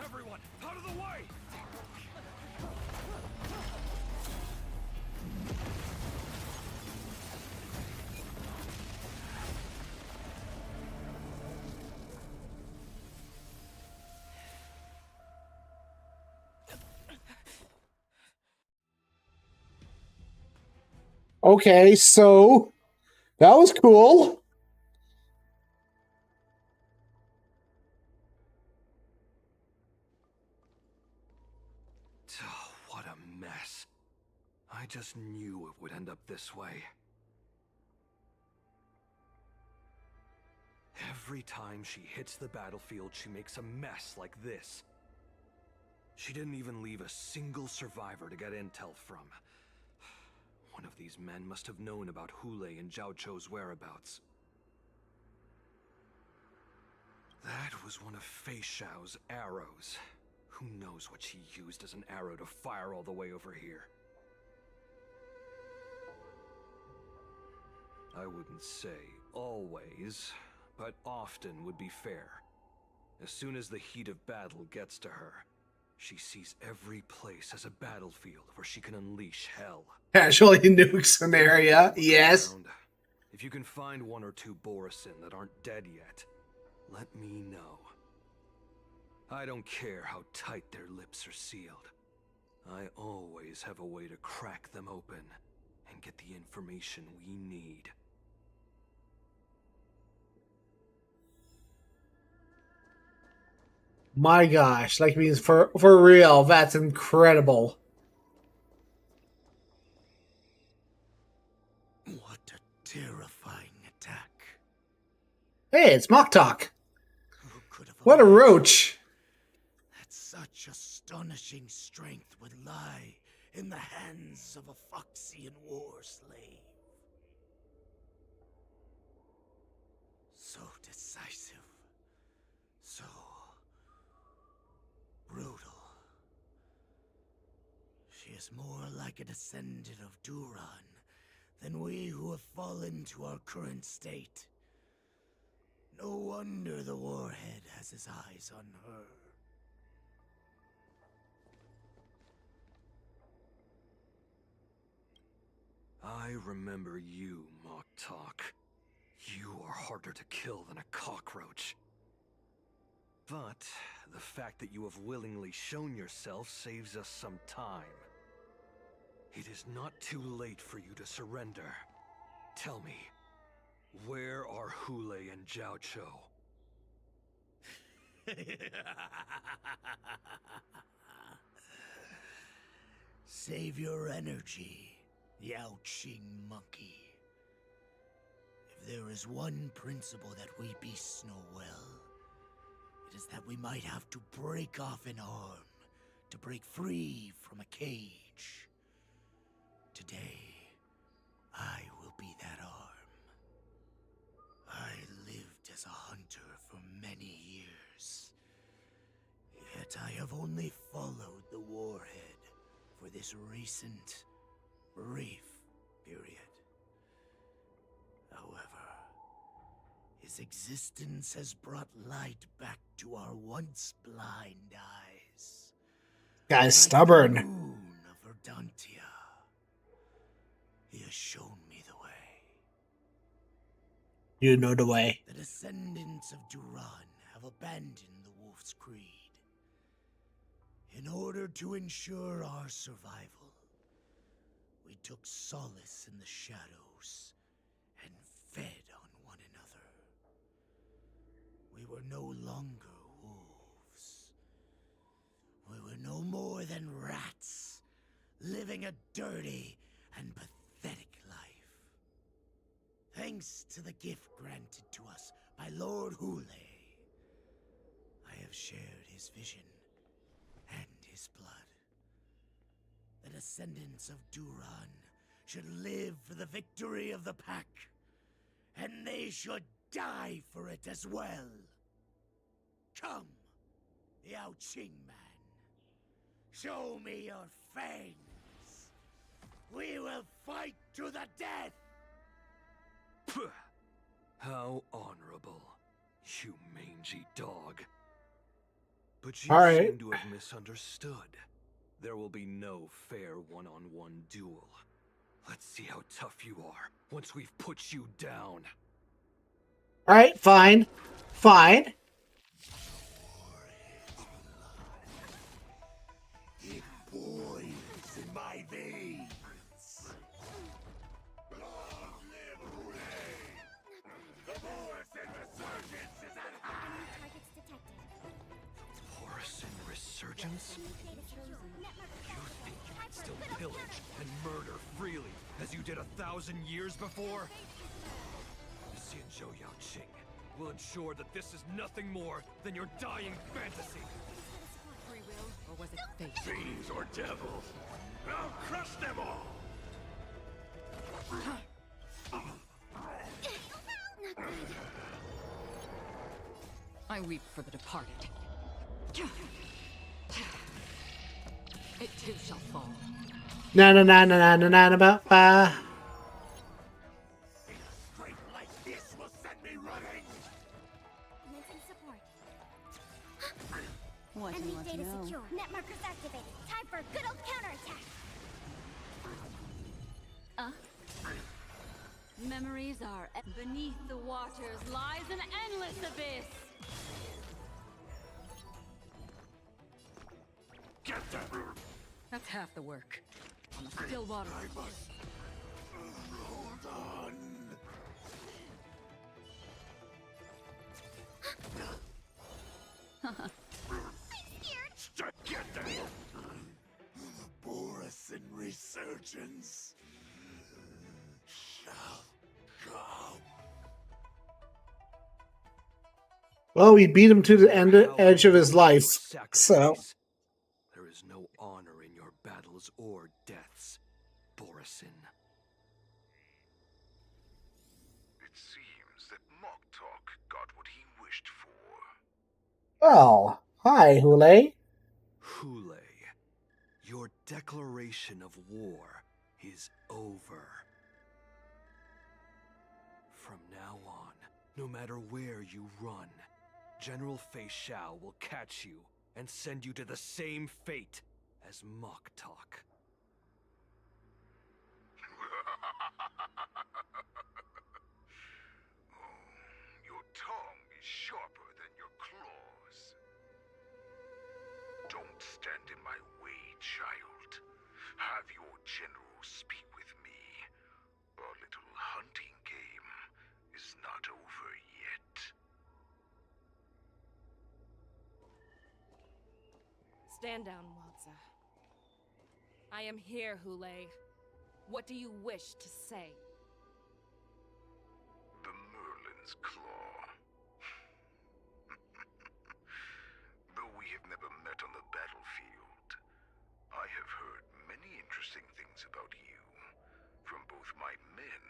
Everyone, out of the way! Okay, so that was cool. I just knew it would end up this way. Every time she hits the battlefield, she makes a mess like this. She didn't even leave a single survivor to get intel from. One of these men must have known about Hule and Jiaochou's whereabouts. That was one of Fei Xiao's arrows. Who knows what she used as an arrow to fire all the way over here? I wouldn't say always, but often would be fair. As soon as the heat of battle gets to her, she sees every place as a battlefield where she can unleash hell. Actually nukes an area, yes. If you can find one or two Borisin that aren't dead yet, let me know. I don't care how tight their lips are sealed. I always have a way to crack them open and get the information we need. My gosh, like means for real, that's incredible. What a terrifying attack. Hey, it's Mock Talk. What a roach. That such astonishing strength would lie in the hands of a Foxian war slave. So decisive. So brutal. She is more like a descendant of Duran than we who have fallen to our current state. No wonder the Warhead has his eyes on her. I remember you, Mock Talk. You are harder to kill than a cockroach. But the fact that you have willingly shown yourself saves us some time. It is not too late for you to surrender. Tell me, where are Hule and Jiaochou? Save your energy, Yaoqing monkey. If there is one principle that we beasts know well, it is that we might have to break off an arm to break free from a cage. Today, I will be that arm. I lived as a hunter for many years, yet I have only followed the Warhead for this recent, brief period. However, his existence has brought light back to our once blind eyes. Guy's stubborn. Like the moon of Verdantia. He has shown me the way. You know the way. The descendants of Duran have abandoned the Wolf's Creed. In order to ensure our survival, we took solace in the shadows and fed on one another. We were no longer wolves. We were no more than rats, living a dirty and pathetic life. Thanks to the gift granted to us by Lord Hule, I have shared his vision and his blood. The descendants of Duran should live for the victory of the pack, and they should die for it as well. Come, Yaoqing man. Show me your fangs. We will fight to the death! Pugh. How honorable, you mangy dog. But you seem to have misunderstood. There will be no fair one-on-one duel. Let's see how tough you are once we've put you down. Alright, fine. Fine. It boils in my veins. Long live Hule! The Borisin resurgence is at hand! Targets detected. Borisin resurgence? You think you Still pillage and murder freely, as you did 1,000 years before? The zianshou Yaoqing will ensure that this is nothing more than your dying fantasy. Free will, or was it fate? Fiends or devils, I'll crush them all! I weep for the departed. It too shall fall. Na na na na na na na na ba ba. Straight like this will send me running! Missing support. What do you Enemy want to data know? secure. Net markers activated. Time for a good old counterattack. Memories are beneath the waters lies an endless abyss. Get them! That's half the work. On the still water. I must hold on. Get them! The Borison resurgence shall come. Well, we beat him to the edge of his life, so. There is no honor in your battles or deaths, Borison. It seems that Mock Talk got what he wished for. Well, hi, Hule. Hule, your declaration of war is over. From now on, no matter where you run, General Fei Xiao will catch you and send you to the same fate as Mock Talk. Your tongue is sharper than your claws. Don't stand in my way, child. Have your general speak with me. Our little hunting game is not over yet. Stand down, Walza. I am here, Hule. What do you wish to say? The Merlin's Claw. Though we have never met on the battlefield, I have heard many interesting things about you from both my men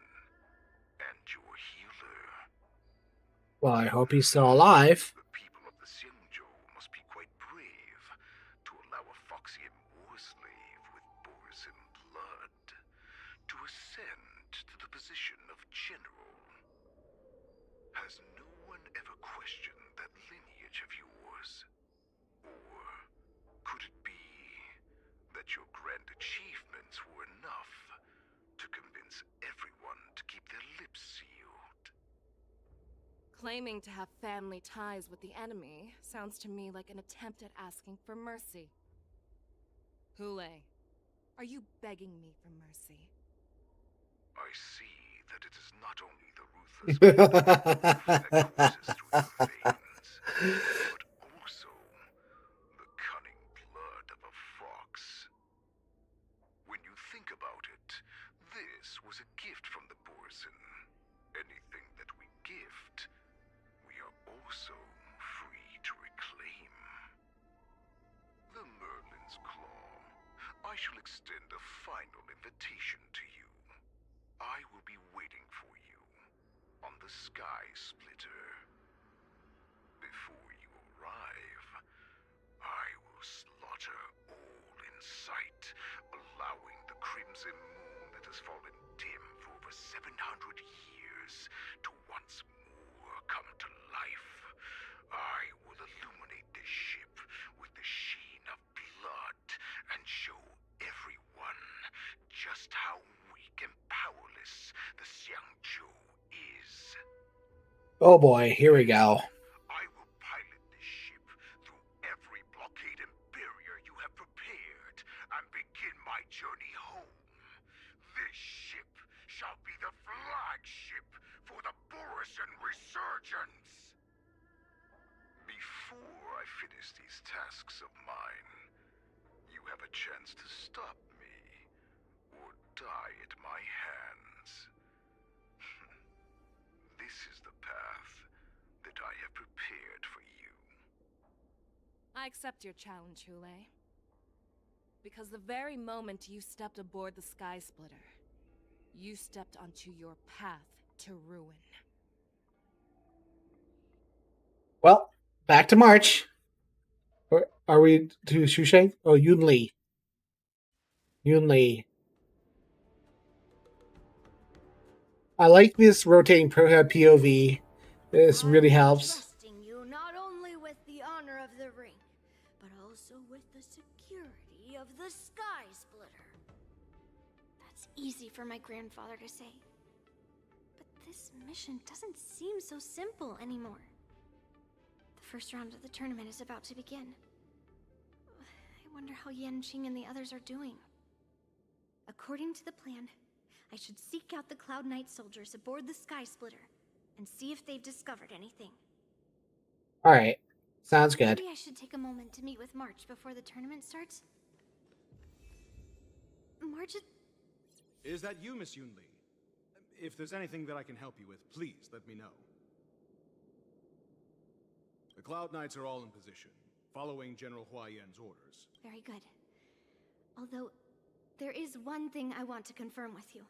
and your healer. Well, I hope he's still alive. The people of the zianshou must be quite brave to allow a Foxian war slave with Borison blood to ascend to the position of general. Has no one ever questioned that lineage of yours? Or could it be that your grand achievements were enough to convince everyone to keep their lips sealed? Claiming to have family ties with the enemy sounds to me like an attempt at asking for mercy. Hule, are you begging me for mercy? I see that it is not only the ruthless that courses through your veins, but also the cunning blood of a fox. When you think about it, this was a gift from the Borison. Anything that we gift, we are also free to reclaim. The Merlin's Claw. I shall extend a final invitation to you. I will be waiting for you on the Sky Splitter. Before you arrive, I will slaughter all in sight, allowing the crimson moon that has fallen dim for over 700 years to once more come to life. I will illuminate this ship with the sheen of blood and show everyone just how weak and powerless the zianshou is. Oh boy, here we go. I will pilot this ship through every blockade and barrier you have prepared and begin my journey home. This ship shall be the flagship for the Borison resurgence. Before I finish these tasks of mine, you have a chance to stop me. die at my hands. This is the path that I have prepared for you. I accept your challenge, Hule. Because the very moment you stepped aboard the Sky Splitter, you stepped onto your path to ruin. Well, back to March. Or are we to Xusheng? Oh, Yunli. Yunli. I like this rotating POV. This really helps. Trusting you not only with the honor of the ring, but also with the security of the Sky Splitter. That's easy for my grandfather to say. But this mission doesn't seem so simple anymore. The first round of the tournament is about to begin. I wonder how Yanqing and the others are doing. According to the plan, I should seek out the Cloud Knight soldiers aboard the Sky Splitter and see if they've discovered anything. Alright. Sounds good. Maybe I should take a moment to meet with March before the tournament starts. March... Is that you, Miss Yunli? If there's anything that I can help you with, please let me know. The Cloud Knights are all in position, following General Hua Yan's orders. Very good. Although, there is one thing I want to confirm with you.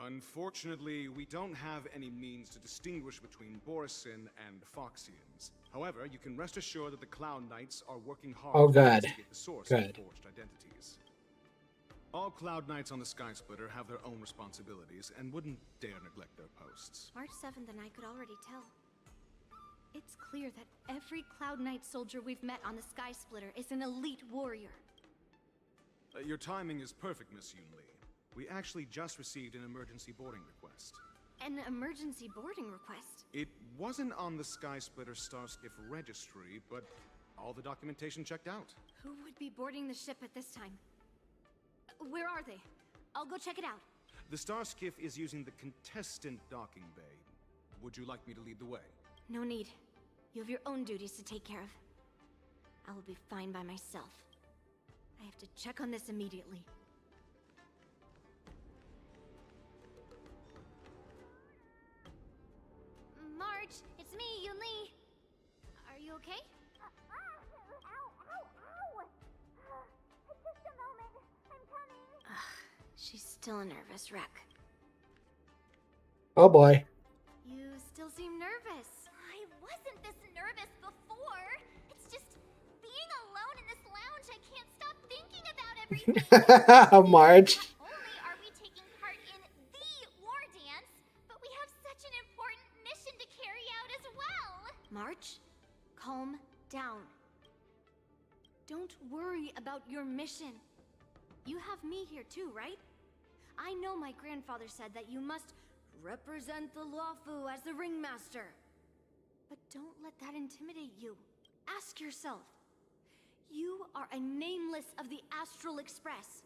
Unfortunately, we don't have any means to distinguish between Borisin and Foxians. However, you can rest assured that the Cloud Knights are working hard to investigate the source of forged identities. All Cloud Knights on the Sky Splitter have their own responsibilities and wouldn't dare neglect their posts. March 7th and I could already tell. It's clear that every Cloud Knight soldier we've met on the Sky Splitter is an elite warrior. Your timing is perfect, Miss Yunli. We actually just received an emergency boarding request. An emergency boarding request? It wasn't on the Sky Splitter Starskiff registry, but all the documentation checked out. Who would be boarding the ship at this time? Where are they? I'll go check it out. The Starskiff is using the contestant docking bay. Would you like me to lead the way? No need. You have your own duties to take care of. I will be fine by myself. I have to check on this immediately. March, it's me, Yunli. Are you okay? Just a moment. I'm coming. She's still a nervous wreck. Oh boy. You still seem nervous. I wasn't this nervous before. It's just being alone in this lounge. I can't stop thinking about everything. March. Not only are we taking part in the war dance, but we have such an important mission to carry out as well. March, calm down. Don't worry about your mission. You have me here too, right? I know my grandfather said that you must represent the Luofu as the ringmaster. But don't let that intimidate you. Ask yourself. You are a nameless of the Astral Express.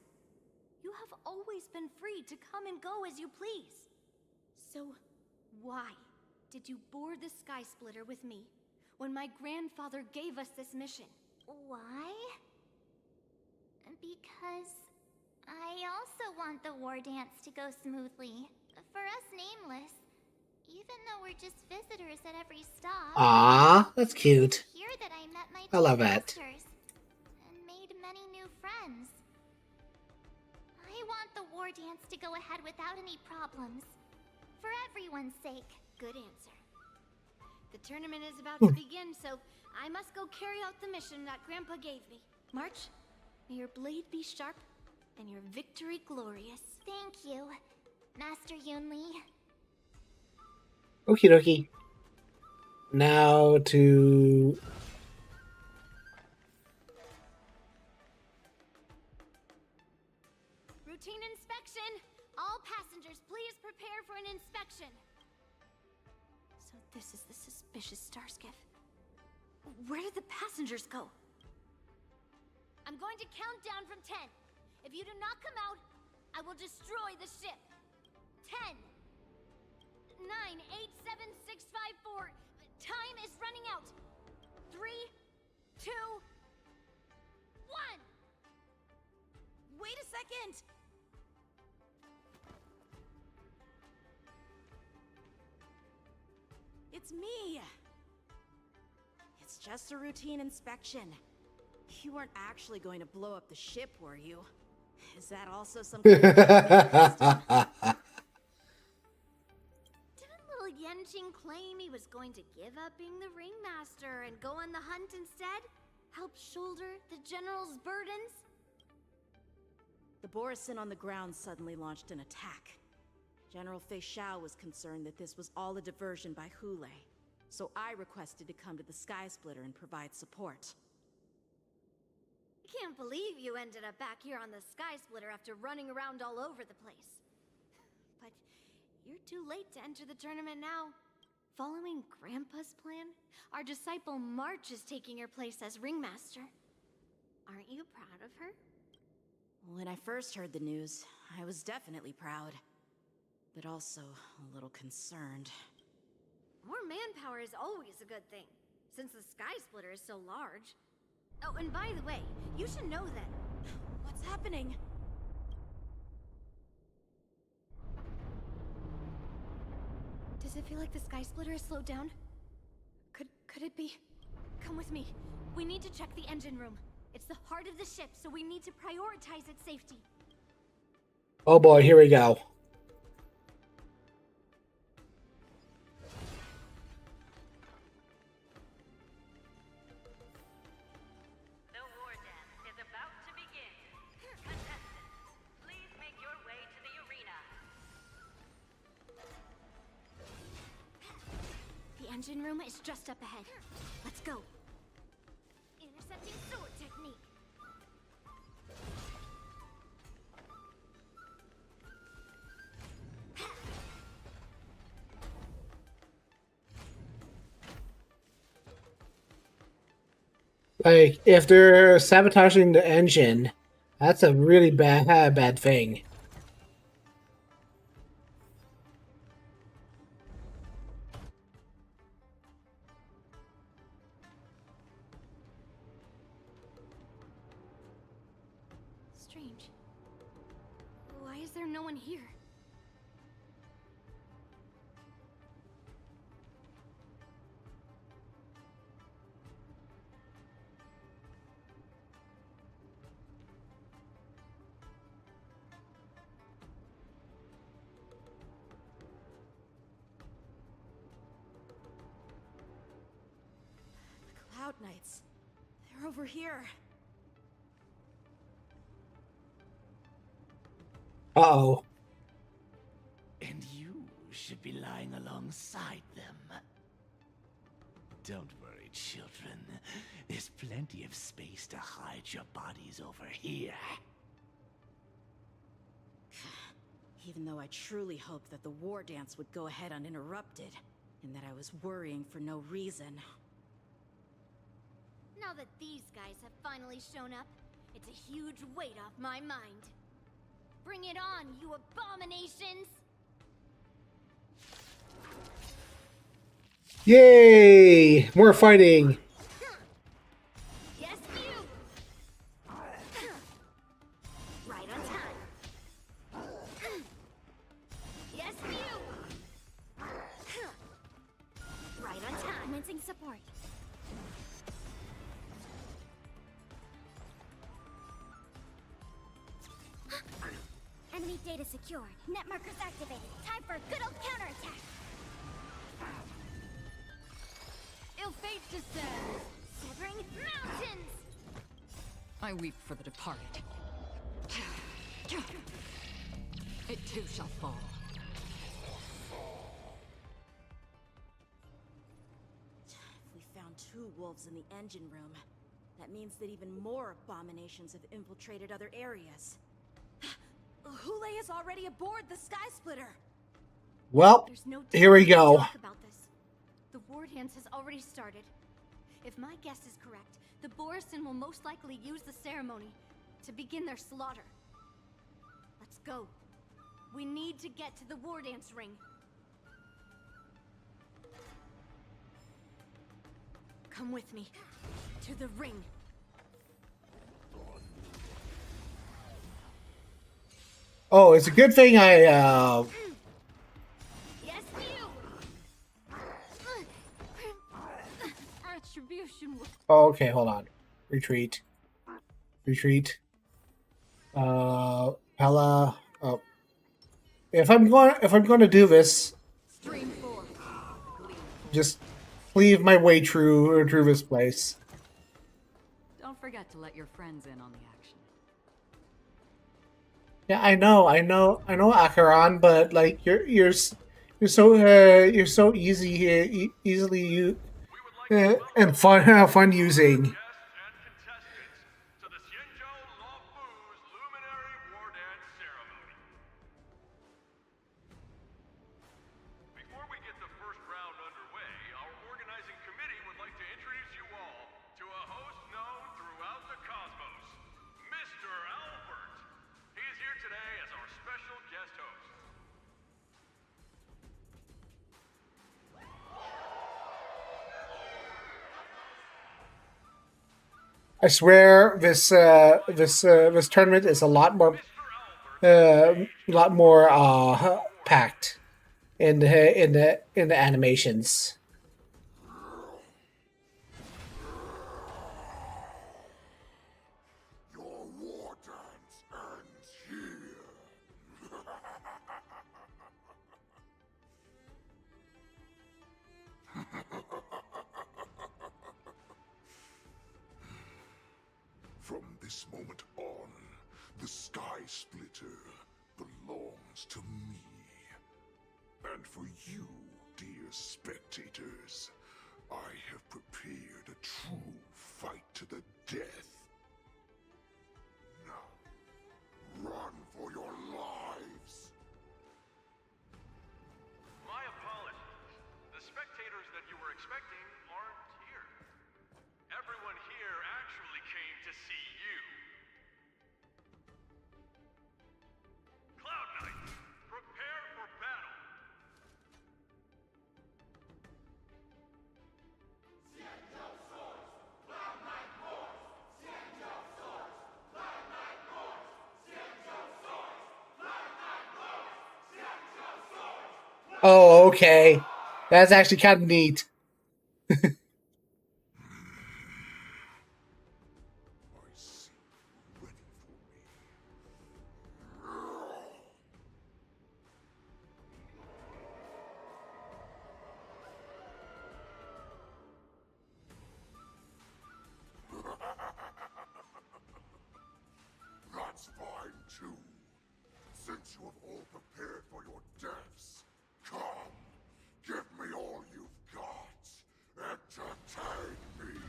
You have always been free to come and go as you please. So, why did you board the Sky Splitter with me when my grandfather gave us this mission? Why? Because I also want the war dance to go smoothly. For us nameless, even though we're just visitors at every stop. Aww, that's cute. Here that I met my I love it. masters and made many new friends. I want the war dance to go ahead without any problems. For everyone's sake. Good answer. The tournament is about to begin, so I must go carry out the mission that Grandpa gave me. March, may your blade be sharp and your victory glorious. Thank you, Master Yunli. Okie dokie. Now to... Routine inspection! All passengers, please prepare for an inspection. So this is the suspicious Starskiff. Where did the passengers go? I'm going to count down from 10. If you do not come out, I will destroy the ship. 10, 9, 8, 7, 6, 5, 4. Time is running out. 3, 2, second! It's me! It's just a routine inspection. You weren't actually going to blow up the ship, were you? Is that also some kind of Didn't little Yanqing claim he was going to give up being the ringmaster and go on the hunt instead? Help shoulder the general's burdens? The Borisin on the ground suddenly launched an attack. General Fei Xiao was concerned that this was all a diversion by Hule, so I requested to come to the Sky Splitter and provide support. I can't believe you ended up back here on the Sky Splitter after running around all over the place. But you're too late to enter the tournament now. Following Grandpa's plan, our disciple March is taking your place as ringmaster. Aren't you proud of her? When I first heard the news, I was definitely proud, but also a little concerned. More manpower is always a good thing, since the Sky Splitter is so large. Oh, and by the way, you should know that... What's happening? Does it feel like the Sky Splitter is slowed down? Could it be? Come with me. We need to check the engine room. It's the heart of the ship, so we need to prioritize its safety. Oh boy, here we go. The war dance is about to begin. Contestants, please make your way to the arena. The engine room is just up ahead. Let's go. Intercepting sword technique. Like, if they're sabotaging the engine, that's a really bad thing. Strange. Why is there no one here? The Cloud Knights. They're over here. Uh-oh. And you should be lying alongside them. Don't worry, children. There's plenty of space to hide your bodies over here. Even though I truly hoped that the war dance would go ahead uninterrupted, and that I was worrying for no reason. Now that these guys have finally shown up, it's a huge weight off my mind. Bring it on, you abominations! Yay! More fighting! Yes, you! Right on time. Yes, you! Right on time. Commencing support. Enemy data secured. Net markers activated. Time for a good old counterattack. Ill fate descends. Severing mountains. I weep for the departed. It too shall fall. If we found 2 wolves in the engine room, that means that even more abominations have infiltrated other areas. Hule is already aboard the Sky Splitter. Well, There's no time here we to go. talk about this. The war dance has already started. If my guess is correct, the Borisin will most likely use the ceremony to begin their slaughter. Let's go. We need to get to the war dance ring. Come with me to the ring. Oh, it's a good thing I Yes, you. Attribution. oh, okay, hold on. Retreat. Retreat. Pella. Oh. If I'm going to do this, Stream 4. just leave my way through this place. Don't forget to let your friends in on the action. Yeah, I know, Akaran, but like you're so easily you and fun using. Before we get the first round underway, our organizing committee would like to introduce you all to a host known throughout the cosmos, Mr. Albert. He is here today as our special guest host. I swear this tournament is a lot more packed in the animations. Your war dance ends here. From this moment on, the Sky Splitter belongs to me. And for you, dear spectators, I have prepared a true fight to the death. Now, run for your lives! My apologies. The spectators that you were expecting aren't here. Everyone here actually came to see you. Cloud Knights, prepare for battle! Oh, okay. That's actually kind of neat. That's fine too. Since you have all prepared for your deaths, come, give me all you've got. Entertain me.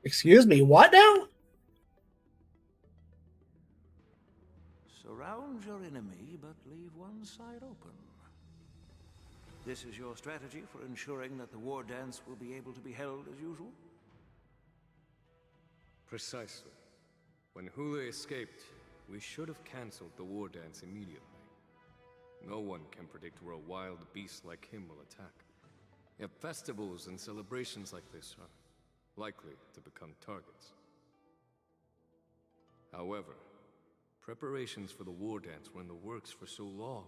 Excuse me, what now? Surround your enemy, but leave one side open. This is your strategy for ensuring that the war dance will be able to be held as usual? Precisely. When Hule escaped, we should have cancelled the war dance immediately. No one can predict where a wild beast like him will attack. Yet festivals and celebrations like this are likely to become targets. However, preparations for the war dance were in the works for so long,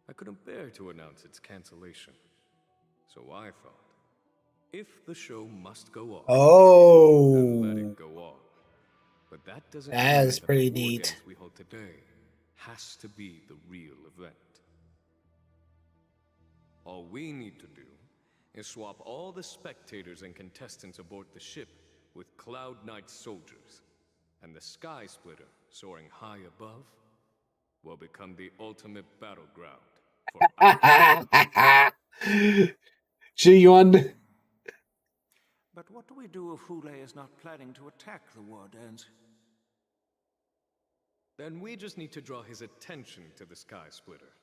I couldn't bear to announce its cancellation. So I thought, if the show must go on, then let it go on. But that doesn't mean That's that pretty the war neat. dance we hold today has to be the real event. All we need to do is swap all the spectators and contestants aboard the ship with Cloud Knight soldiers, and the Sky Splitter, soaring high above, will become the ultimate battleground for Ji-Yun. But what do we do if Hule is not planning to attack the war dance? Then we just need to draw his attention to the Sky Splitter.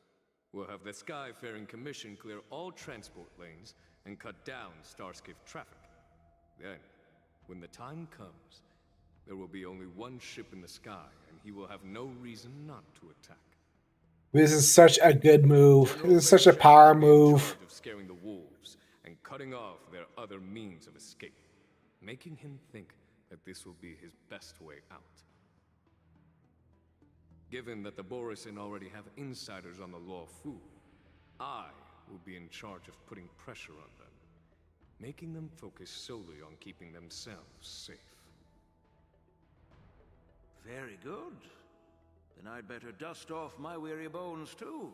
We'll have the Skyfaring Commission clear all transport lanes and cut down Starskiff traffic. Then, when the time comes, there will be only one ship in the sky, and he will have no reason not to attack. This is such a good move. This is such a power move. Of scaring the wolves and cutting off their other means of escape, making him think that this will be his best way out. Given that the Borisin already have insiders on the Law Fu, I will be in charge of putting pressure on them, making them focus solely on keeping themselves safe. Very good. Then I'd better dust off my weary bones too.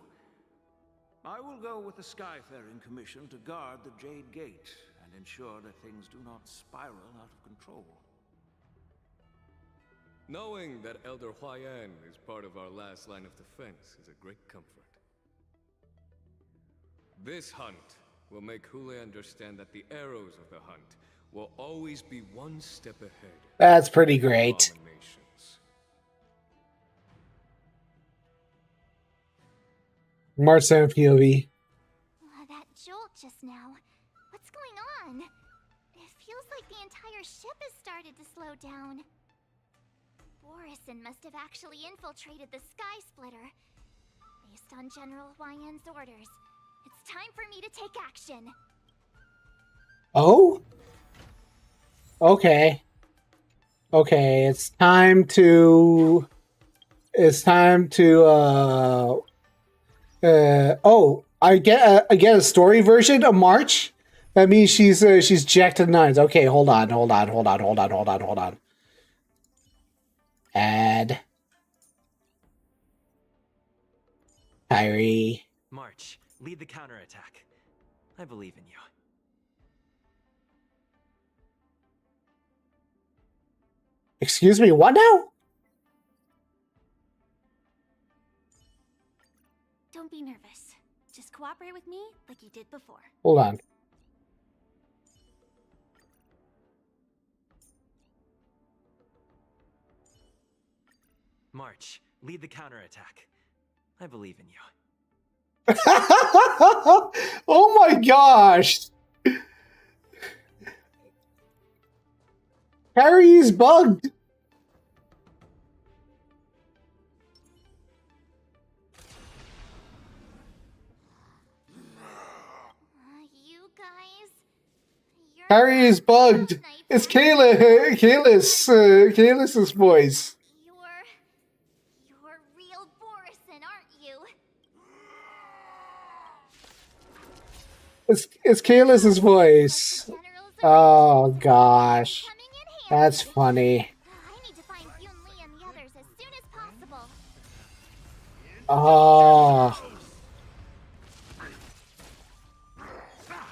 I will go with the Skyfaring Commission to guard the Jade Gate and ensure that things do not spiral out of control. Knowing that Elder Huayan is part of our last line of defense is a great comfort. This hunt will make Hule understand that the arrows of the hunt will always be one step ahead. That's pretty great. Marcel POV. That jolt just now. What's going on? It feels like the entire ship has started to slow down. Borisin must have actually infiltrated the Sky Splitter. Based on General Huayan's orders, it's time for me to take action. Oh? Okay. Okay, it's time to oh, I get a story version of March. That means she's jacked to the nines. Okay, hold on. Add Kyrie. March, lead the counterattack. I believe in you. Excuse me, what now? Don't be nervous. Just cooperate with me like you did before. Hold on. March, lead the counterattack. I believe in you. Oh my gosh! Harry's bugged. You guys, Harry is bugged. It's Kayla's voice. You're real Borisin, aren't you? It's Kayla's voice. Oh gosh, that's funny. I need to find Yunli and the others as soon as possible. Oh,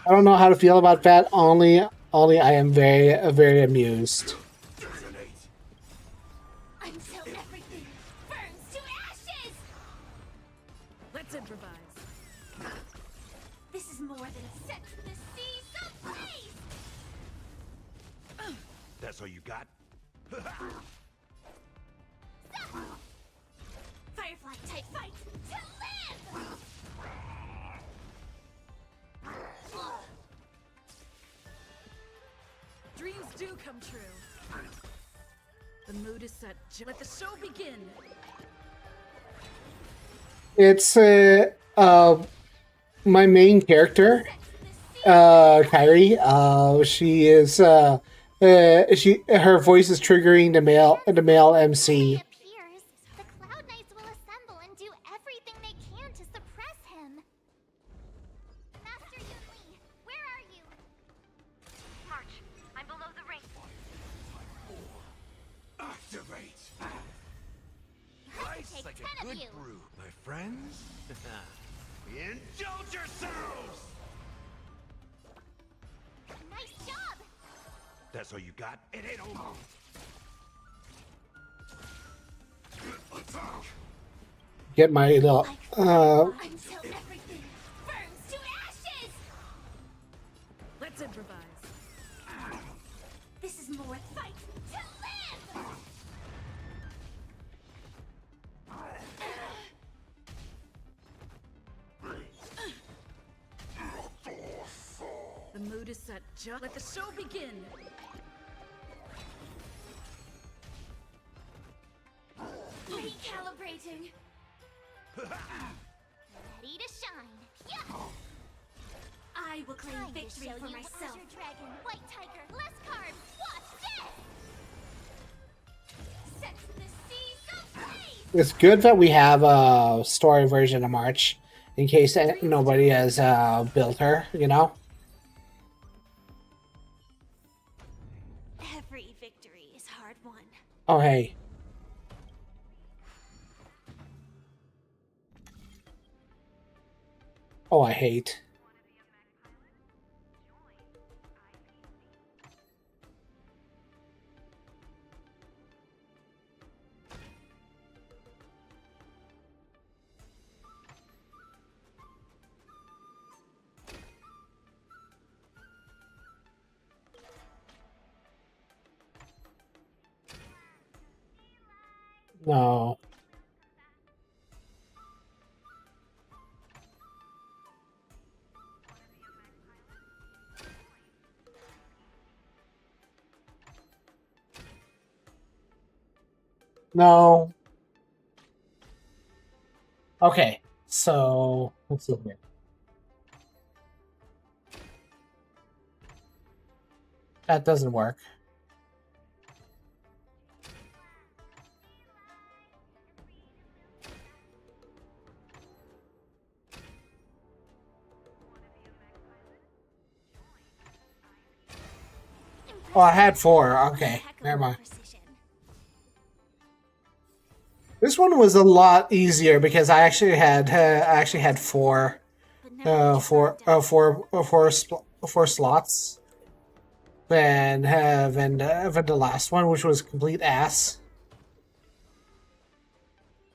I don't know how to feel about that. Only I am very amused. Until everything burns to ashes. Let's improvise. This is more than a set to the sea someplace. That's all you got? Firefly type fight to live. Dreams do come true. The mood is set. Let the show begin. It's my main character, Kyrie. She is her voice is triggering the male MC. The Cloud Knights will assemble and do everything they can to suppress him. Master Yunli, where are you? March, I'm below the ring. Activate! Nice Like a good brew, my friends. Indulge yourselves! Nice job! That's all you got? It ain't over. Get my little Until everything burns to ashes. Let's improvise. This is more fight to live. The mood is set. Let the show begin. Recalibrating. Ready to shine. Yeah. I will claim victory for myself. Azure Dragon, White Tiger, less cards. Watch this! Set the seas ablaze! It's good that we have a story version of March, in case nobody has built her, you know? Every victory is hard won. Oh, hey. Oh, I hate. No. No. Okay, so let's see here. That doesn't work. Oh, I had 4. Okay, never mind. This one was a lot easier because I actually had 4 4 slots than the last one, which was complete ass.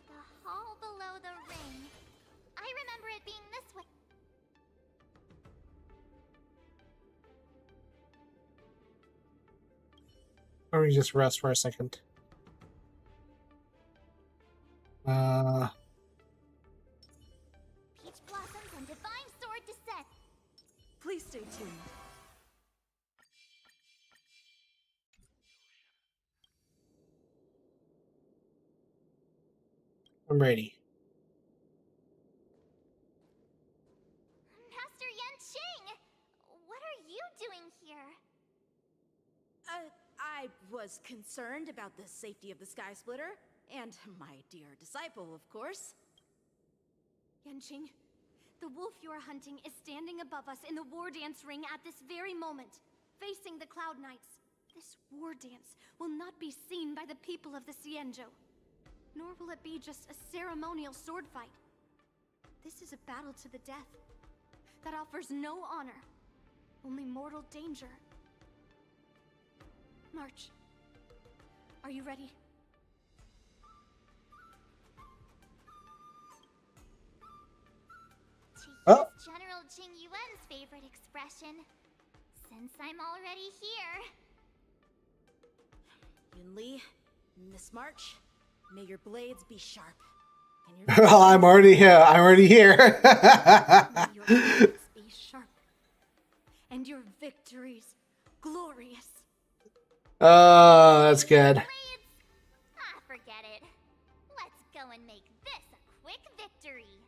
The hall below the ring. I remember it being this way. Let me just rest for a second. Peach blossoms and divine sword descent. Please stay tuned. I'm ready. Master Yanqing, what are you doing here? I was concerned about the safety of the Sky Splitter, and my dear disciple, of course. Yanqing, the wolf you are hunting is standing above us in the war dance ring at this very moment, facing the Cloud Knights. This war dance will not be seen by the people of the zianshou, nor will it be just a ceremonial sword fight. This is a battle to the death that offers no honor, only mortal danger. March, are you ready? To use General Jing Yuan's favorite expression, since I'm already here. Yunli, Miss March, may your blades be sharp. Well, I'm already here. I'm already here. May your blades be sharp, and your victories glorious. Oh, that's good. Ah, forget it. Let's go and make this a quick victory.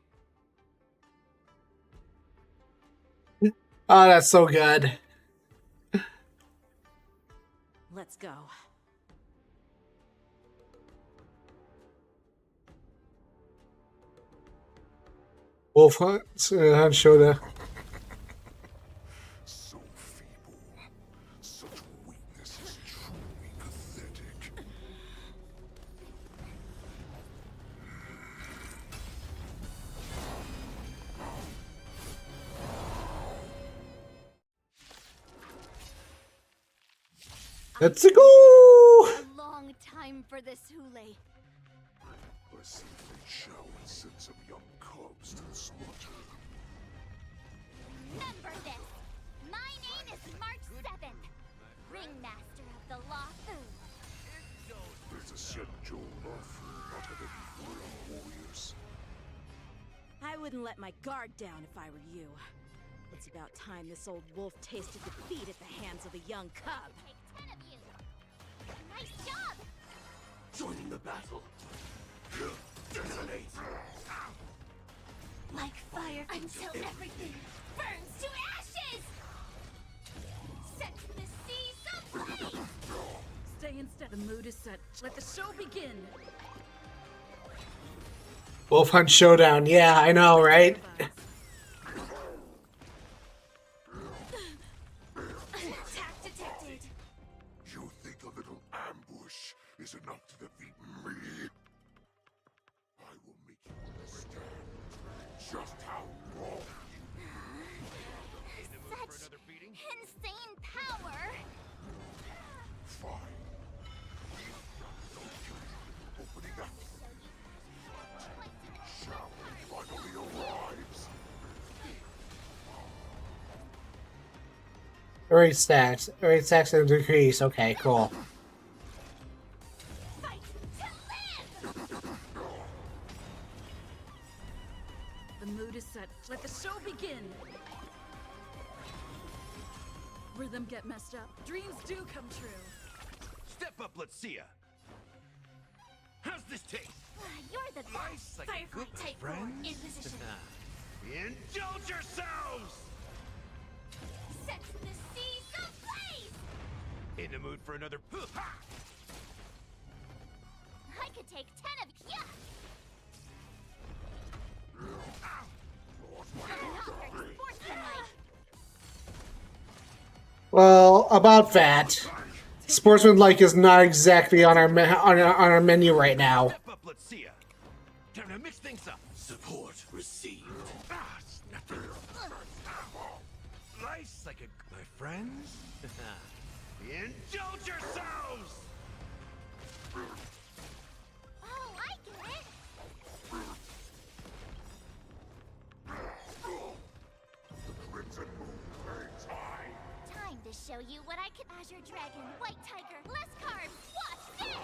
Oh, that's so good. Let's go. Wolf Hunt, Shoda. So feeble. Such weakness is truly pathetic. Let's go! A long time for this Hule. I see Shao and send some young cubs to the slaughter. Remember this. My name is March 7th, Ringmaster of the Law Fu. There's a zianshou Lafu not have any real warriors. I wouldn't let my guard down if I were you. It's about time this old wolf tasted defeat at the hands of a young cub. Take 10 of you. Nice job. Joining the battle. Detonate. Like fire until everything burns to ashes. The mood is set. Let the show begin. Wolf Hunt Showdown. Yeah, I know, right? Attack detected. You think a little ambush is enough to defeat me? I will make you understand just how wrong Such insane power. Fine. Opening up. Shall finally arrives. Rate stacks. Rate stacks and decrease. Okay, cool. The mood is set. Let the show begin. Rhythm get messed up. Dreams do come true. Step up, let's see ya. How's this taste? You're the Nice, like a Firefly good type friend. in position. Indulge yourselves! Set the seas ablaze! In the mood for another ha! I could take 10 of you. Well, about that, sportsmanlike is not exactly on our on our menu right now. Step up, let's see ya. Time to mix things up. Support received. Nothing. Nice, like a my friends. Indulge yourselves. Oh, I get it. Crimson Moon burns high. Time to show you what I can. Azure Dragon, White Tiger, less carbs. Watch this.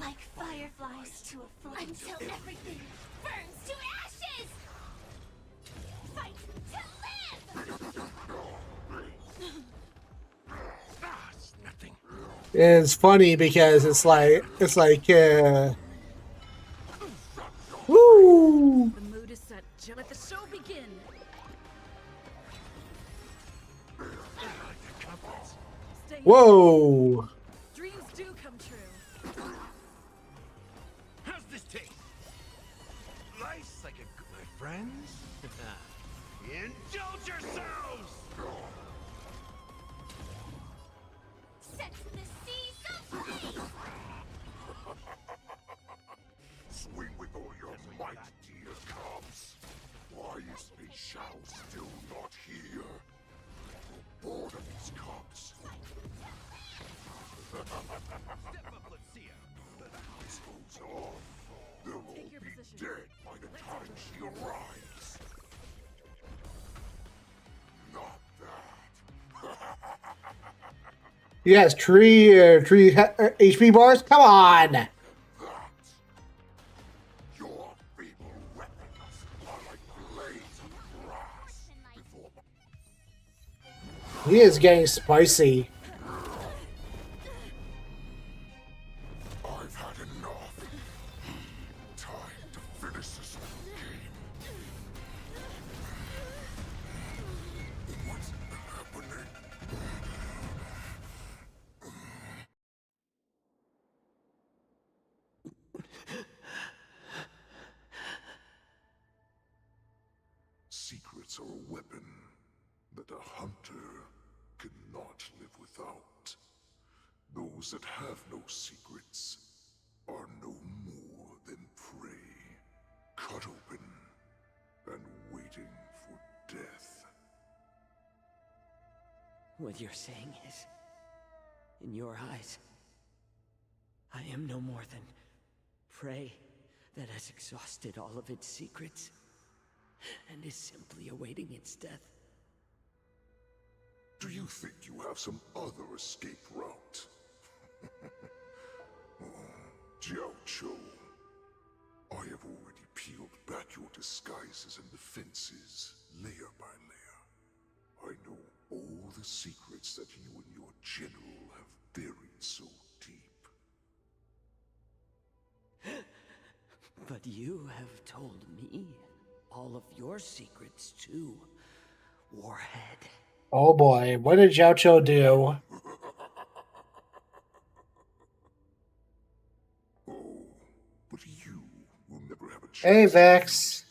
Like fireflies to a flame. Until everything burns to ashes. Fight to live. It's nothing. It's funny because it's like woo. The mood is set. Let the show begin. Stay Whoa. Dreams do come true. How's this taste? Nice, like a my friends. Indulge yourselves. Set the seas ablaze. Swing with all your might, dear cubs. Why is Fei Shao still not here? I'm bored of these cubs. Step up, let's see ya. This goes on. They'll all be dead by the time she arrives. Not that. He has tree HP bars. Come on. Your feeble weapons are like blades of grass before He is getting spicy. I've had enough. Time to finish this game. What's happening? Secrets are a weapon that a hunter cannot live without. Those that have no secrets are no more than prey, cut open and waiting for death. What you're saying is, in your eyes, I am no more than prey that has exhausted all of its secrets and is simply awaiting its death. Do you think you have some other escape route? Jiaoqiu, I have already peeled back your disguises and defenses, layer by layer. I know all the secrets that you and your general have buried so deep. But you have told me all of your secrets too, Warhead. Oh boy, what did Jiaoqiu do? Hey, Vex.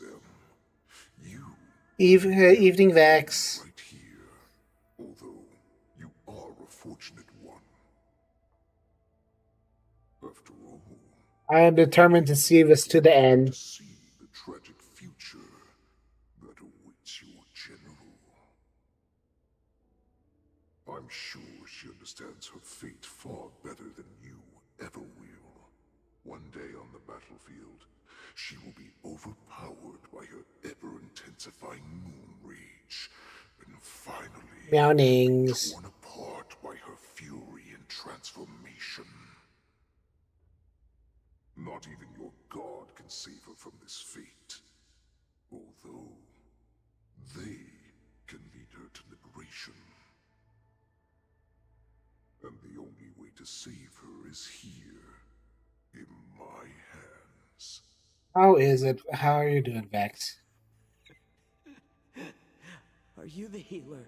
Evening, Vex. Right here, although you are a fortunate one. After all, I am determined to see this to the end. see the tragic future that awaits your general. I'm sure she understands her fate far better than you ever will. One day on the battlefield, she will be overpowered by her ever-intensifying moon rage, and finally Meownings. torn apart by her fury and transformation. Not even your god can save her from this fate, although they can lead her to liberation. And the only way to save her is here, in my hands. How is it? How are you doing, Vex? Are you the healer?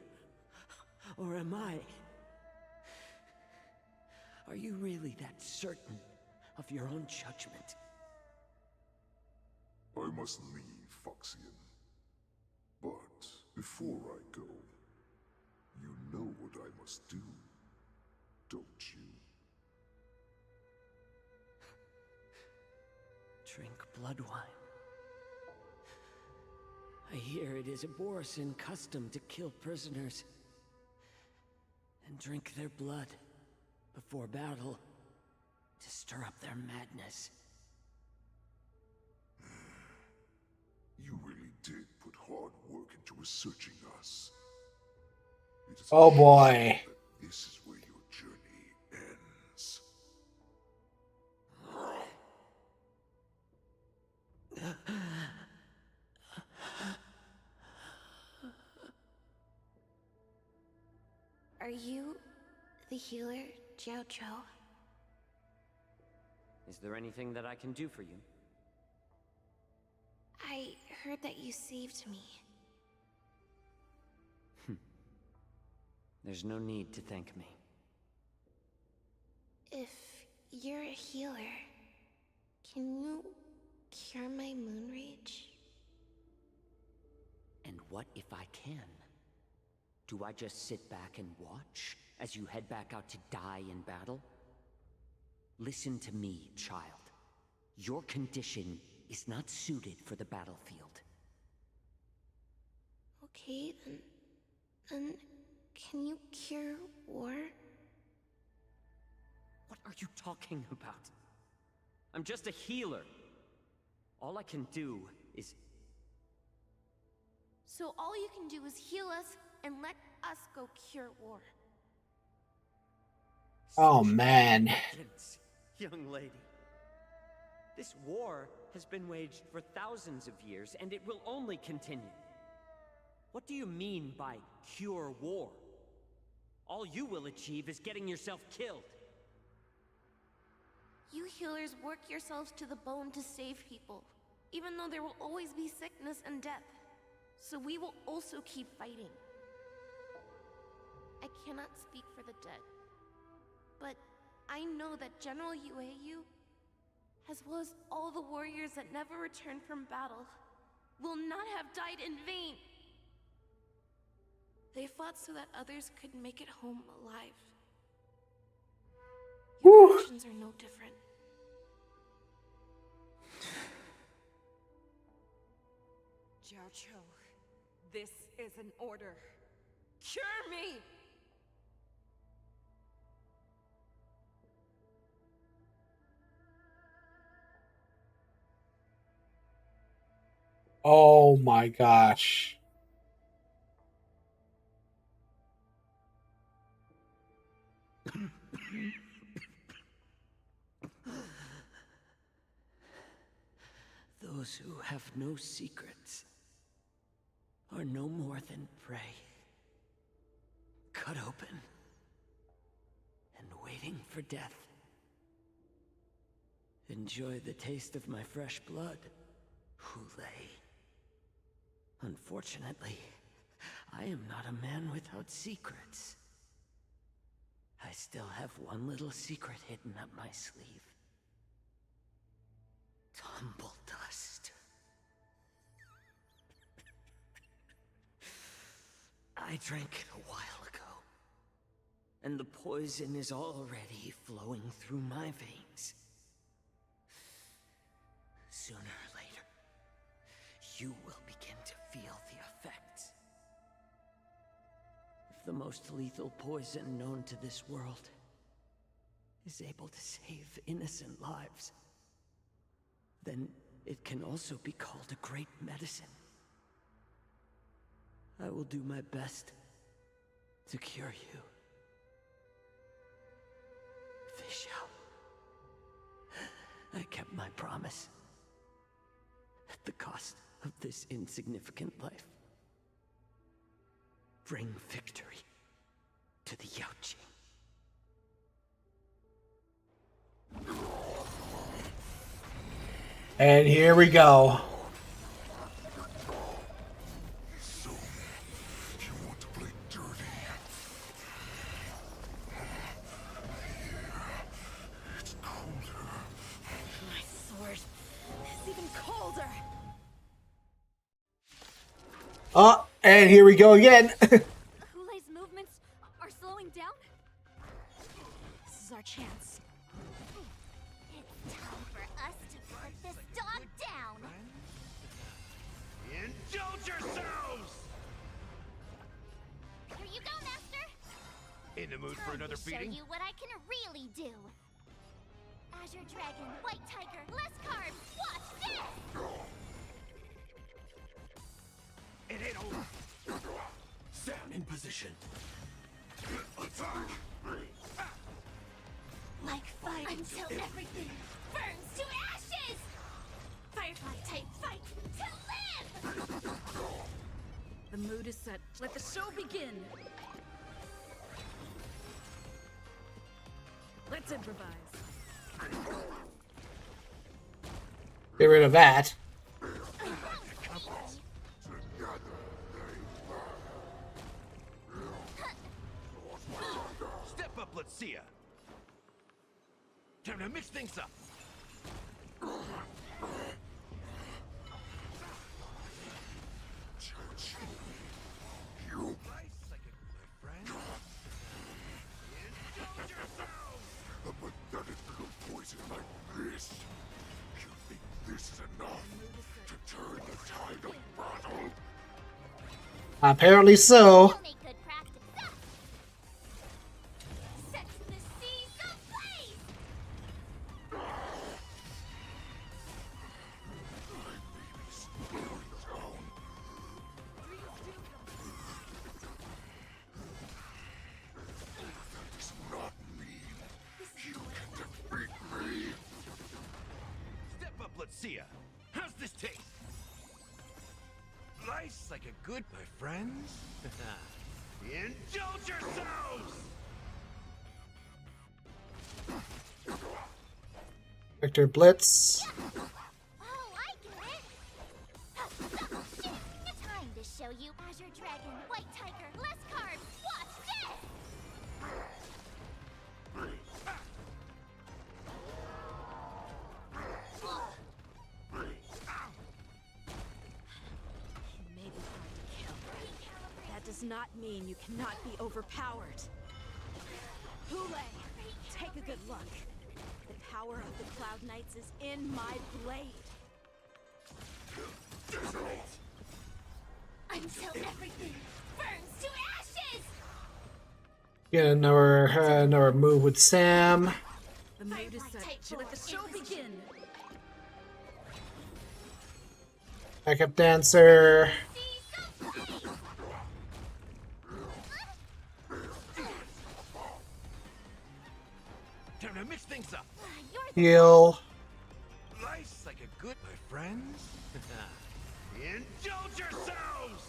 Or am I? Are you really that certain of your own judgment? I must leave, Foxian. But before I go, you know what I must do, don't you? Drink blood wine. I hear it is a Borisin custom to kill prisoners and drink their blood before battle to stir up their madness. You really did put hard work into researching us. It is a Oh shame boy. that this is where your journey ends. Are you the healer, zianshou? Is there anything that I can do for you? I heard that you saved me. There's no need to thank me. If you're a healer, can you cure my moon rage? And what if I can? Do I just sit back and watch as you head back out to die in battle? Listen to me, child. Your condition is not suited for the battlefield. Okay, then can you cure war? What are you talking about? I'm just a healer. All I can do is... So all you can do is heal us and let us go cure war. Oh man. Young lady. This war has been waged for thousands of years, and it will only continue. What do you mean by cure war? All you will achieve is getting yourself killed. You healers work yourselves to the bone to save people, even though there will always be sickness and death. So we will also keep fighting. I cannot speak for the dead, but I know that General Yueyu, as well as all the warriors that never returned from battle, will not have died in vain. They fought so that others could make it home alive. Your actions are no different. zianshou, this is an order. Cure me! Oh my gosh. Those who have no secrets are no more than prey. Cut open and waiting for death. Enjoy the taste of my fresh blood, Hulei. Unfortunately, I am not a man without secrets. I still have one little secret hidden up my sleeve. Tumble dust. I drank it a while ago, and the poison is already flowing through my veins. Sooner or later, you will begin to feel the effects. If the most lethal poison known to this world is able to save innocent lives, then it can also be called a great medicine. I will do my best to cure you. Feixiao, I kept my promise at the cost of this insignificant life. Bring victory to the Yaoqing. And here we go. So, you want to play dirty? Yeah, it's colder. My sword is even colder. Oh, and here we go again. Hulei's movements are slowing down? This is our chance. It's time for us to put this dog down. Indulge yourselves! Here you go, Master. In the mood for Time another to show beating? you what I can really do. Azure Dragon, White Tiger, less carbs. Watch this! It ain't over. Sam in position. Attack! Like fire until everything burns to ashes! Firefly type fight to live! The mood is set. Let the show begin. Let's improvise. Get rid of that. Step up, let's see ya. Time to mix things up. You. A pathetic little poison like this. You think this is enough to turn the tide of battle? Apparently so. Make good practice. Set the seas ablaze! It's not mean. You can defeat me. Step up, let's see ya. How's this taste? Nice like a good, my friends. Indulge yourselves! Victor Blitz. Oh, I get it! Time to show you Azure Dragon, White Tiger, less carbs. Watch this! You may be hard to kill. That does not mean you cannot be overpowered. Hulei, take a good look. The power of the Cloud Knights is in my blade. Until everything burns to ashes! Get another move with Sam. The mood is set. Let the show begin. Backup dancer. Time to mix things up. Heal. Nice like a good, my friends. Indulge yourselves!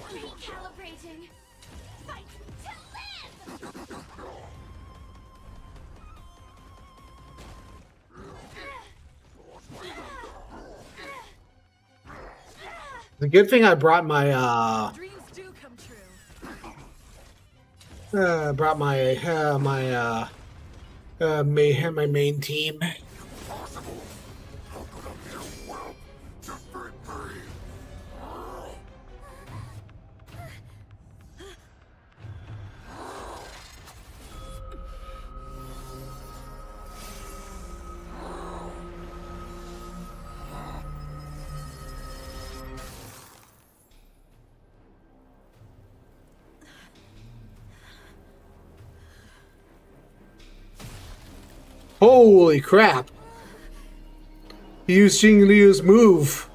Recalibrating. Fight to live! The good thing I brought my Dreams do come true. brought my my main team. Holy crap! He used Xing Liu's move.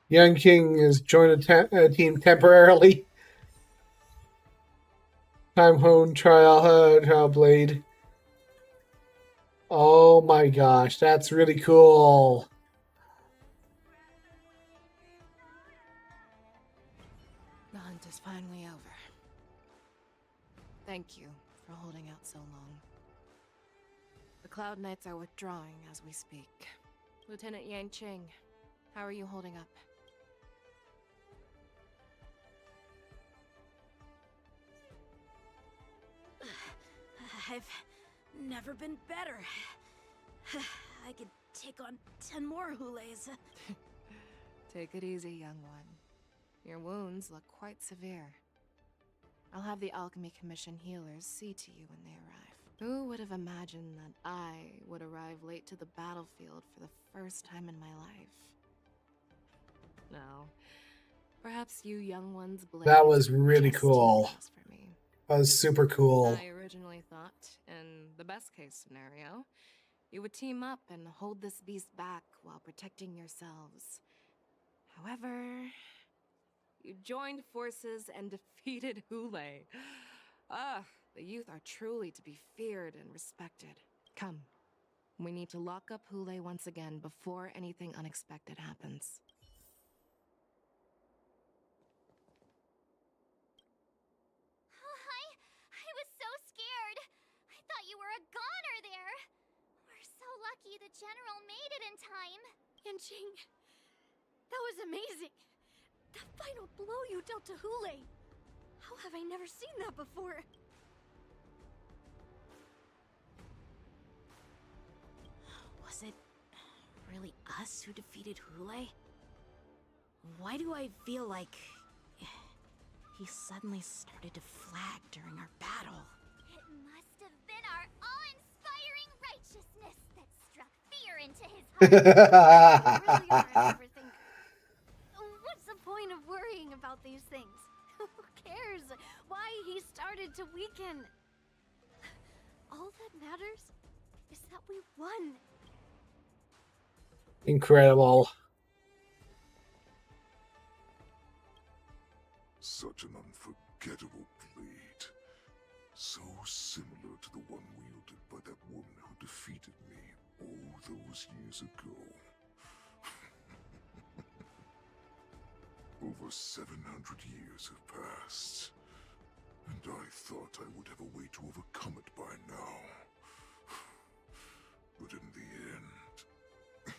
Young King has joined a team temporarily. Time Hone Trial Blade. Oh my gosh, that's really cool. The hunt is finally over. Thank you for holding out so long. The Cloud Knights are withdrawing as we speak. Lieutenant Yanqing, how are you holding up? I've never been better. I could take on 10 more Hulays. Take it easy, young one. Your wounds look quite severe. I'll have the Alchemy Commission healers see to you when they arrive. Who would have imagined that I would arrive late to the battlefield for the first time in my life? No. Perhaps you young ones That was really cool. That was super cool. I originally thought, in the best case scenario, you would team up and hold this beast back while protecting yourselves. However, you joined forces and defeated Hulay. The youth are truly to be feared and respected. Come, we need to lock up Hulay once again before anything unexpected happens. I was so scared. I thought you were a goner there. We're so lucky the General made it in time. Yanqing, that was amazing. That final blow you dealt to Hulay. How have I never seen that before? Was it really us who defeated Hulay? Why do I feel like he suddenly started to flag during our battle? It must have been our awe-inspiring righteousness that struck fear into his heart. You really are everything. What's the point of worrying about these things? Who cares why he started to weaken? All that matters is that we won. Incredible. Such an unforgettable blade. So similar to the one wielded by that woman who defeated me all those years ago. Over 700 years have passed, and I thought I would have a way to overcome it by now. But in the end,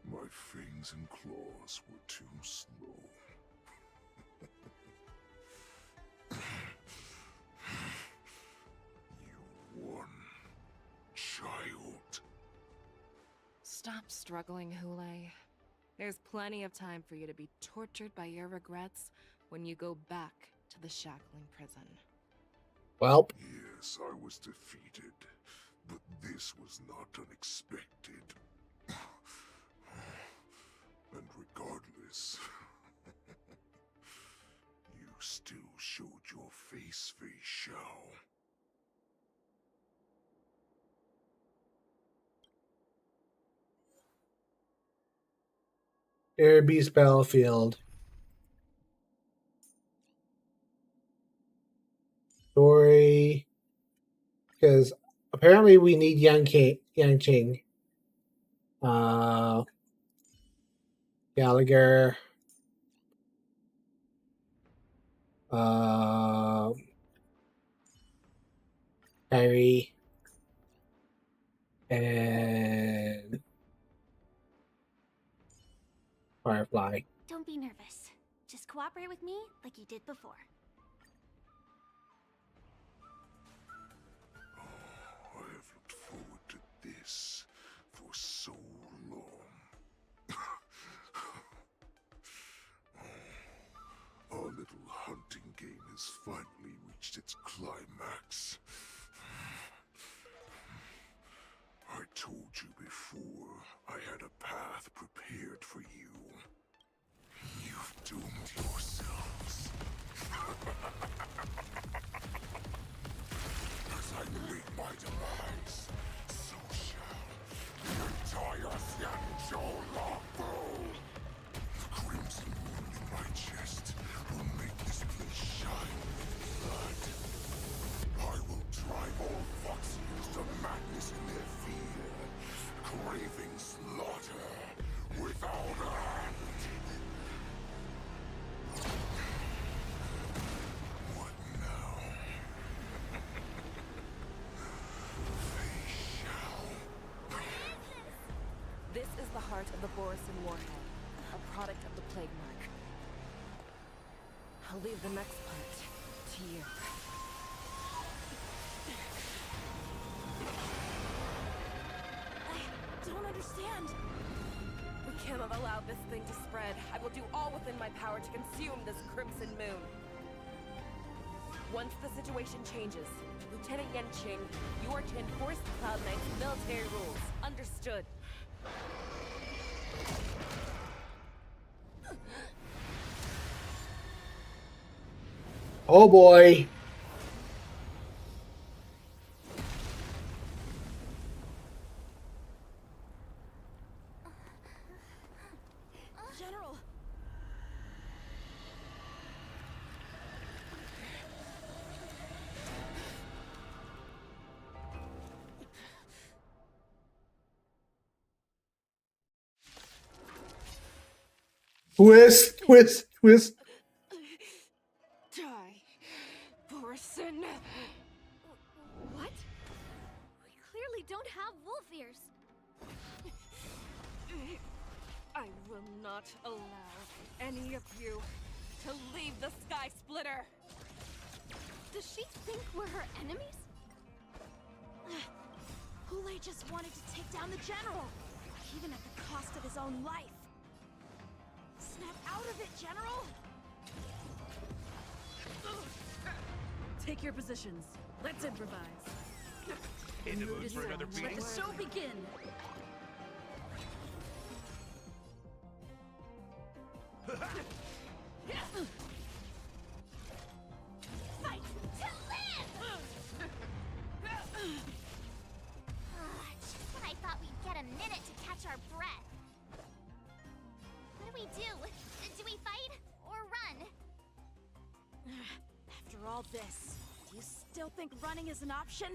my fangs and claws were too slow. You won, child. Stop struggling, Hulay. There's plenty of time for you to be tortured by your regrets when you go back to the shackling prison. Well. Yes, I was defeated, but this was not unexpected. And regardless, you still showed your face, Fei Xiao. Air Beast Battlefield. Story. Because apparently we need Yanqing. Gallagher. Harry. And Firefly. Don't be nervous. Just cooperate with me like you did before. I have looked forward to this for so long. Our little hunting game has finally reached its climax. I'd my demise, so shall the entire zianshou lawful. The crimson wound in my chest will make this place shine with blood. I will drive all Foxians to madness in their fear, craving slaughter without end. What now? This is the heart of the Borisin warhead, a product of the plague mark. I'll leave the next part to you. I don't understand. We cannot allow this thing to spread. I will do all within my power to consume this crimson moon. Once the situation changes, Lieutenant Yanqing, you are to enforce the Cloud Knight's military rules. Understood. Oh boy. General! Twist, twist, twist. Die, Borisin. What? We clearly don't have wolf ears. I will not allow any of you to leave the Sky Splitter. Does she think we're her enemies? Hule just wanted to take down the general, even at the cost of his own life. Snap out of it, General! Take your positions. Let's improvise. In the mood for another Let beating? the show begin. Fight to live! Just when I thought we'd get a minute to catch our breath. What do we do? Do we fight or run? After all this, do you still think running is an option?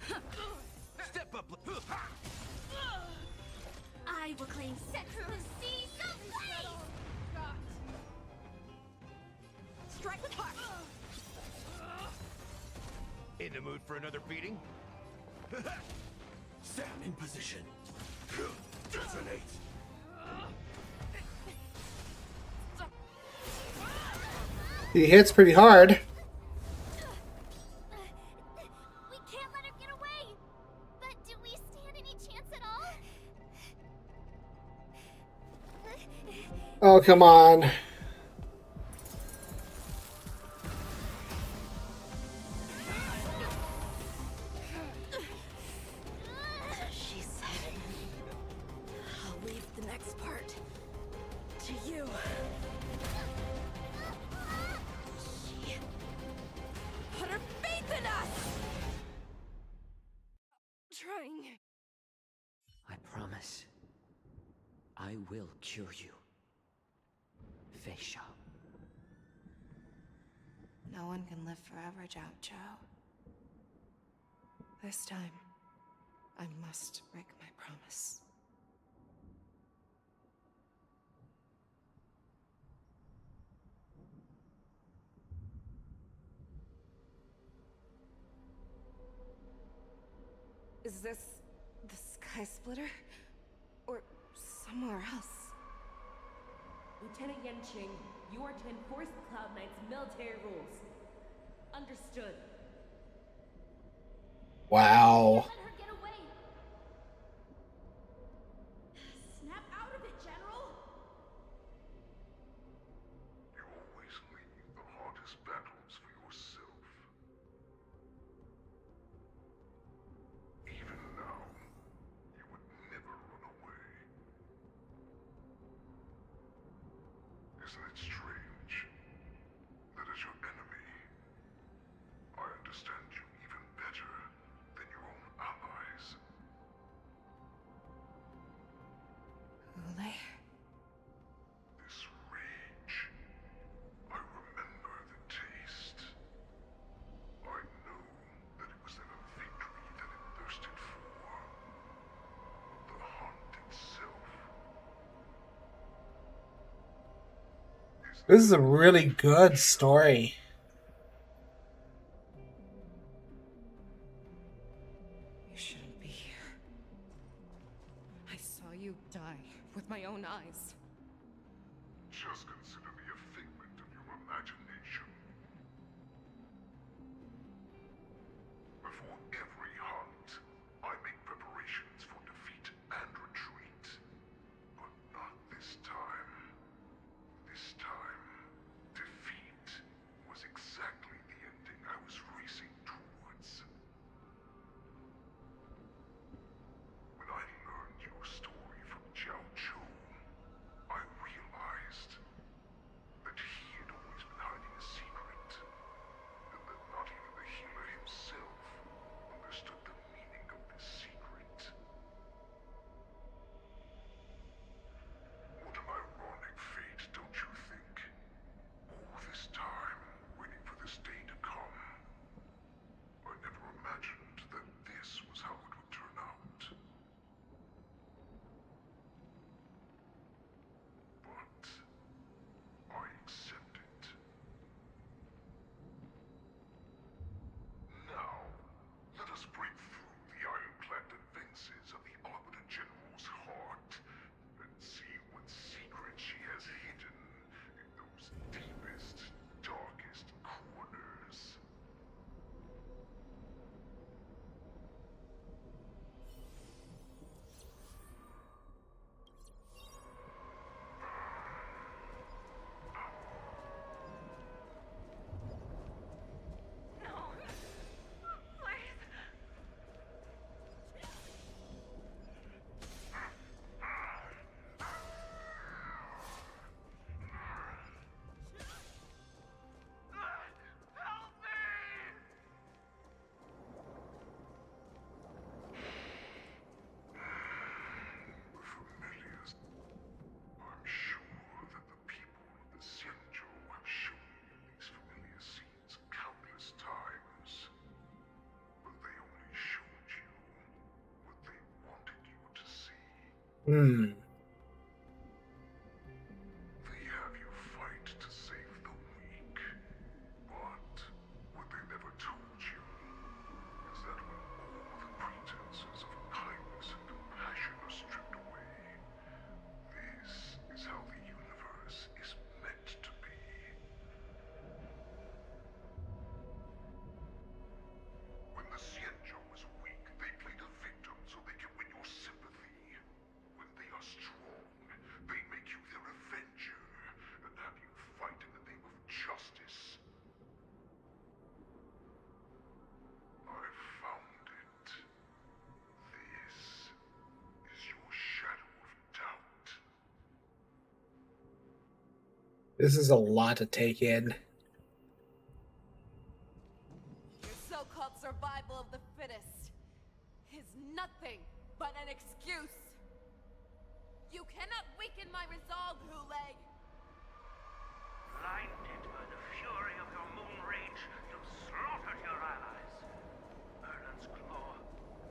Step up! I will claim Set the seas ablaze! strike with heart! In the mood for another beating? Stand in position. Detonate! He hits pretty hard. We can't let her get away! But do we stand any chance at all? Oh, come on. She said, I'll leave the next part to you. She put her faith in us! Trying. I promise. I will cure you. Fei Shao. No one can live forever, Zhao. This time, I must break my promise. Is this the Sky Splitter? Or somewhere else? Lieutenant Yanqing, you are to enforce the Cloud Knight's military rules. Understood. Wow. Let her get away! Snap out of it, General! You always leave the hardest battles for yourself. Even now, you would never run away. Isn't it strange that as your enemy, This is a really good story. You shouldn't be here. I saw you die with my own eyes. Just consider me a figment of your imagination. Before every hunt, I make preparations for defeat and retreat. But not this time. This time, defeat was exactly the ending I was racing towards. When I learned your story from Zianshou, I realized that he had always been hiding a secret, and that not even the healer himself understood the meaning of this secret. What an ironic fate, don't you think? All this time, waiting for this day to come. I never imagined that this was how it would turn out. But I accept it. Now, let us break through the ironclad defenses of the Arbiter General's heart and see what secret she has hidden in those deepest, darkest corners. I'm sure that the people of the zianshou have shown you these familiar scenes countless times, but they only showed you what they wanted you to see. They have you fight to save the weak, but what they never told you is that when all the pretenses of kindness and compassion are stripped away, this is how the universe is meant to be. When the zianshou is weak, they play the victim so they can win your sympathy. When they are strong, they make you their avenger and have you fight in the name of justice. I found it. This is your shadow of doubt. This is a lot to take in. Your so-called survival of the fittest is nothing but an excuse. You cannot weaken my resolve, Hule. Blinded by the fury of your moon rage, you slaughtered your allies. Merlin's Claw,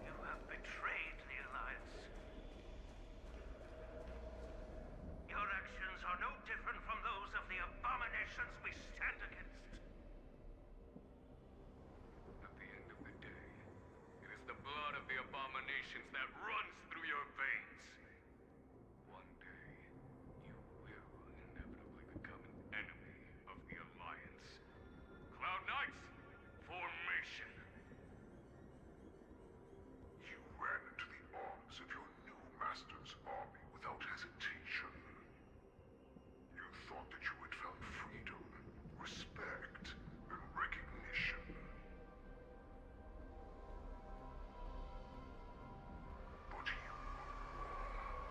you have betrayed the Alliance. Your actions are no different from those of the abominations we stand against. At the end of the day, it is the blood of the abominations that runs through your veins. One day, you will inevitably become an enemy of the Alliance. Cloud Knights, formation! You ran into the arms of your new master's army without hesitation. You thought that you had found freedom, respect, and recognition. But you were wrong.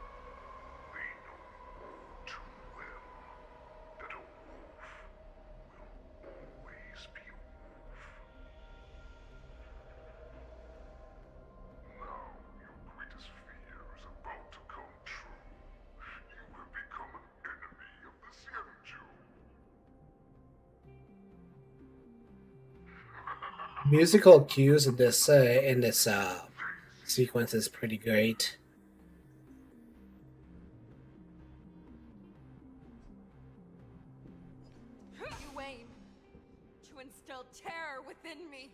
They know all too well that a wolf will always be a wolf. Now your greatest fear is about to come true. You have become an enemy of the zianshou. Musical cues in this sequence is pretty great. care within me.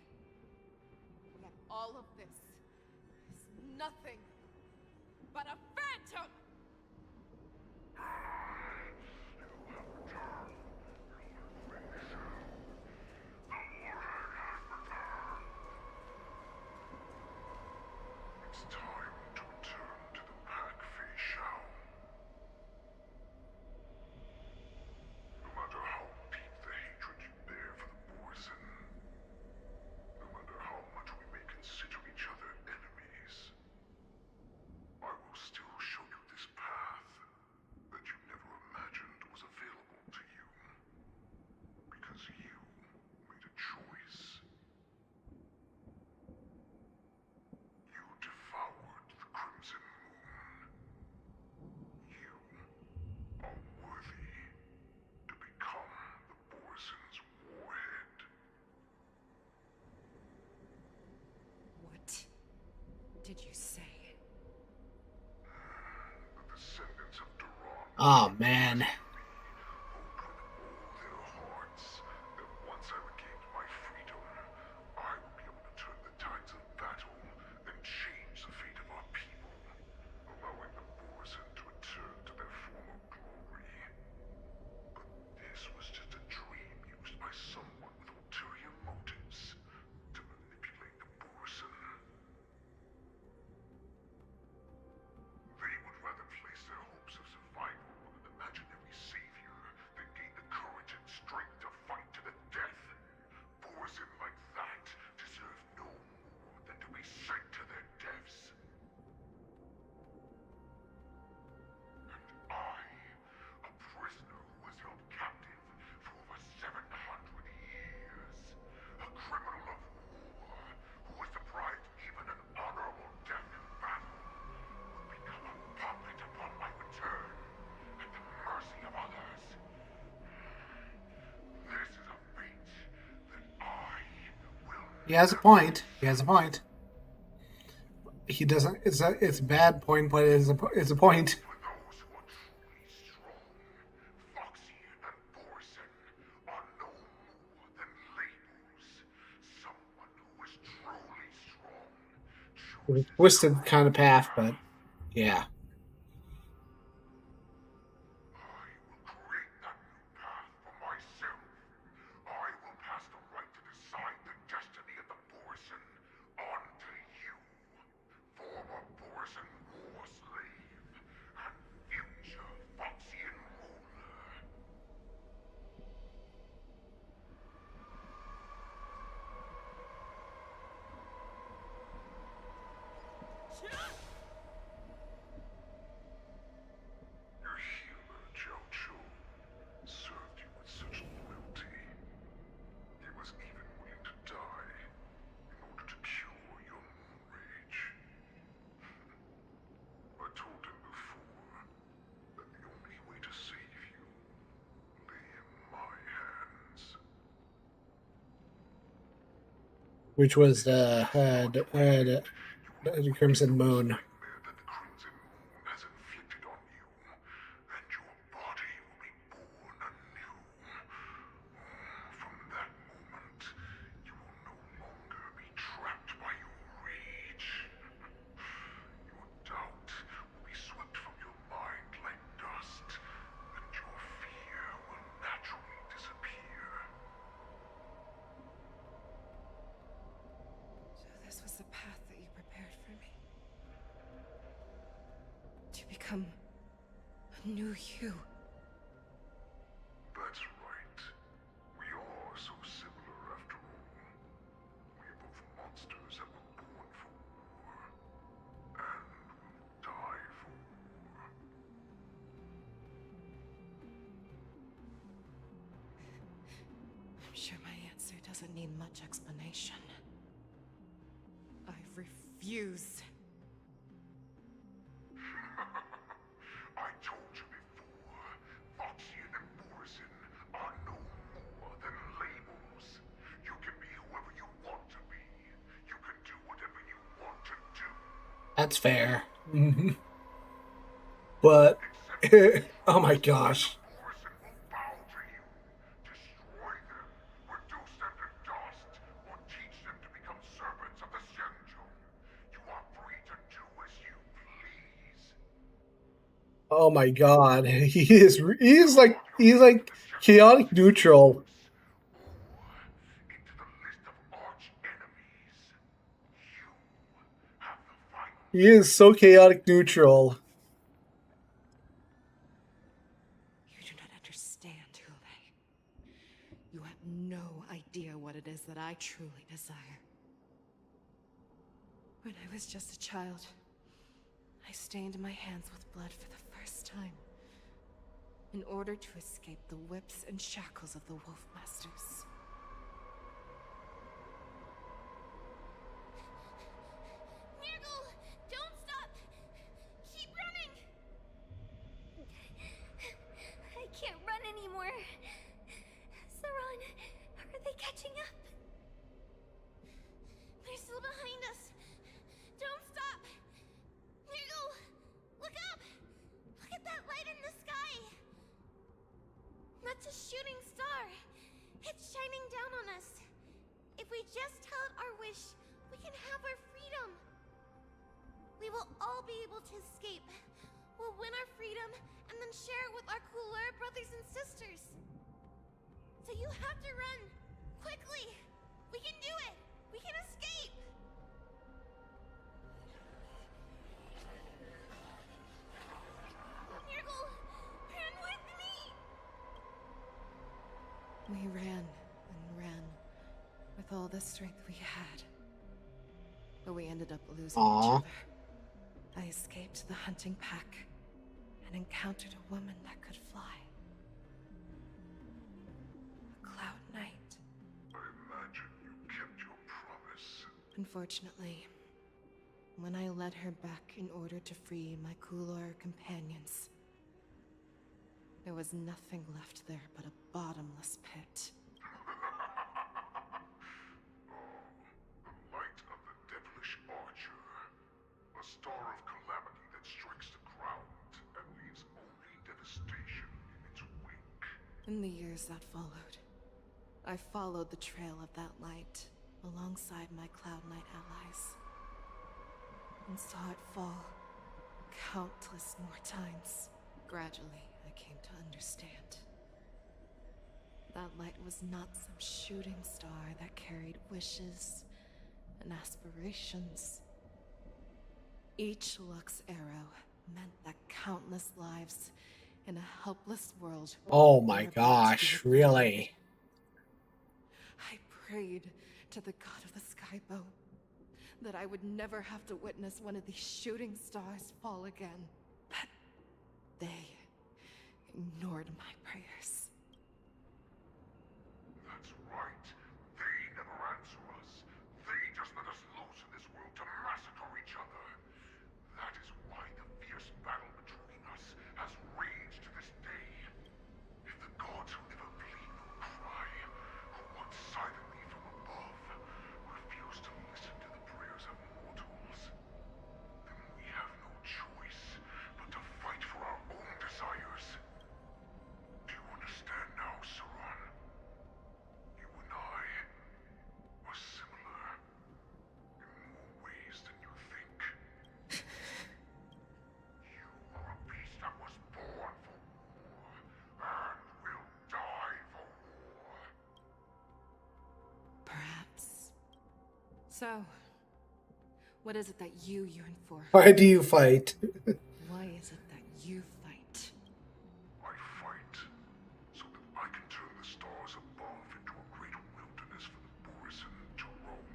That all of this is nothing but a phantom! It's time to return to the pack, Fei Shao. No matter how deep the hatred you bear for the Borson, no matter how much we may consider each other enemies, I will still show you this path that you never imagined was available to you. Because you made a choice. You devoured the Crimson Moon. You are worthy to become the Borson's warhead. What did you say? The descendants of Duran Oh man. their hearts that once I regained my freedom, I will be able to turn the tides of battle and change the fate of our people, allowing the Borson to return to their former glory. But this was just a dream used by someone with ulterior motives to manipulate the Borson. They would rather place their hopes of survival on an imaginary savior than gain the courage and strength to fight to the death. Borson like that deserve no more than to be sent to their deaths. And I, a prisoner who was held captive for over 700 years, a criminal of war who was deprived even an honorable death in battle, would become a puppet upon my return, at the mercy of others. This is a fate that I will. He has a point. He has a point. He doesn't. It's a bad point, but it's a point. For those who are truly strong, Foxian and Borson are no more than labels. Someone who is truly strong chooses Twisted kind of path, but yeah. I will create that new path for myself. I will pass the right to decide the destiny of the Borson on to you, former Borson war slave and future Foxian ruler. Your healer, zianshou, served you with such loyalty. He was even willing to die in order to cure your moon rage. I told him before that the only way to save you lay in my hands. Which was the Crimson Moon. Nightmare that the Crimson Moon has inflicted on you, and your body will be born anew. From that moment, you will no longer be trapped by your rage. Your doubt will be swept from your mind like dust, and your fear will naturally disappear. So this was the path that you prepared for me? To become a new you? That's right. We are so similar after all. We are both monsters that were born for war, and will die for war. I'm sure my answer doesn't need much explanation. I refuse. I told you before, Foxian and Borson are no more than labels. You can be whoever you want to be. You can do whatever you want to do. That's fair. But oh my gosh. Borson will bow to you, destroy them, reduce them to dust, Oh my god, he's like chaotic neutral. He is so chaotic neutral. You do not understand, Hule. You have no idea what it is that I truly desire. When I was just a child, I stained my hands with blood for the first time, in order to escape the whips and shackles of the Wolf Masters. Nirgal! Don't stop! Keep running! I can't run anymore. Saran, are they catching up? They're still behind us. Don't stop! Nirgal! Look up! Look at that light in the sky! That's a shooting star. It's shining down on us. If we just tell it our wish, we can have our freedom. We will all be able to escape. We'll win our freedom and then share it with our cooler brothers and sisters. So you have to run. Quickly. We can do it. We can escape. Nirgal, run with me. We ran and ran with all the strength we had. But we ended up losing each other. I escaped the hunting pack and encountered a woman that could fly. A Cloud Knight. I imagine you kept your promise. Unfortunately, when I led her back in order to free my Kulor companions, there was nothing left there but a bottomless pit. The light of the devilish archer. A star of calamity that strikes the ground and leaves only devastation in its wake. In the years that followed, I followed the trail of that light alongside my Cloud Knight allies, and saw it fall countless more times. Gradually, I came to understand. That light was not some shooting star that carried wishes and aspirations. Each Lux arrow meant that countless lives in a helpless world. Oh my gosh, really? I prayed to the god of the Skybow that I would never have to witness one of these shooting stars fall again. But they ignored my prayers. That's right. They never answer us. They just let us loose in this world to massacre each other. That is why the fierce battle between us has raged to this day. If the gods who never bleed nor cry, who watch silently from above, refuse to listen to the prayers of mortals, then we have no choice but to fight for our own desires. Do you understand now, Saran? You and I are similar in more ways than you think. You are a beast that was born for war and will die for war. Perhaps. So, what is it that you yearn for? Why do you fight? Why is it that you fight? I fight so that I can turn the stars above into a great wilderness for the Borisin to roam.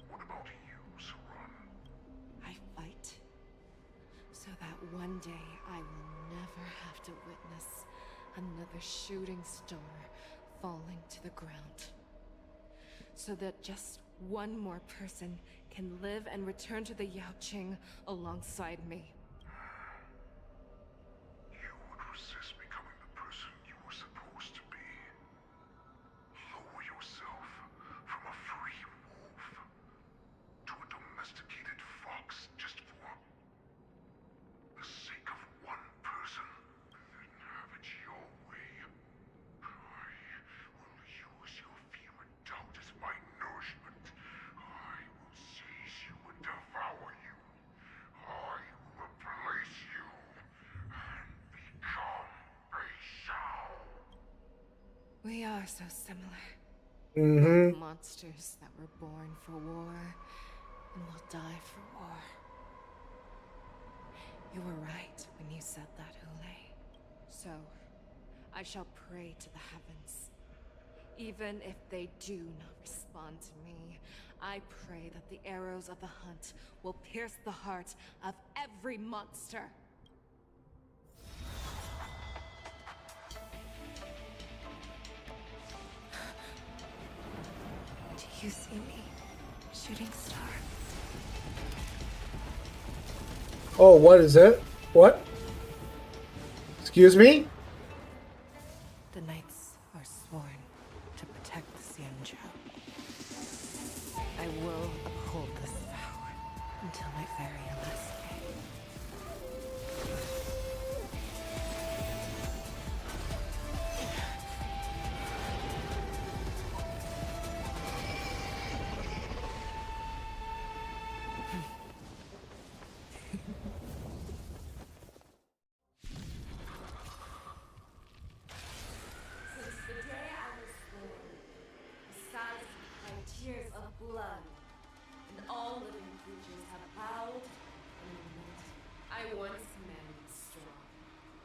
What about you, Saran? I fight so that one day I will never have to witness another shooting star falling to the ground. So that just one more person can live and return to the Yaoqing alongside me. You would resist becoming the person you were supposed to be. Lower yourself from a free wolf to a domesticated fox just for the sake of one person. Then have it your way. I will use your fear and doubt as my nourishment. I will seize you and devour you. I will are so similar. Mm-hmm. Both monsters that were born for war and will die for war. You were right when you said that, Hule. So, I shall pray to the heavens. Even if they do not respond to me, I pray that the arrows of the hunt will pierce the heart of every monster. Do you see me, shooting star? Oh, what is it? What? Excuse me? The knights are sworn to protect the zianshou. I will uphold this vow until my very last day. Since the day I was born, the skies have cried tears of blood, and all living creatures have bowed and lamented. I once commanded the strong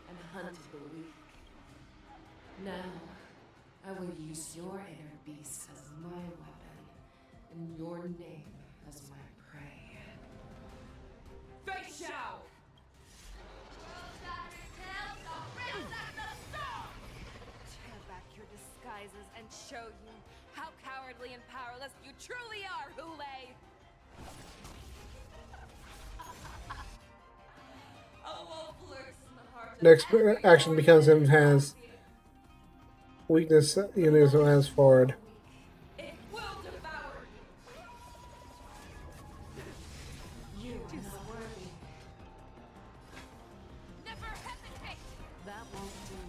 and hunted the weak. Now, I will use your inner beast as my weapon, and your name as my prey. Fei Xiao! Tear back your disguises and show you how cowardly and powerless you truly are, Hule! A wolf lurks in the heart of Next every action becomes him has weakness in his hands forward. It will devour you. You are not worthy. Never hesitate! That won't do.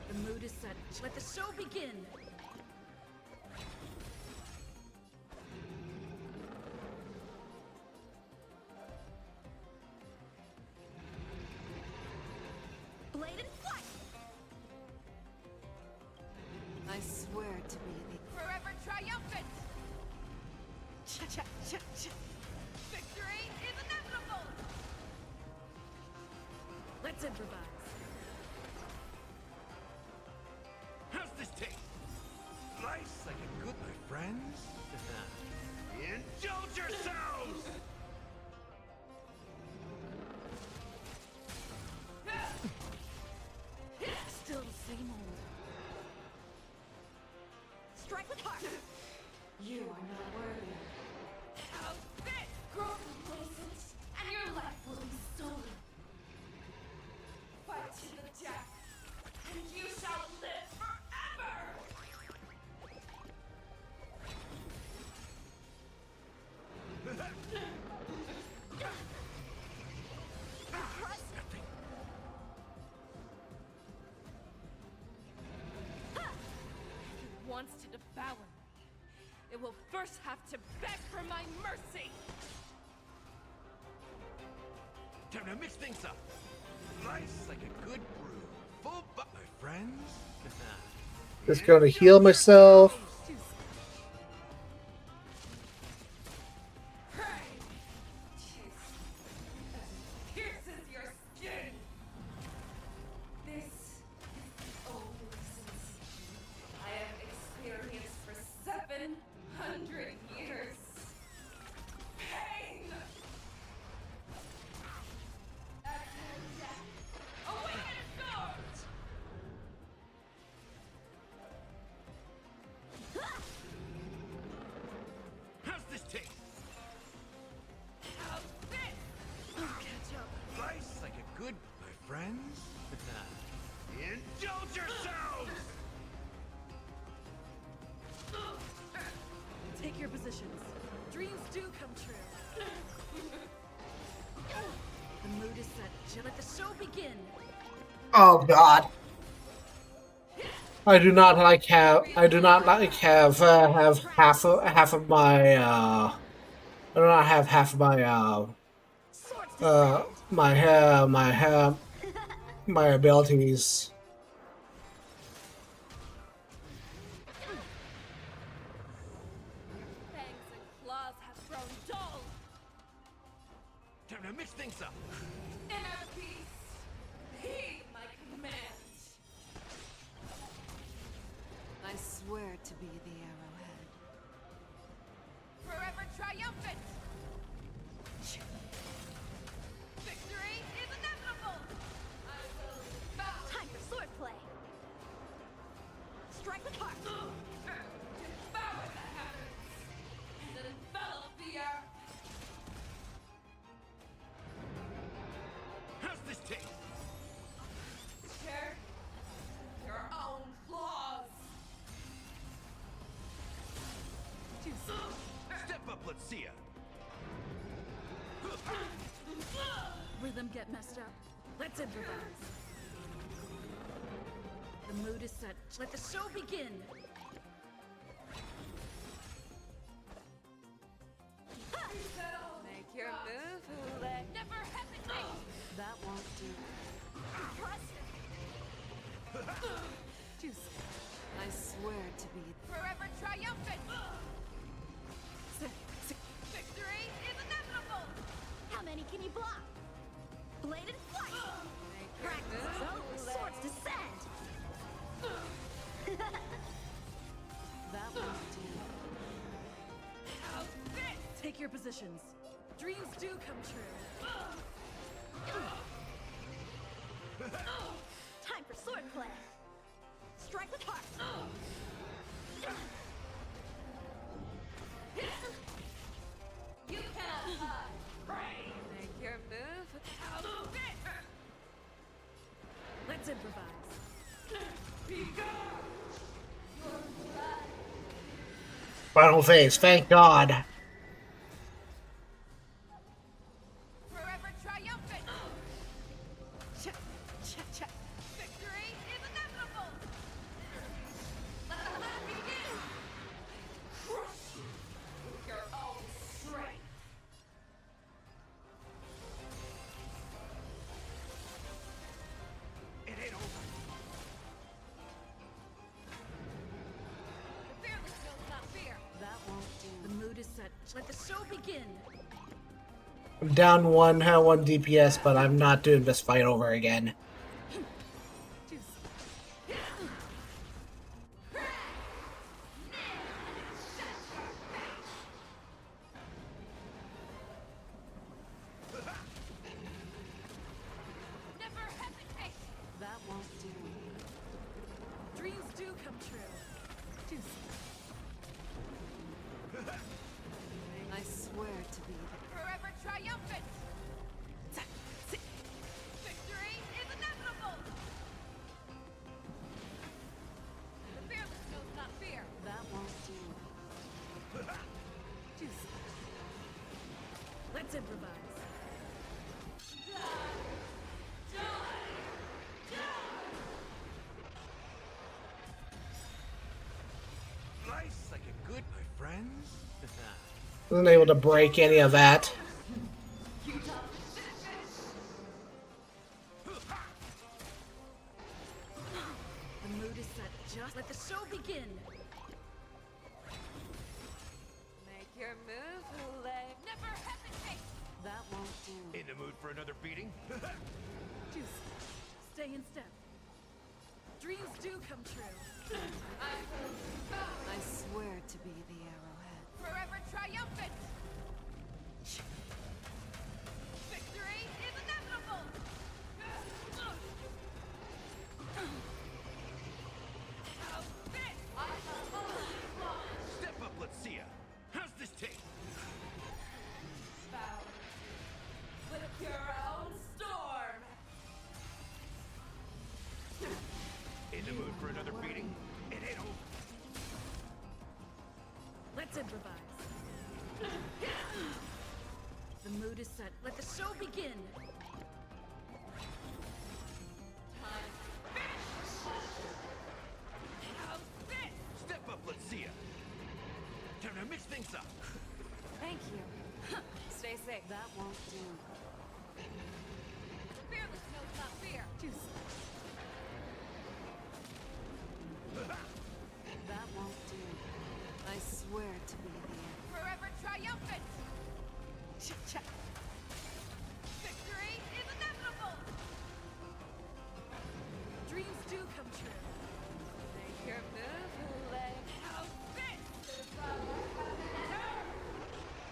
The mood is set. Let the show begin! Blade and flight! I swear to be the forever triumphant! Cha-cha-cha-cha! Victory is inevitable! Let's improvise. How's this taste? Nice like a good, my friends? Indulge yourselves! Still the same old. Strike with heart! You are not worthy. How fit! Grow complacent, and your life will be stolen. Fight to the death, and you shall live forever! It wants to devour me. It will first have to beg for my mercy! Time to mix things up. Nice like a good brew. Full my friends? Just gonna heal myself. Pierces your skin! This is the only sensation I have experienced for 700 years. Pain! Exhale death! Awaken swords! How's this taste? How's this? Catch up. Nice like a good, my friends? Indulge yourselves! Take your positions. Dreams do come true. The mood is set. Let the show begin. Oh God. I do not like have have half of my I do not have half of my my abilities. grown dull. Time to mix things up. Inner peace, heed my command. I swear to be the arrowhead. Forever triumphant. Victory is inevitable. I will bow. Time for swordplay. Strike with heart. Devour the heavens and envelop the earth. How's this taste? Share your own flaws. Step up, let's see ya. Rhythm get messed up. Let's improvise. The mood is set. Let the show begin. Make your move, Hule. Never hesitate. That won't do. Juicy. I swear to be Forever triumphant. victory is inevitable. How many can you block? Blade and flight. Practice is over. Swords descend. That won't do. Take your positions. Dreams do come true. Time for swordplay. Strike with heart. You cannot hide. Pray. Make your move without fear. Let's improvise. Be gone. Your blood. Final phase, thank God. Forever triumphant. Victory is inevitable. Let the hunt begin. Crush with your own strength. It ain't over. The fearless knows not fear. That won't do. The mood is set. Let the show begin. I'm down one DPS, but I'm not doing this fight over again. Never hesitate. That won't do. Dreams do come true. I swear to be forever triumphant. Victory is inevitable. The fearless knows not fear. That won't do. Let's improvise. Nice like a good, my friends. Wasn't able to break any of that. The mood is set. Just let the show begin. Make your move, Hule. Never hesitate. That won't do. In the mood for another beating? Stay in step. Dreams do come true. I swear to be the arrowhead. Forever triumphant. Victory is inevitable. Step up, let's see ya. How's this taste? With your own storm. In the mood for another beating? It ain't over. Let's improvise. The mood is set. Let the show begin. Step up, let's see ya. Time to mix things up. Thank you. Stay safe. That won't do. Fearless knows not fear. That won't do. I swear to be the Forever triumphant.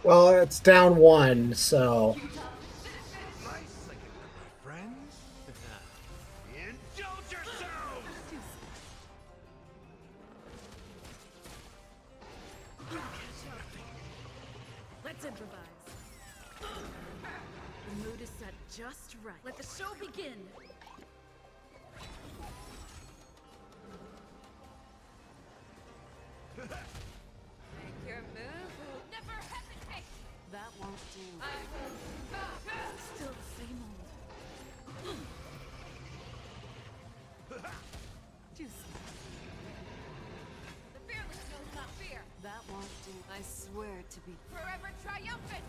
Well, it's down 1, so. Friends? Indulge yourselves! Let's improvise. The mood is set just right. Let the show begin. Make your move. Never hesitate. That won't do. Still the same old. Juicy. The fearless knows not fear. That won't do. I swear to be Forever triumphant!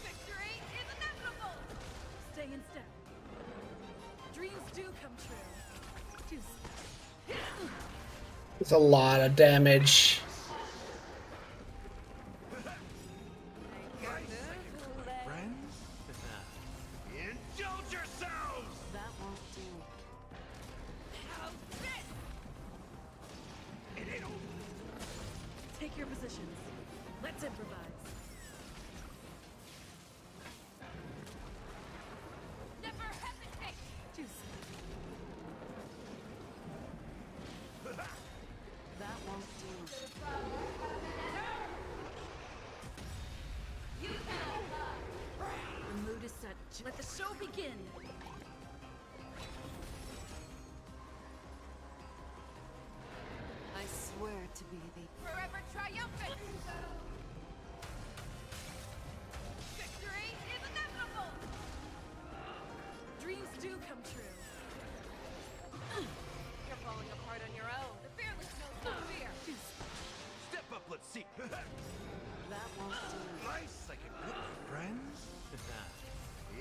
Victory is inevitable! Stay in step. Dreams do come true. Juicy. It's a lot of damage. Friends? Indulge yourselves! That won't do. Take your positions. Let's improvise. Never hesitate! Juicy. That won't do. The mood is set. Let the show begin. I swear to be the Forever triumphant! Victory is inevitable! Dreams do come true. You're falling apart on your own. The fearless knows no fear. Step up, let's see. That won't do. Nice, I can put my friends.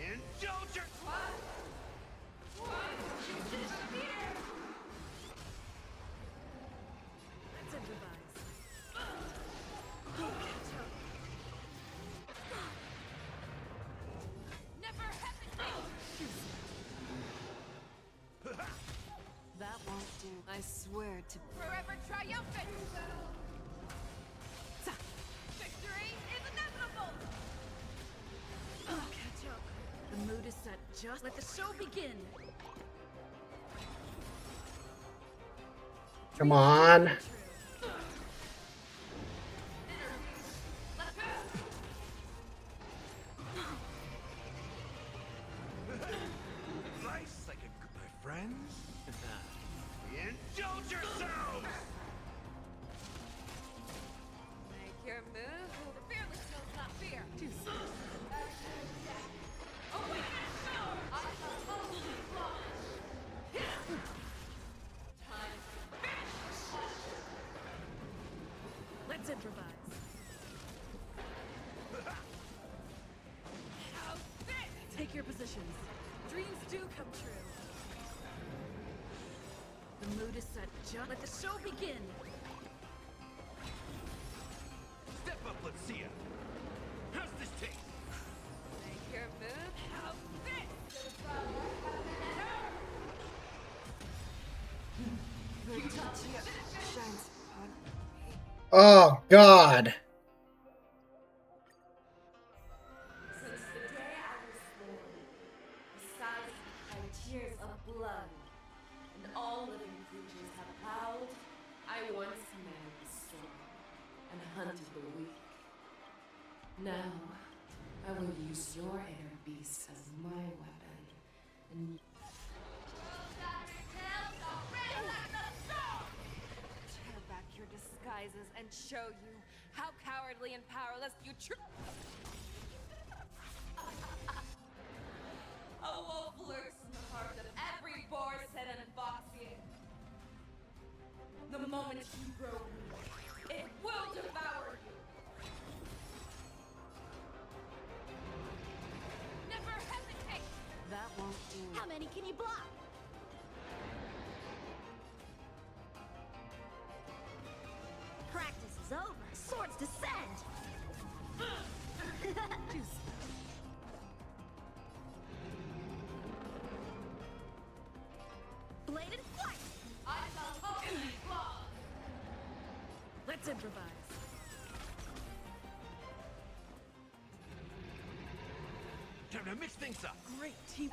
Indulge your... Let's improvise. Never hesitate! That won't do. I swear to Forever triumphant! Victory is inevitable! Catch up. The mood is set just. Let the show begin. Come on. Nice, I can put my friends. Indulge yourselves! make your move. The fearless knows not fear. Let's improvise. Take your positions. Dreams do come true. The mood is set just. Let the show begin. Step up, let's see ya. How's this taste? Make your move. The touch shines upon me. Oh, God. Since the day I was born, the skies have tears of blood, and all living creatures have howled. I once commanded the storm and hunted the weak. Now, I will use your inner beast as my weapon, and Tear back your disguises and show you how cowardly and powerless you a wolf lurks in the heart of every Borset and Foxian. The moment you grow weak, it will devour you. Never hesitate! That won't do. How many can you block? Practice is over. Swords descend! Blade and flight! I shall open my claws. Let's improvise. time to mix things up. Great team.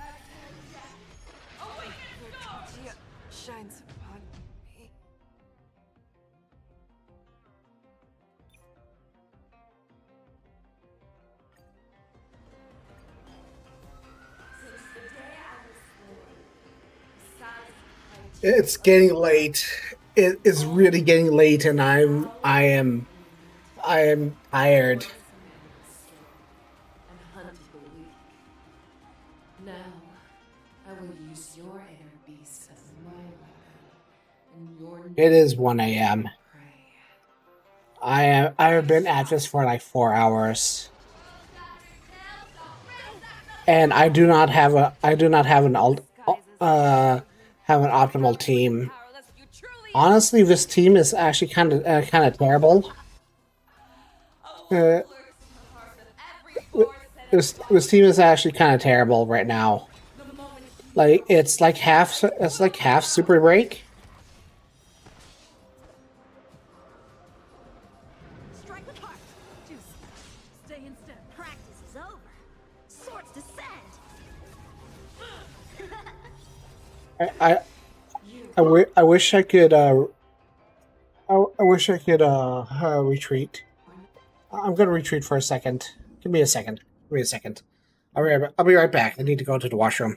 Your shines upon me. Since the day I was born, the size of It's getting late. It is really getting late, and I am tired. and hunt the weak. Now, I will use your inner beast as my weapon, and your It is 1 a.m. I have been at this for like 4 hours, and I do not have have an optimal team. Honestly, this team is actually kind of terrible. This team is actually kind of terrible right now. Like it's like half Super Break. Strike with heart. Juice. Stay in step. Practice is over. Swords descend. I wish I could I wish I could retreat. I'm gonna retreat for a second. Give me a second. Give me a second. I'll be right back. I need to go to the washroom.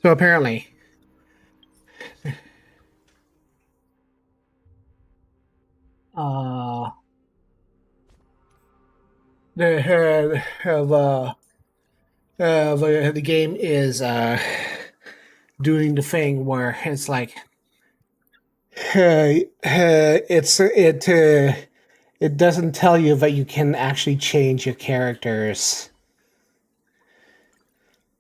So apparently, uh, the game is doing the thing where it's like it doesn't tell you that you can actually change your characters.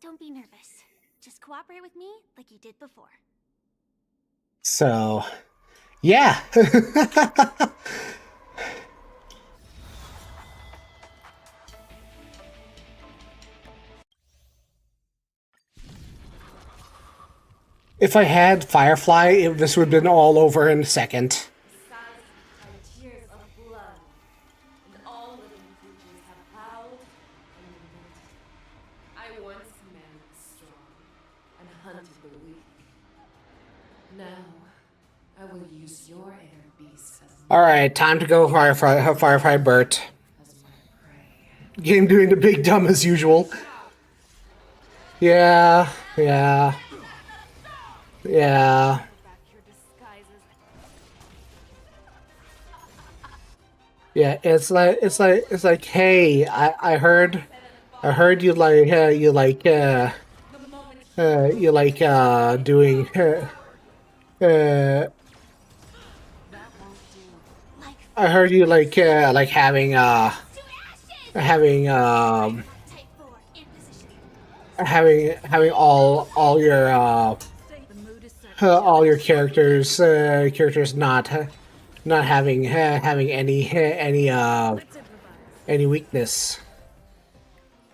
Don't be nervous. Just cooperate with me like you did before. So, yeah. If I had Firefly, this would have been all over in a second. tears of blood, and all living creatures have howled and lamented. I once commanded the strong and hunted the weak. Now, I will use your inner beast as All right, time to go Firefly Bert. Game doing the big dumb as usual. Yeah. Yeah. Yeah, it's like, hey, I heard you like doing I heard you like having all your all your characters not having any weakness.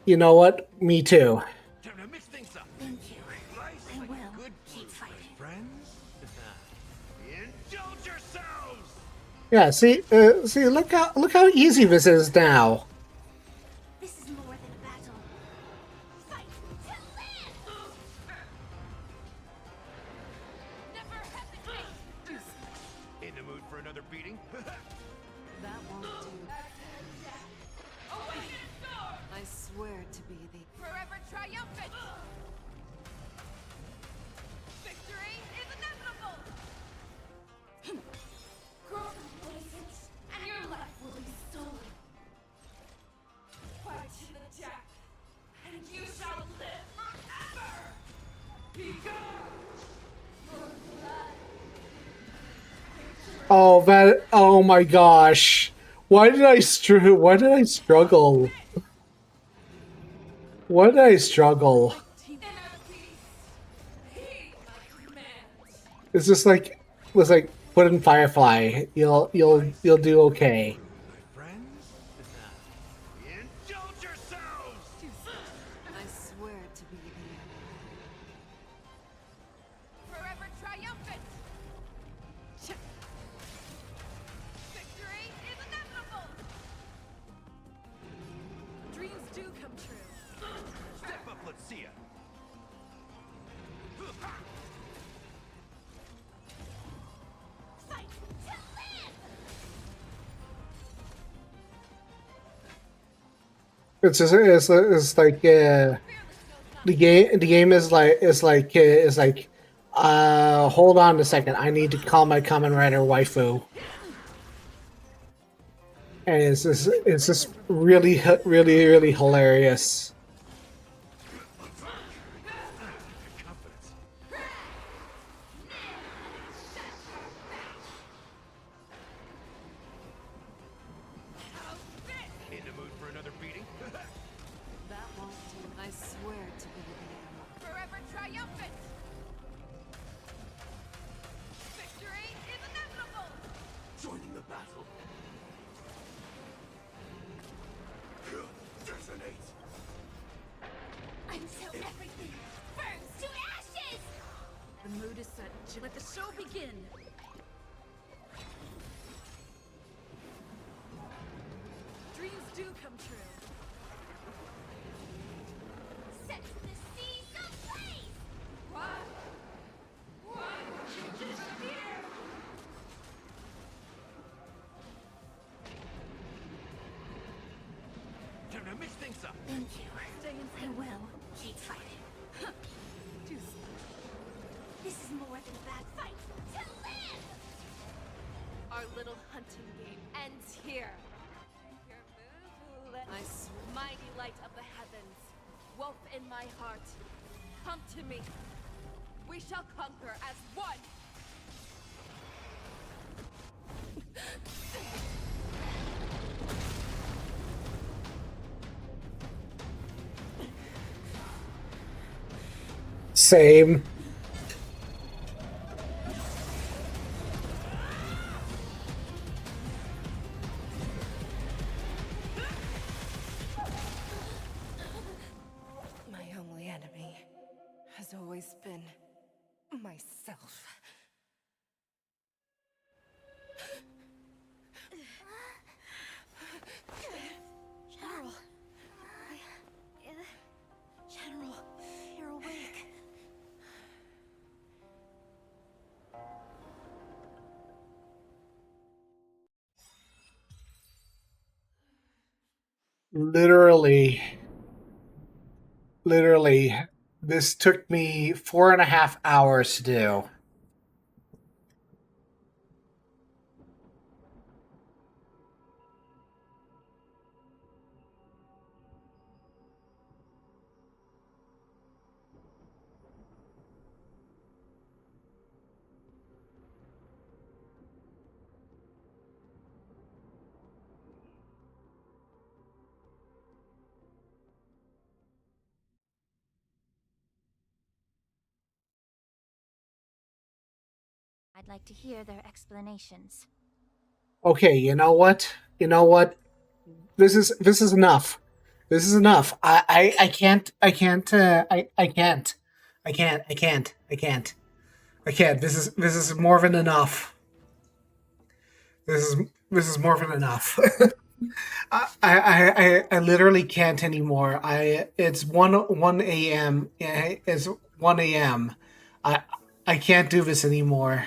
You know what? Me too. Thank you. I will keep fighting. Indulge yourselves! Yeah. See. Look how easy this is now. This is more than a battle. Fight to live! Never hesitate! In the mood for another beating? That won't do. I swear to be the Forever triumphant! Victory is inevitable! Grow complacent, and your life will be stolen. Fight to the death, and you shall live forever! Begone! Oh my gosh. Why did I struggle? Why did I struggle? It's just like put in Firefly. You'll do okay. Indulge yourselves! I swear to be the Forever triumphant! Victory is inevitable! Dreams do come true. Step up, let's see ya! Fight to live! It's like the game is like hold on a second, I need to call my Kamen Rider waifu. And it's just really hilarious. In the mood for another beating? That won't do. I swear to be the Forever triumphant! Victory is inevitable! Joining the battle. Detonate. Until everything burns to ashes! The mood is set. Let the show begin. Dreams do come true. Set the seas ablaze! Time to mix things up! Thank you. I will keep fighting. This is more than a bad fight to live! Our little hunting game ends here. Your move, mighty light of the heavens, wolf in my heart, come to me. We shall conquer as one. Same. My only enemy has always been myself. General. General, you're awake. Literally, this took me 4.5 hours to do. I'd like to hear their explanations. Okay, you know what? You know what? This is enough. This is enough. I can't. I can't. I can't. I can't. I can't. I can't. I can't. This is more than enough. This is more than enough. I literally can't anymore. It's one a.m. It's 1 a.m. I I can't do this anymore.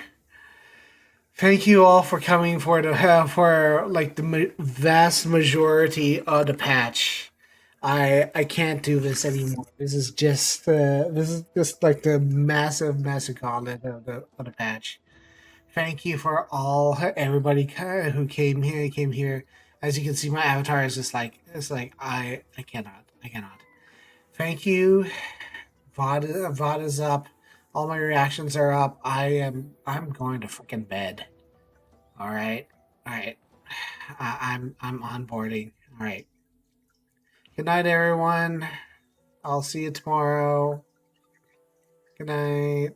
Thank you all for coming for for like the vast majority of the patch. I can't do this anymore. This is just like the massive content of the patch. Thank you for all everybody who came here. As you can see, my avatar is just like I cannot. Thank you. VOD is up. All my reactions are up. I'm going to freaking bed. All right. All right. I'm onboarding. All right. Good night, everyone. I'll see you tomorrow. Good night.